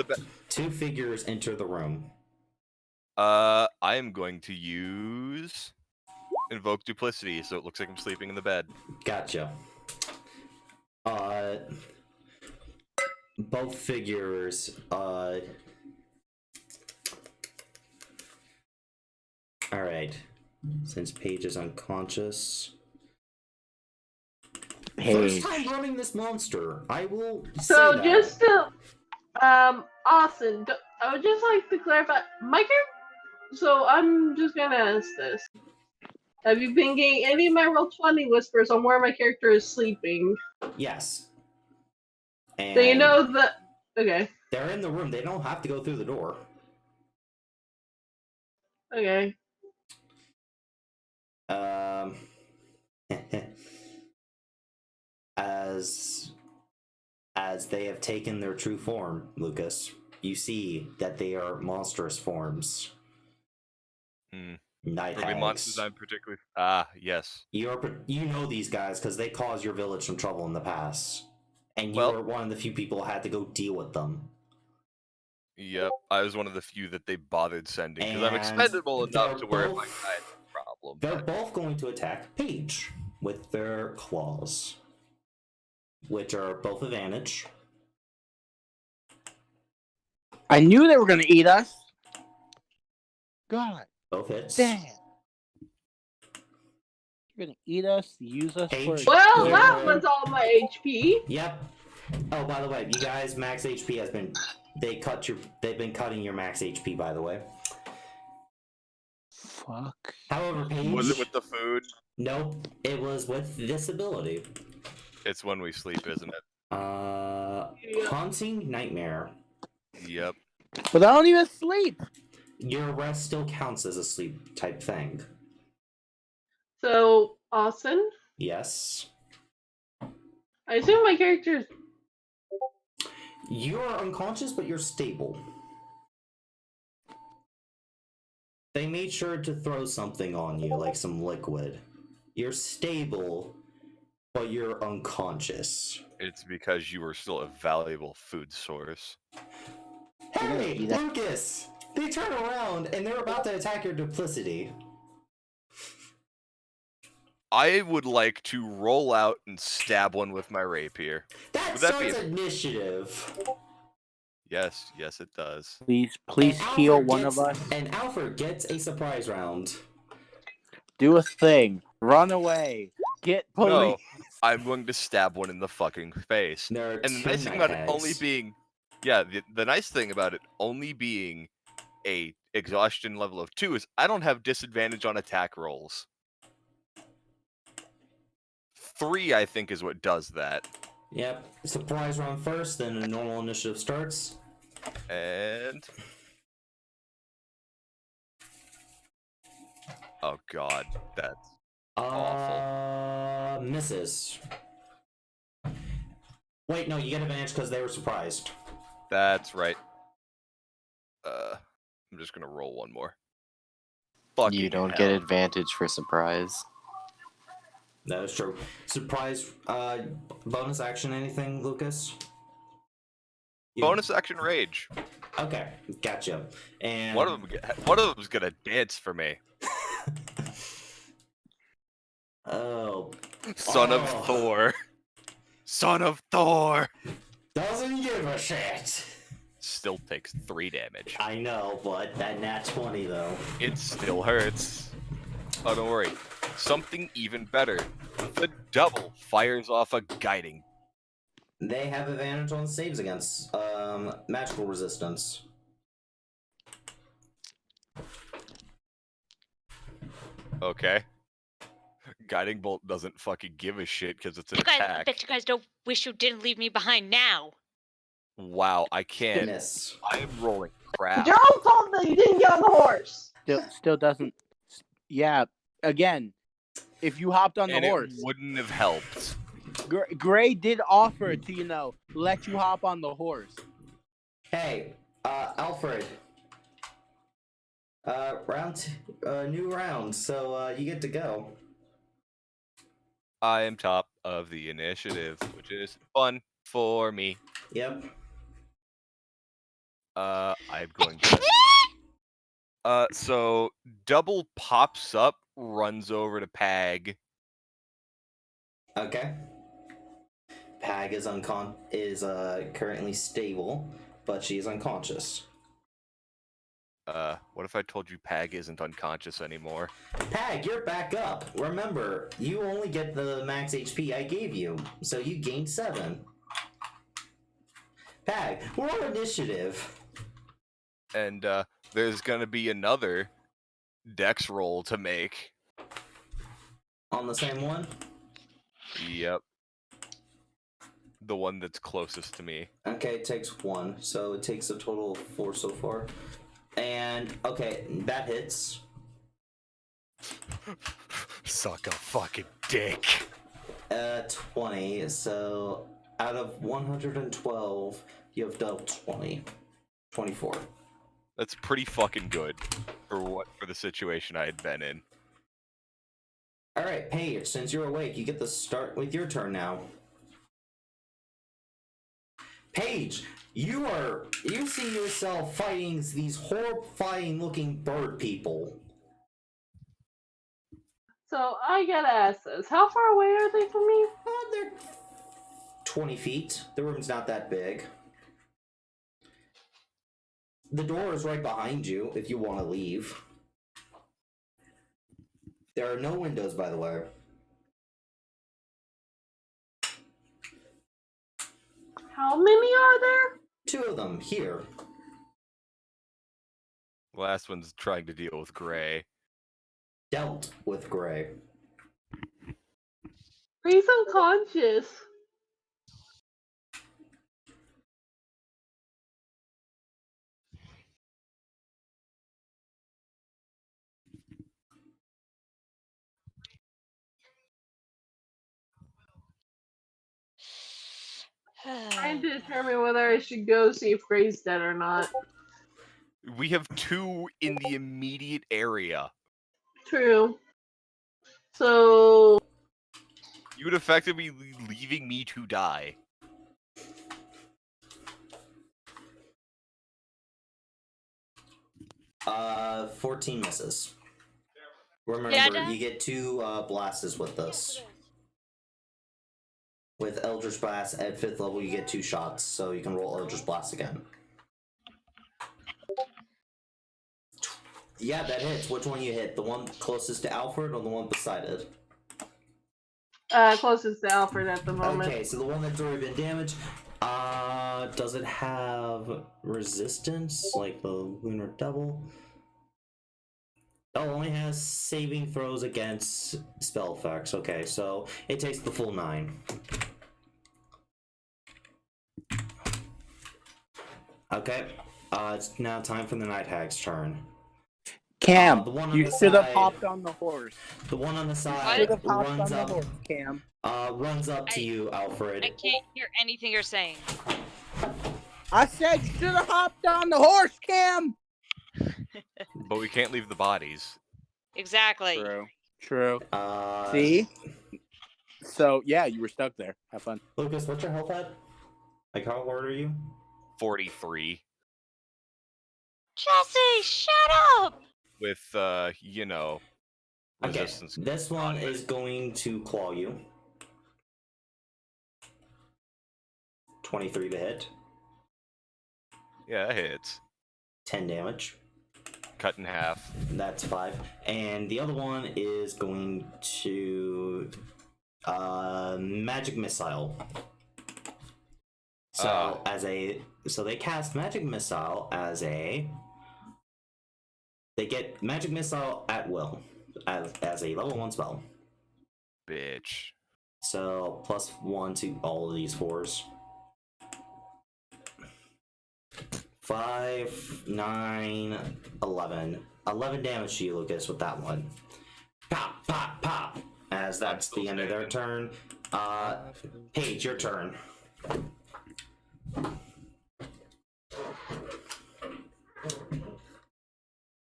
2 figures enter the room. I am going to use invoke duplicity, so it looks like I'm sleeping in the bed. Gotcha. Both figures, Alright. Since Paige is unconscious. Paige. First time running this monster. I will So say that. just to, Austin, I would just like to clarify, my character. So I'm just gonna ask this: have you been getting any of my Roll20 whispers on where my character is sleeping? Yes. And So you know that. Okay. they're in the room. They don't have to go through the door. Okay. as they have taken their true form, Lucas, you see that they are monstrous forms. Night Are they monsters hags. I'm particularly? Ah, yes. You know these guys because they caused your village some trouble in the past, and you Well- were one of the few people who had to go deal with them. Yep, I was one of the few that they bothered sending because I'm And expendable enough they're to where if I both- die, it's a problem. They're But both going to attack Paige with their claws, which are both advantage. I knew they were gonna eat us. God Both hits. damn. You're gonna eat us, use us Paige. for. Well, Yeah. that was all my HP. Yep. Oh, by the way, you guys, max HP has been. They've been cutting your max HP, by the way. Fuck. However, Paige. was it with the food? Nope. It was with this ability. It's when we sleep, isn't it? Haunting Nightmare. Yep. But I don't even sleep. Your rest still counts as a sleep type thing. So, Austin, Yes. I assume my character is. You are unconscious, but you're stable. They made sure to throw something on you, like some liquid. You're stable, but you're unconscious. It's because you were still a valuable food source. Hey, eat that. Lucas! They turn around and they're about to attack your duplicity. I would like to roll out and stab one with my rapier. That Would that be starts initiative. Yes, it does. Please And heal Alfred one gets- of us. And Alfred gets a surprise round. Do a thing. Run away. Get police. No, I'm going to stab one in the fucking face. There are And the two nice thing night about it only hags. being, yeah, the nice thing about it only being a exhaustion level of 2 is I don't have disadvantage on attack rolls. 3, I think, is what does that. Yep. Surprise round first, then a normal initiative starts. And oh god, that's awful. Misses. Wait, no, you get advantage because they were surprised. That's right. I'm just gonna roll one more. Fucking You don't hell. get advantage for surprise. That is true. Surprise, bonus action, anything, Lucas? You- Bonus action rage. Okay, gotcha. And One of them's gonna dance for me. Oh, Son of Oh. Thor. Son of Thor. doesn't give a shit. Still takes 3 damage. I know, but that nat 20 though. It still hurts. Oh, don't worry. Something even better. The double fires off a guiding. They have advantage on saves against magical resistance. Okay. Guiding bolt doesn't fucking give a shit because it's an You guys, I attack. bet you guys don't wish you didn't leave me behind now. Wow, I can't. Miss. I am rolling crap. Joe told me you didn't get on the horse. Still doesn't. Yeah. Again, if you hopped on And the it horse, wouldn't have helped. Gray did offer to let you hop on the horse. Hey, Alfred. New round, so you get to go. I am top of the initiative, which is fun for me. Yep. I'm going to. So double pops up, runs over to Pag. Okay. Pag is currently stable, but she is unconscious. What if I told you Pag isn't unconscious anymore? Pag, you're back up. Remember, you only get the max HP I gave you, so you gained 7. Pag, we're on initiative. And there's gonna be another dex roll to make. On the same one? Yep. The one that's closest to me. Okay, it takes 1, so it takes a total of 4 so far. And, okay, that hits. Suck a fucking dick. 20. So out of 112, you have dealt 20. 24. That's pretty fucking good for the situation I had been in. All right, Paige. Since you're awake, you get to start with your turn now. Paige, you see yourself fighting these horrifying-looking bird people. So I gotta ask this: how far away are they from me? They're 20 feet. The room's not that big. The door is right behind you if you want to leave. There are no windows, by the way. How many are there? 2 of them here. The last one's trying to deal with Gray. Dealt with Gray. He's unconscious. Trying to determine whether I should go see if Gray's dead or not. We have 2 in the immediate area. True. So You would effectively be leaving me to die. Uh, 14 misses. Remember, Yeah, you get 2 blasts with this. With Eldritch Blast at 5th level, you get 2 shots, so you can roll Eldritch Blast again. Yeah, that hits. Which one you hit? The one closest to Alfred or the one beside it? closest to Alfred at the moment. Okay, so the one that's already been damaged. Does it have resistance like the Lunar Devil? It only has saving throws against spell effects. Okay, so it takes the full 9. Okay, it's now time for the Night Hag's turn. Cam, the one on you the should have side- hopped on the horse. The one on the You side should have hopped on runs the up. horse, Cam. Runs up to you, Alfred. I can't hear anything you're saying. I said you should have hopped on the horse, Cam. But we can't leave the bodies. Exactly. True. True. Uh, See? So yeah, you were stuck there. Have fun. Lucas, what's your health at? Like, how hard are you? 43. Jesse, shut up! With, you know, Okay, resistance. this one is going to claw you. 23 to hit. Yeah, that hits. 10 damage. Cut in half. That's 5. And the other one is going to magic missile. So so they cast magic missile as a they get magic missile at will as a level 1 spell. Bitch. So +1 to all of these 4s. 5, 9, 11. 11 damage to you, Lucas, with that one. Pop, pop, pop. As that's the end of their turn. Paige, your turn.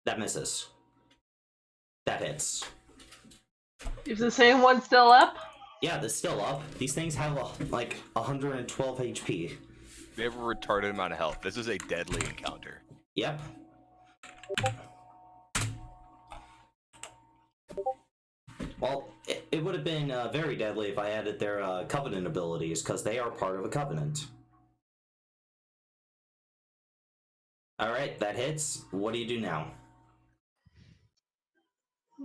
That misses. That hits. Is the same one still up? Yeah, that's still up. These things have like 112 HP. They have a retarded amount of health. This is a deadly encounter. Yep. Well, it would have been very deadly if I added their Covenant abilities, because they are part of a Covenant. Alright, that hits. What do you do now?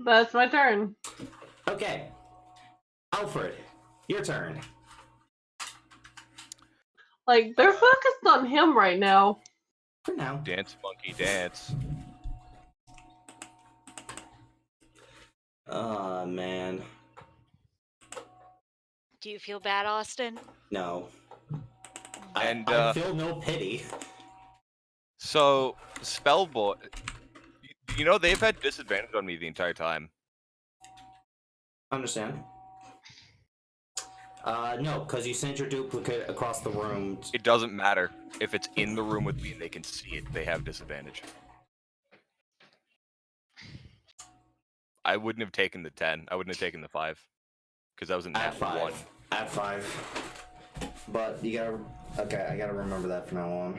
That's my turn. Okay. Alfred, your turn. Like, they're focused on him right now. For now. Dance, monkey, dance. Oh, man. Do you feel bad, Austin? No. And, I feel no pity. So, Spellboy... You know, they've had disadvantage on me the entire time. Understand. No, because you sent your duplicate across the room. It doesn't matter. If it's in the room with me and they can see it, they have disadvantage. I wouldn't have taken the 10. I wouldn't have taken the 5. Because that was a Add nat 5. 1. Add 5. But you gotta. Okay, I gotta remember that from now on.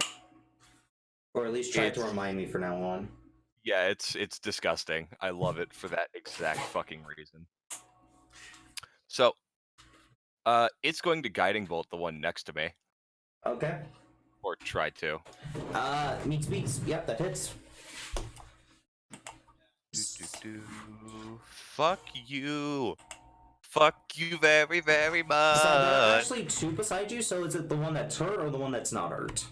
Or at least try to remind me from now on. Yeah, it's disgusting. I love it for that exact fucking reason. So, it's going to Guiding Bolt the one next to me. Okay. Or try to. Meets. Yep, that hits. Fuck you. Fuck you very, very much. So there are actually 2 beside you, so is it the one that's hurt or the one that's not hurt?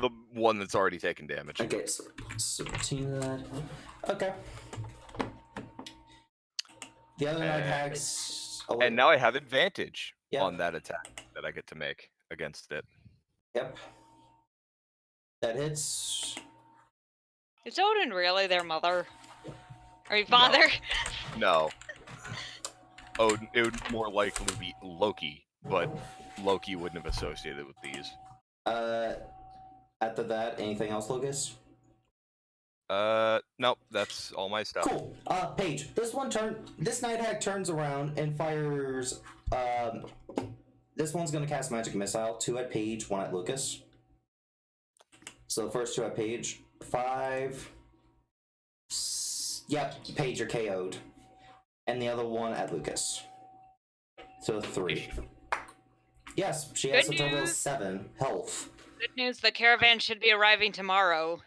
The one that's already taken damage. Okay, so 17 that. Okay. The other night hacks. Oh, and now I have advantage Yep. on that attack that I get to make against it. Yep. That hits. Is Odin really their mother? Or your father? No. Odin, it would more likely be Loki, but Loki wouldn't have associated with these. After that, anything else, Lucas? Nope, that's all my stuff. Cool. Paige, this night hack turns around and fires, this one's gonna cast Magic Missile, 2 at Paige, 1 at Lucas. So the first 2 at Paige, 5. Yep, Paige, you're KO'd. And the other 1 at Lucas. So 3. Yes, she has a total of 7 health. Good news, the caravan should be arriving tomorrow.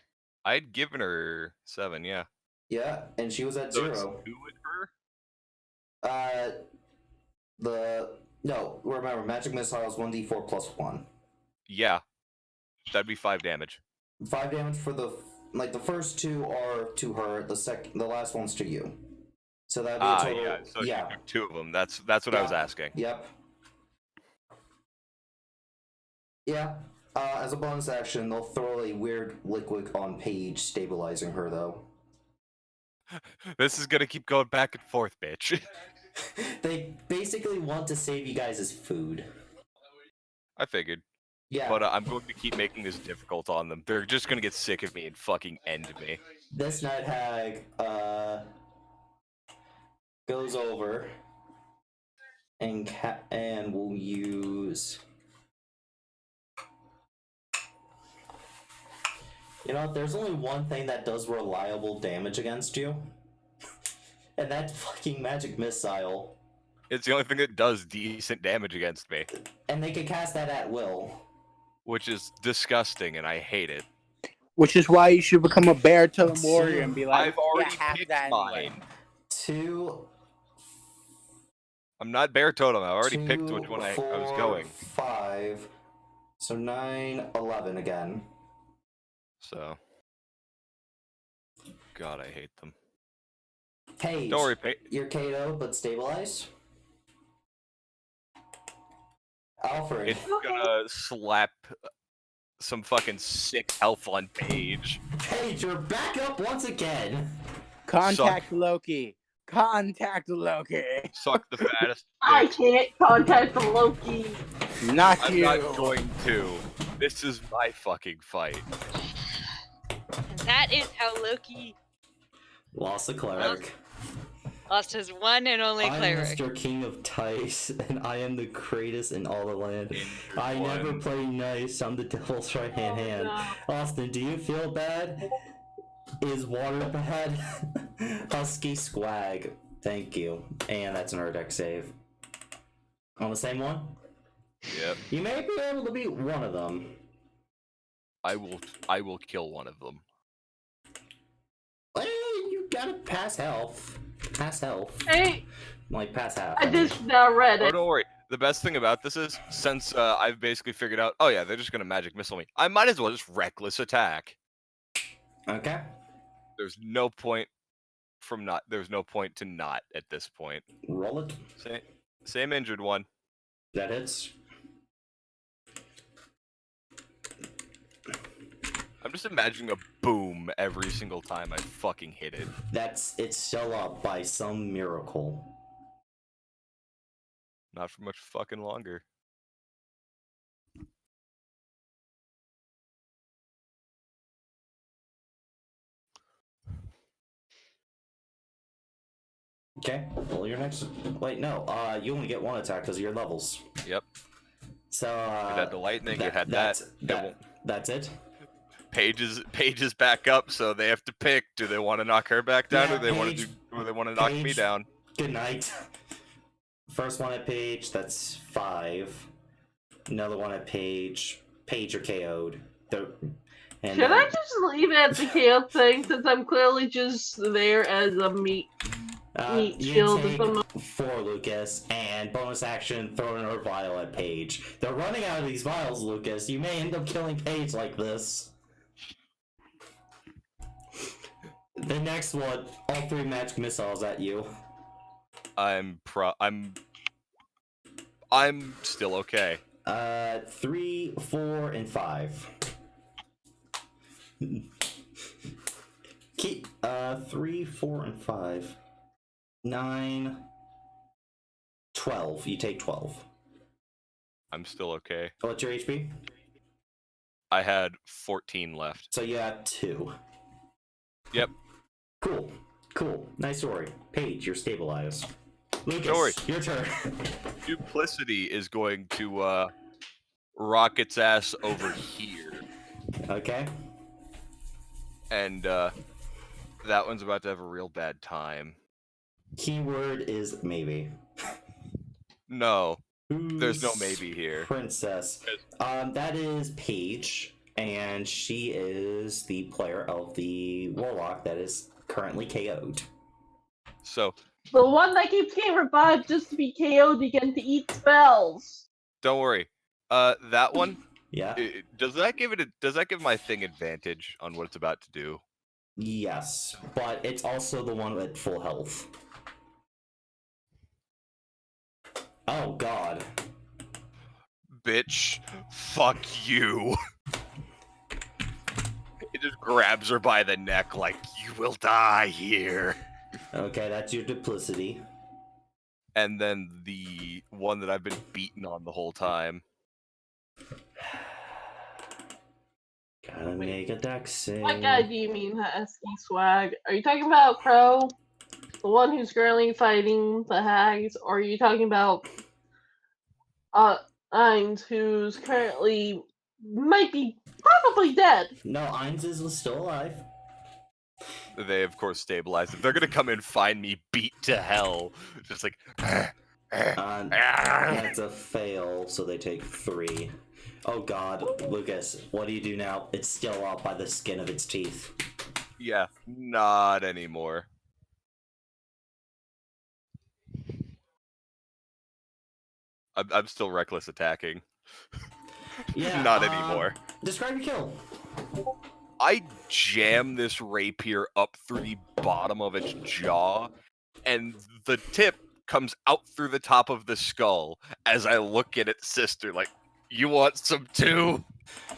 I'd given her 7, yeah. Yeah, and she was at So 0. it's 2 with her? No, remember, Magic Missile is 1d4 plus 1. Yeah. That'd be 5 damage. 5 damage for the first 2 are to her, the last one's to you. So that'd be a total. Yeah. So you do 2 of them. That's what I was asking. Yep. Yeah. As a bonus action, they'll throw a weird liquid on Paige, stabilizing her though. This is gonna keep going back and forth, bitch. They basically want to save you guys' food. I figured. Yeah. But I'm going to keep making this difficult on them. They're just gonna get sick of me and fucking end me. This night hag goes over and will use. You know, there's only one thing that does reliable damage against you, and that's fucking Magic Missile. It's the only thing that does decent damage against me. And they can cast that at will. Which is disgusting, and I hate it. Which is why you should become a bear totem warrior and be like, I've already have picked that mine. anyway. 2. I'm not bear totem. I already 2, picked which one I was going. 5. So 9, 11 again. So. God, I hate them. Paige, Don't worry, Paige. you're KO, but stabilized. Alfred. It's gonna slap some fucking sick health on Paige. Paige, you're back up once again. Contact Loki. Contact Loki. Suck the fattest I dick. can't contact the Loki. Not I'm you. not going to. This is my fucking fight. And that is how Loki Lost a cleric. lost his one and only I'm cleric. Mr. King of Tice, and I am the greatest in all the land. Injured I never one. play nice. I'm the devil's right hand. no. Austin, do you feel bad? Is water bad? Husky Squag. Thank you. And that's an Urdex save. On the same one? Yep. You may be able to beat one of them. I will kill one of them. Well, you gotta pass health. Pass health. Hey, Like, pass half. I just now read Oh, it. don't worry. The best thing about this is, since I've basically figured out, oh yeah, they're just gonna magic missile me. I might as well just reckless attack. Okay. There's no point there's no point to not at this point. Roll it. Same injured one. That hits. I'm just imagining a boom every single time I fucking hit it. It's still up by some miracle. Not for much fucking longer. Okay, well, your next. Wait, no. You only get one attack because of your levels. Yep. So It had the lightning. It had that. That's it. Paige is back up, so they have to pick. Do they want to knock her back down, or they want to knock me Paige, down? Good night. First one at Paige. That's 5. Another one at Paige. Paige are KO'd. Should I just leave it at the KO thing since I'm clearly just there as a meat shield at the moment? 4, Lucas, and bonus action, throw another vial at Paige. They're running out of these vials, Lucas. You may end up killing Paige like this. The next one, all 3 magic missiles at you. I'm still okay. 3, 4, and 5. Keep 3, 4, and 5. 9, 12. You take 12. I'm still okay. What's your HP? I had 14 left. So you have 2. Yep. Cool. Nice story. Paige, you're stabilized. Lucas, Story. Your turn. Duplicity is going to rock its ass over here. Okay. And that one's about to have a real bad time. Keyword is maybe. No. There's no maybe here. Princess. That is Paige, and she is the player of the Warlock that is currently KO'd. So The one that keeps getting revived just to be KO'd again to eat spells. don't worry. That one. Yeah. Does that give my thing advantage on what it's about to do? Yes, but it's also the one at full health. Oh God. Bitch, fuck you. It just grabs her by the neck like, you will die here. Okay, that's your duplicity. And then the one that I've been beating on the whole time. Gotta make a dex save. What guy do you mean, Husky Swag? Are you talking about Crow? The one who's currently fighting the hags? Or are you talking about Ainz, who's currently might be probably dead? No, Ainz is still alive. They, of course, stabilize him. They're gonna come and find me beat to hell. Just like... That's a fail, so they take 3. Oh God, Lucas, what do you do now? It's still up by the skin of its teeth. Yeah, not anymore. I'm still reckless attacking. Yeah, Not anymore. Describe your kill. I jam this rapier up through the bottom of its jaw, and the tip comes out through the top of the skull as I look at its sister like, you want some too?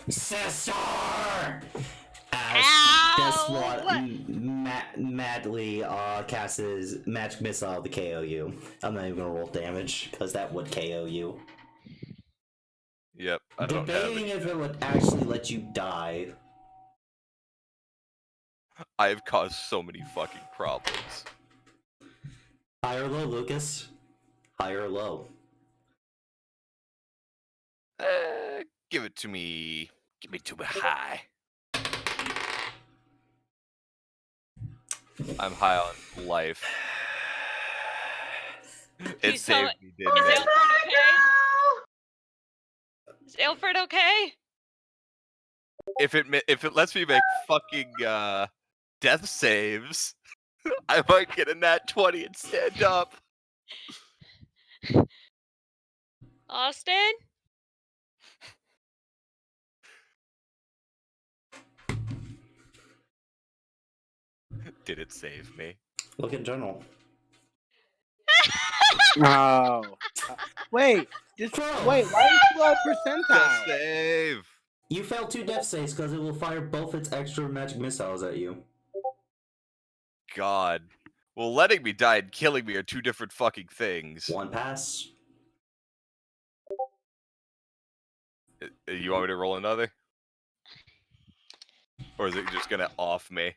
Sister! Ow! Guess what? Madly casts his magic missile to KO you. I'm not even gonna roll damage, because that would KO you. Yep, I don't have Debating it. if it would actually let you die. I've caused so many fucking problems. High or low, Lucas? High or low? Give it to me. Give me to me high. I'm high on life. It He's saved me, didn't Is it? Alfred okay? If it lets me make fucking death saves, I might get a nat 20 and stand up. Austin? Did it save me? Look in general. Oh. Wait. Just Crow. wait. Why is it low Death percentile? save. You failed 2 death saves because it will fire both its extra magic missiles at you. God. Well, letting me die and killing me are two different fucking things. One pass. You want me to roll another? Or is it just gonna off me?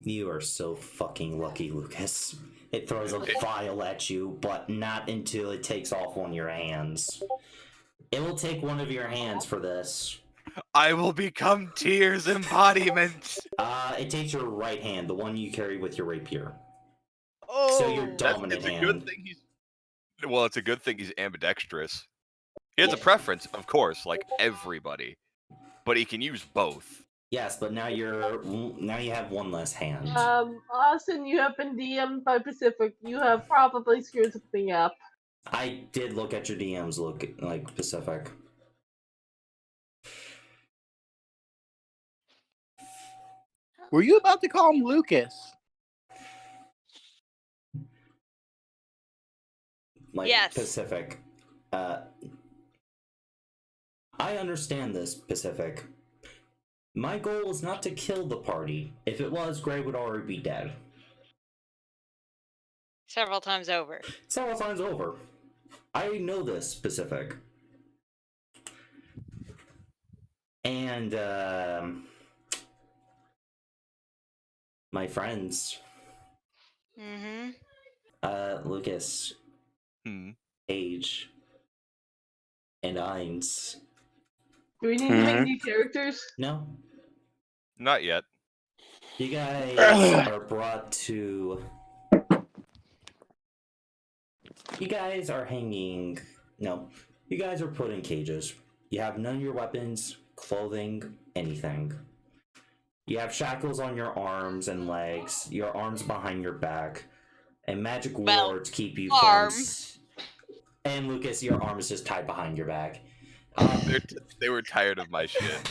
You are so fucking lucky, Lucas. It throws a vial at you, but not until it takes off one of your hands. It will take one of your hands for this. I will become Tears' embodiment. It takes your right hand, the one you carry with your rapier. Oh, So your dominant it's a hand. good thing he's. Well, it's a good thing he's ambidextrous. He has a preference, of course, like everybody, but he can use both. Yes, but now you have one less hand. Austin, you have been DM'd by Pacific. You have probably screwed something up. I did look at your DMs, look like Pacific. Were you about to call him Lucas? Like Yes. Pacific. I understand this, Pacific. My goal is not to kill the party. If it was, Gray would already be dead. Several times over. Several times over. I know this, Pacific. And, my friends, Mm-hmm. Lucas, Paige, and Ainz. Do we need to make new characters? No. Not yet. You guys are brought to... You guys are hanging... No. You guys are put in cages. You have none of your weapons, clothing, anything. You have shackles on your arms and legs, your arms behind your back, and magic wards keep you from... And Lucas, your arm is just tied behind your back. They were tired of my shit.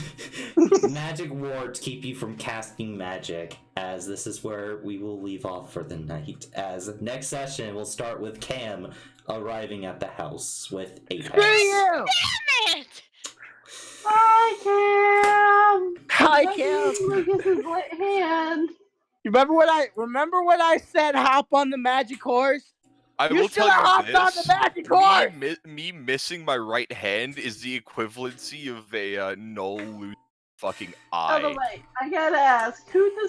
Magic wards keep you from casting magic, as this is where we will leave off for the night. As next session, we'll start with Cam arriving at the house with Apex. Screw you! Damn it! Hi, Cam! Hi, Cam! Lucas's right hand! Remember what I said? Hop on the magic horse. I You will should tell have you hopped on the magic horse. me missing my right hand is the equivalency of a no lose fucking By the eye. way, I gotta ask, who